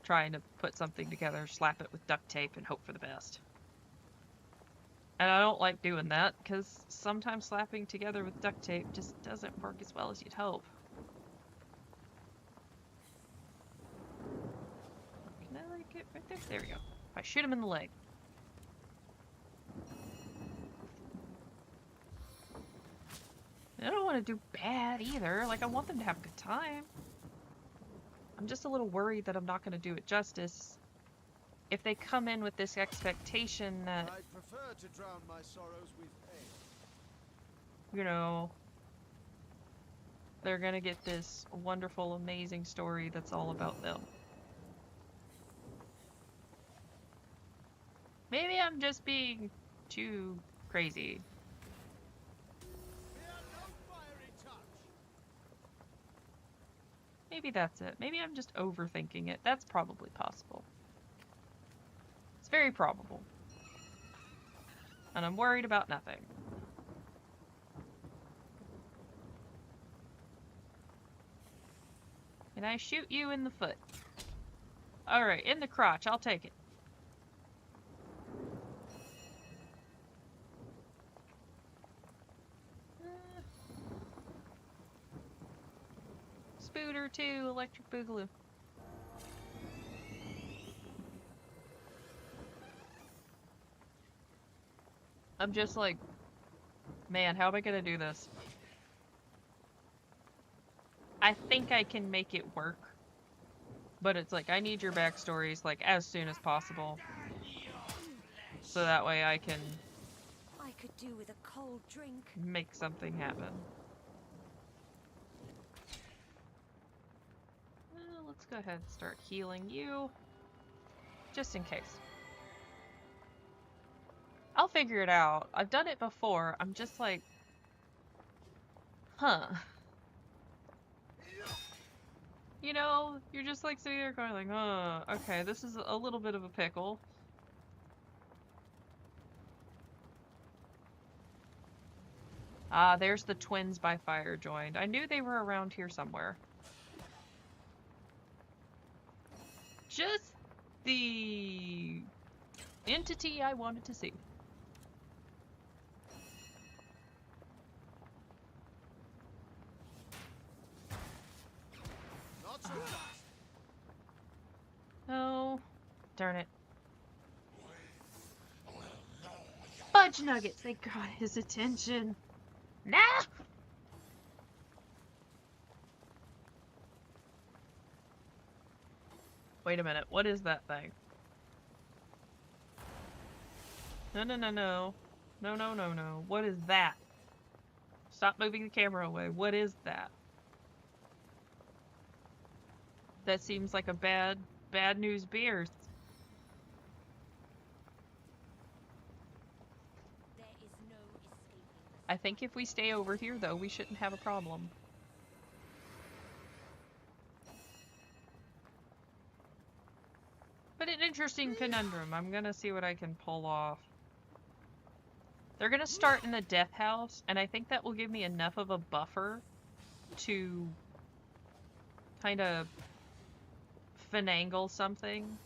Speaker 1: trying to put something together, slap it with duct tape, and hope for the best. And I don't like doing that, because sometimes slapping together with duct tape just doesn't work as well as you'd hope. Can I, like, get right there? There we go. If I shoot him in the leg. I don't want to do bad either. Like, I want them to have a good time. I'm just a little worried that I'm not going to do it justice if they come in with this expectation that,
Speaker 12: I'd prefer to drown my sorrows with ale.
Speaker 1: you know, they're going to get this wonderful, amazing story that's all about them. Maybe I'm just being too crazy. Maybe that's it. Maybe I'm just overthinking it. That's probably possible. It's very probable. And I'm worried about nothing. Can I shoot you in the foot? Alright, in the crotch. I'll take it. Spooter 2, Electric Boogaloo. I'm just like, man, how am I gonna do this? I think I can make it work. But it's like, I need your backstories, like, as soon as possible. So that way I can
Speaker 10: could do with a cold drink.
Speaker 1: Make something happen. Let's go ahead and start healing you. Just in case. I'll figure it out. I've done it before. I'm just like, huh. You know, you're just like sitting there going like, oh, okay, this is a little bit of a pickle. Ah, there's the twins by fire joined. I knew they were around here somewhere. Just the entity I wanted to see.
Speaker 12: Not so fast.
Speaker 1: Oh, darn it. Fudge nuggets, they got his attention. Nah! Wait a minute, what is that thing? No, no, no, no. No, no, no, no. What is that? Stop moving the camera away. What is that? That seems like a bad news bears.
Speaker 3: There is no escaping this.
Speaker 1: I think if we stay over here, though, we shouldn't have a problem. But an interesting conundrum. I'm gonna see what I can pull off. They're gonna start in the death house, and I think that will give me enough of a buffer to kind of finagle something.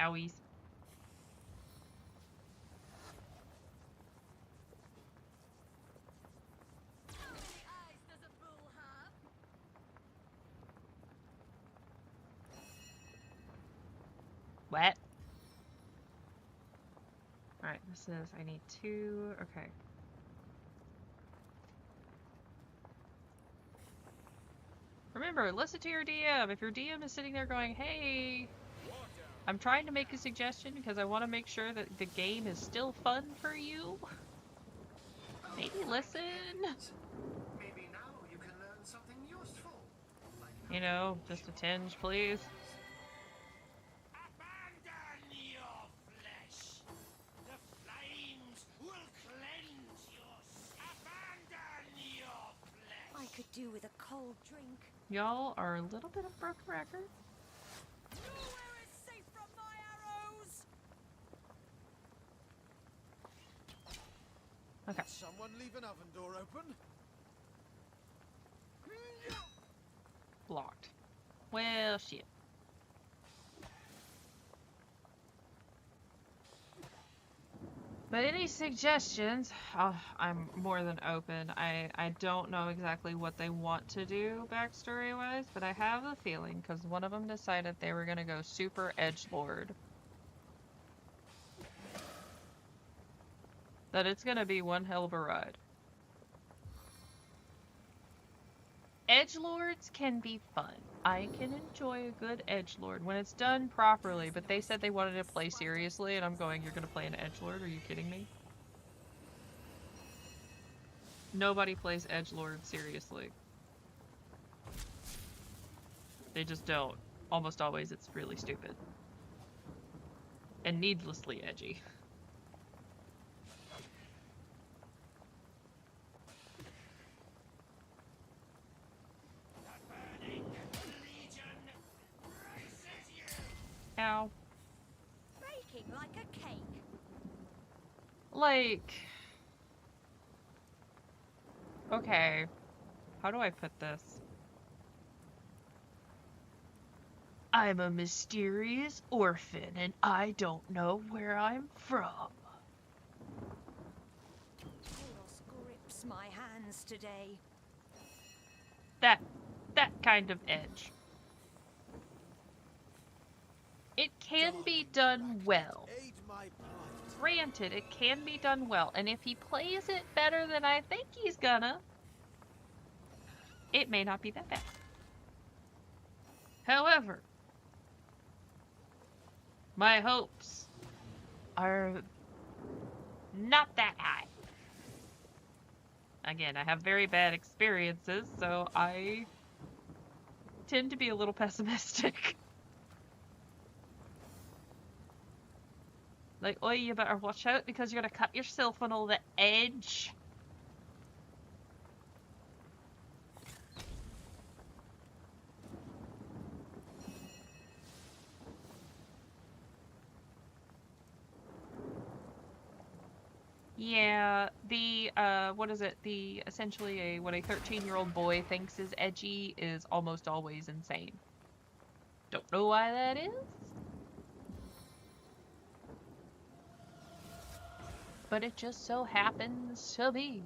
Speaker 1: Owies.
Speaker 2: How many eyes does a bull have?
Speaker 1: What? Alright, this is, I need 2, okay. Remember, listen to your DM. If your DM is sitting there going, hey, I'm trying to make a suggestion because I want to make sure that the game is still fun for you. Maybe listen.
Speaker 12: Maybe now you can learn something useful.
Speaker 1: You know, just a tinge, please.
Speaker 8: Abandon your flesh. The flames will cleanse your Abandon your flesh.
Speaker 10: I could do with a cold drink.
Speaker 1: Y'all are a little bit of broken record.
Speaker 2: Nowhere is safe from my arrows!
Speaker 1: Okay.
Speaker 12: Someone leave an oven door open?
Speaker 1: Blocked. Well, shit. But any suggestions, I'm more than open. I don't know exactly what they want to do backstory-wise, but I have a feeling, because one of them decided they were going to go super edgelord, that it's going to be one hell of a ride. Edgelords can be fun. I can enjoy a good edgelord when it's done properly, but they said they wanted to play seriously, and I'm going, you're gonna play an edgelord? Are you kidding me? Nobody plays edgelord seriously. They just don't. Almost always it's really stupid. And needlessly edgy. Ow.
Speaker 10: Breaking like a cake.
Speaker 1: Like... Okay. How do I put this? I'm a mysterious orphan and I don't know where I'm from.
Speaker 10: Chaos grips my hands today.
Speaker 1: That kind of edge. It can be done well. Granted, it can be done well, and if he plays it better than I think he's gonna, it may not be that bad. However, my hopes are not that high. Again, I have very bad experiences, so I tend to be a little pessimistic. Like, oi, you better watch out because you're gonna cut yourself on all the edge. Yeah, the, what is it? The, essentially what a 13-year-old boy thinks is edgy is almost always insane. Don't know why that is. But it just so happens to be.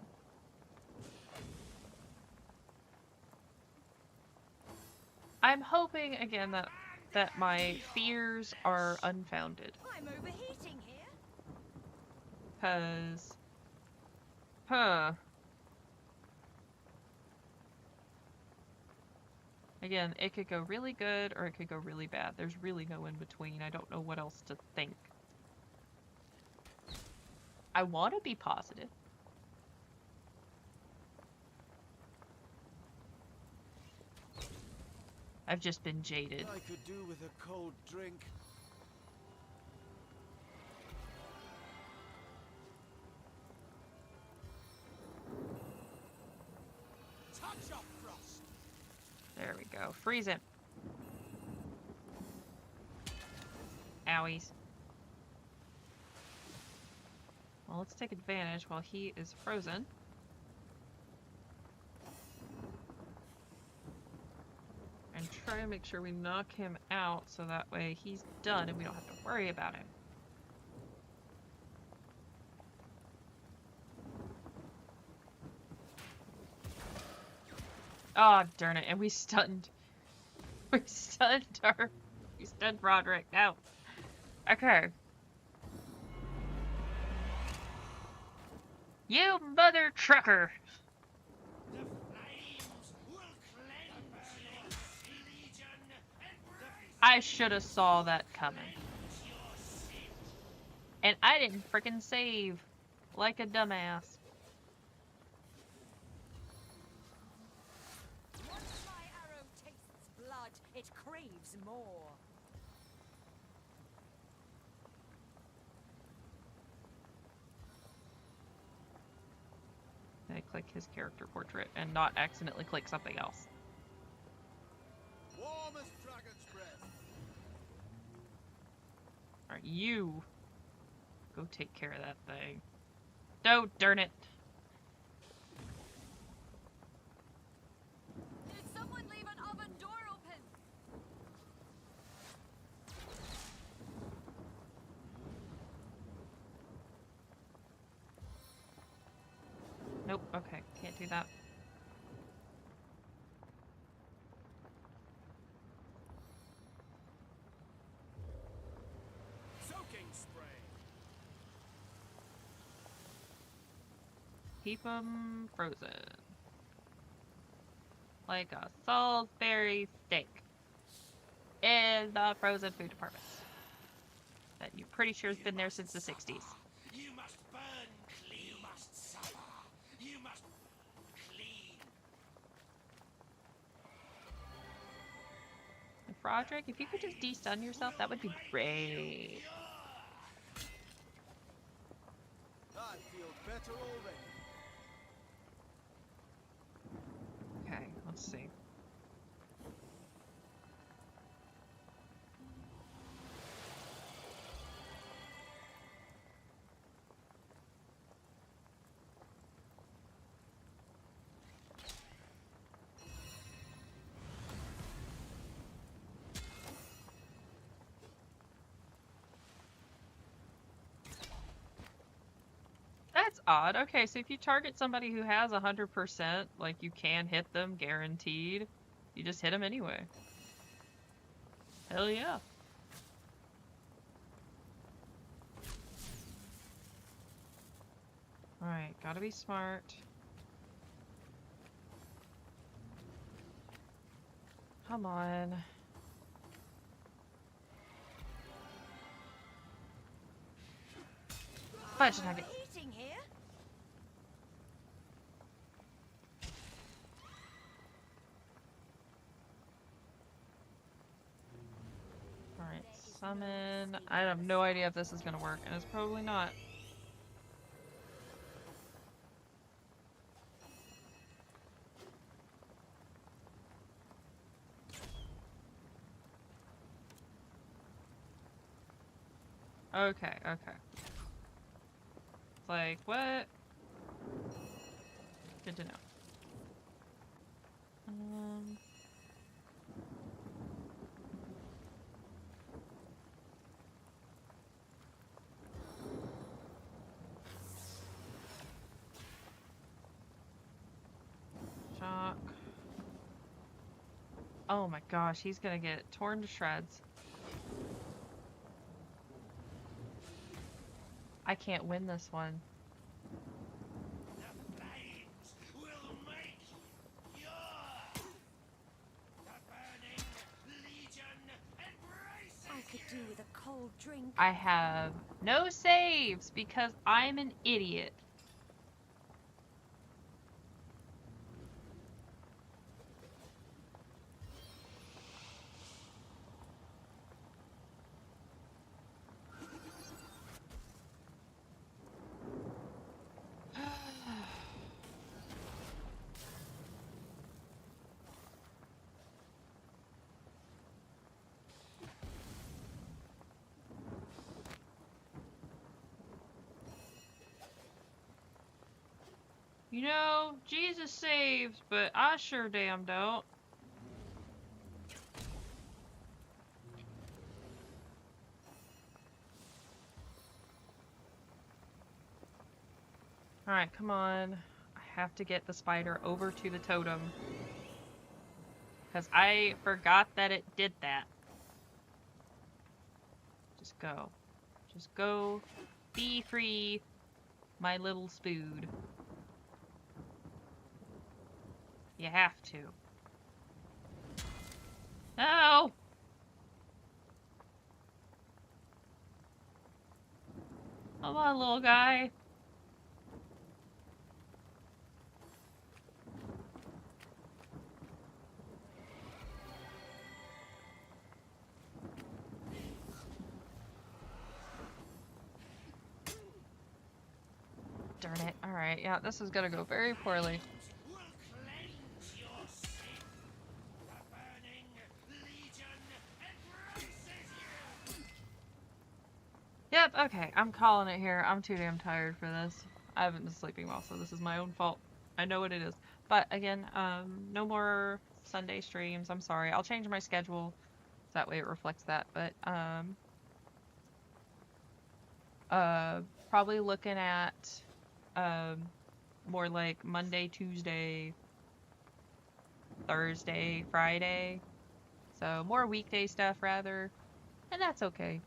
Speaker 1: I'm hoping, again, that my fears are unfounded.
Speaker 10: I'm overheating here.
Speaker 1: 'Cause... Huh. Again, it could go really good or it could go really bad. There's really no in between. I don't know what else to think. I want to be positive. I've just been jaded.
Speaker 12: I could do with a cold drink. Touch of frost.
Speaker 1: There we go. Freeze him. Owies. Well, let's take advantage while he is frozen. And and try and make sure we knock him out so that way he's done and we don't have to worry about him. Oh, darn it. And we stunned. We stunned her. We stunned Roderick. No. Okay. You mother trucker!
Speaker 12: The flames will cleanse your legion and
Speaker 1: I should have saw that coming.
Speaker 12: your sin.
Speaker 1: And I didn't frickin' save. Like a dumbass.
Speaker 10: Once my arrow tastes blood, it craves more.
Speaker 1: I click his character portrait and not accidentally click something else.
Speaker 12: Warm as dragon's breath.
Speaker 1: Alright, you go take care of that thing. No, darn it.
Speaker 3: Did someone leave an oven door open?
Speaker 1: Nope, okay, can't do that.
Speaker 12: Soaking spray.
Speaker 1: Keep them frozen. Like a Salisbury steak. In the frozen food department. That you're pretty sure has been there since the 60s.
Speaker 12: You must burn clean. You must suffer. You must clean.
Speaker 1: And Roderick, if you could just de-stun yourself, that would be great.
Speaker 12: I feel better already.
Speaker 1: Okay, let's see. That's odd. Okay, so if you target somebody who has 100%, like you can hit them guaranteed, you just hit them anyway. Hell yeah. Alright, gotta be smart. Come on. Fudge nugget.
Speaker 10: Eating here?
Speaker 1: Alright, summon. I have no idea if this is gonna work, and it's probably not. Okay, okay. It's like, what? Good to know. Shock. Oh my gosh, he's gonna get torn to shreds. I can't win this one.
Speaker 12: The flames will make your the burning legion embrace.
Speaker 10: I could do with a cold drink.
Speaker 1: I have no saves because I'm an idiot. You know, Jesus saves, but I sure damn don't. Alright, come on. I have to get the spider over to the totem. Because I forgot that it did that. Just go. Just go. Be free, my little spood. You have to. No! Come on, little guy. Darn it. Alright, yeah, this is gonna go very poorly.
Speaker 12: Will cleanse your sin. The burning legion embraces you.
Speaker 1: Yep, okay, I'm calling it here. I'm too damn tired for this. I haven't been sleeping well, so this is my own fault. I know what it is. But again, no more Sunday streams. I'm sorry. I'll change my schedule so that way it reflects that. But probably looking at more like Monday, Tuesday, Thursday, Friday. So more weekday stuff rather. And that's okay.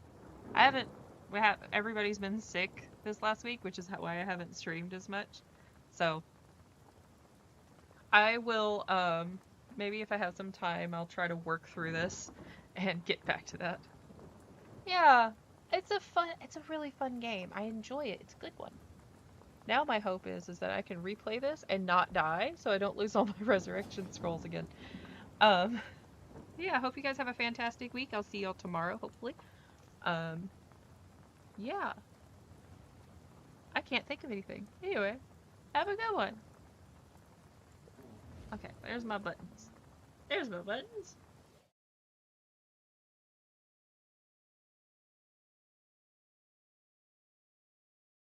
Speaker 1: Everybody's been sick this last week, which is why I haven't streamed as much. So I will, maybe if I have some time, I'll try to work through this and get back to that. Yeah, it's a really fun game. I enjoy it. It's a good one. Now my hope is that I can replay this and not die, so I don't lose all my resurrection scrolls again. Yeah, I hope you guys have a fantastic week. I'll see y'all tomorrow, hopefully. Yeah. I can't think of anything. Anyway, have a good one. Okay, there's my buttons. There's my buttons.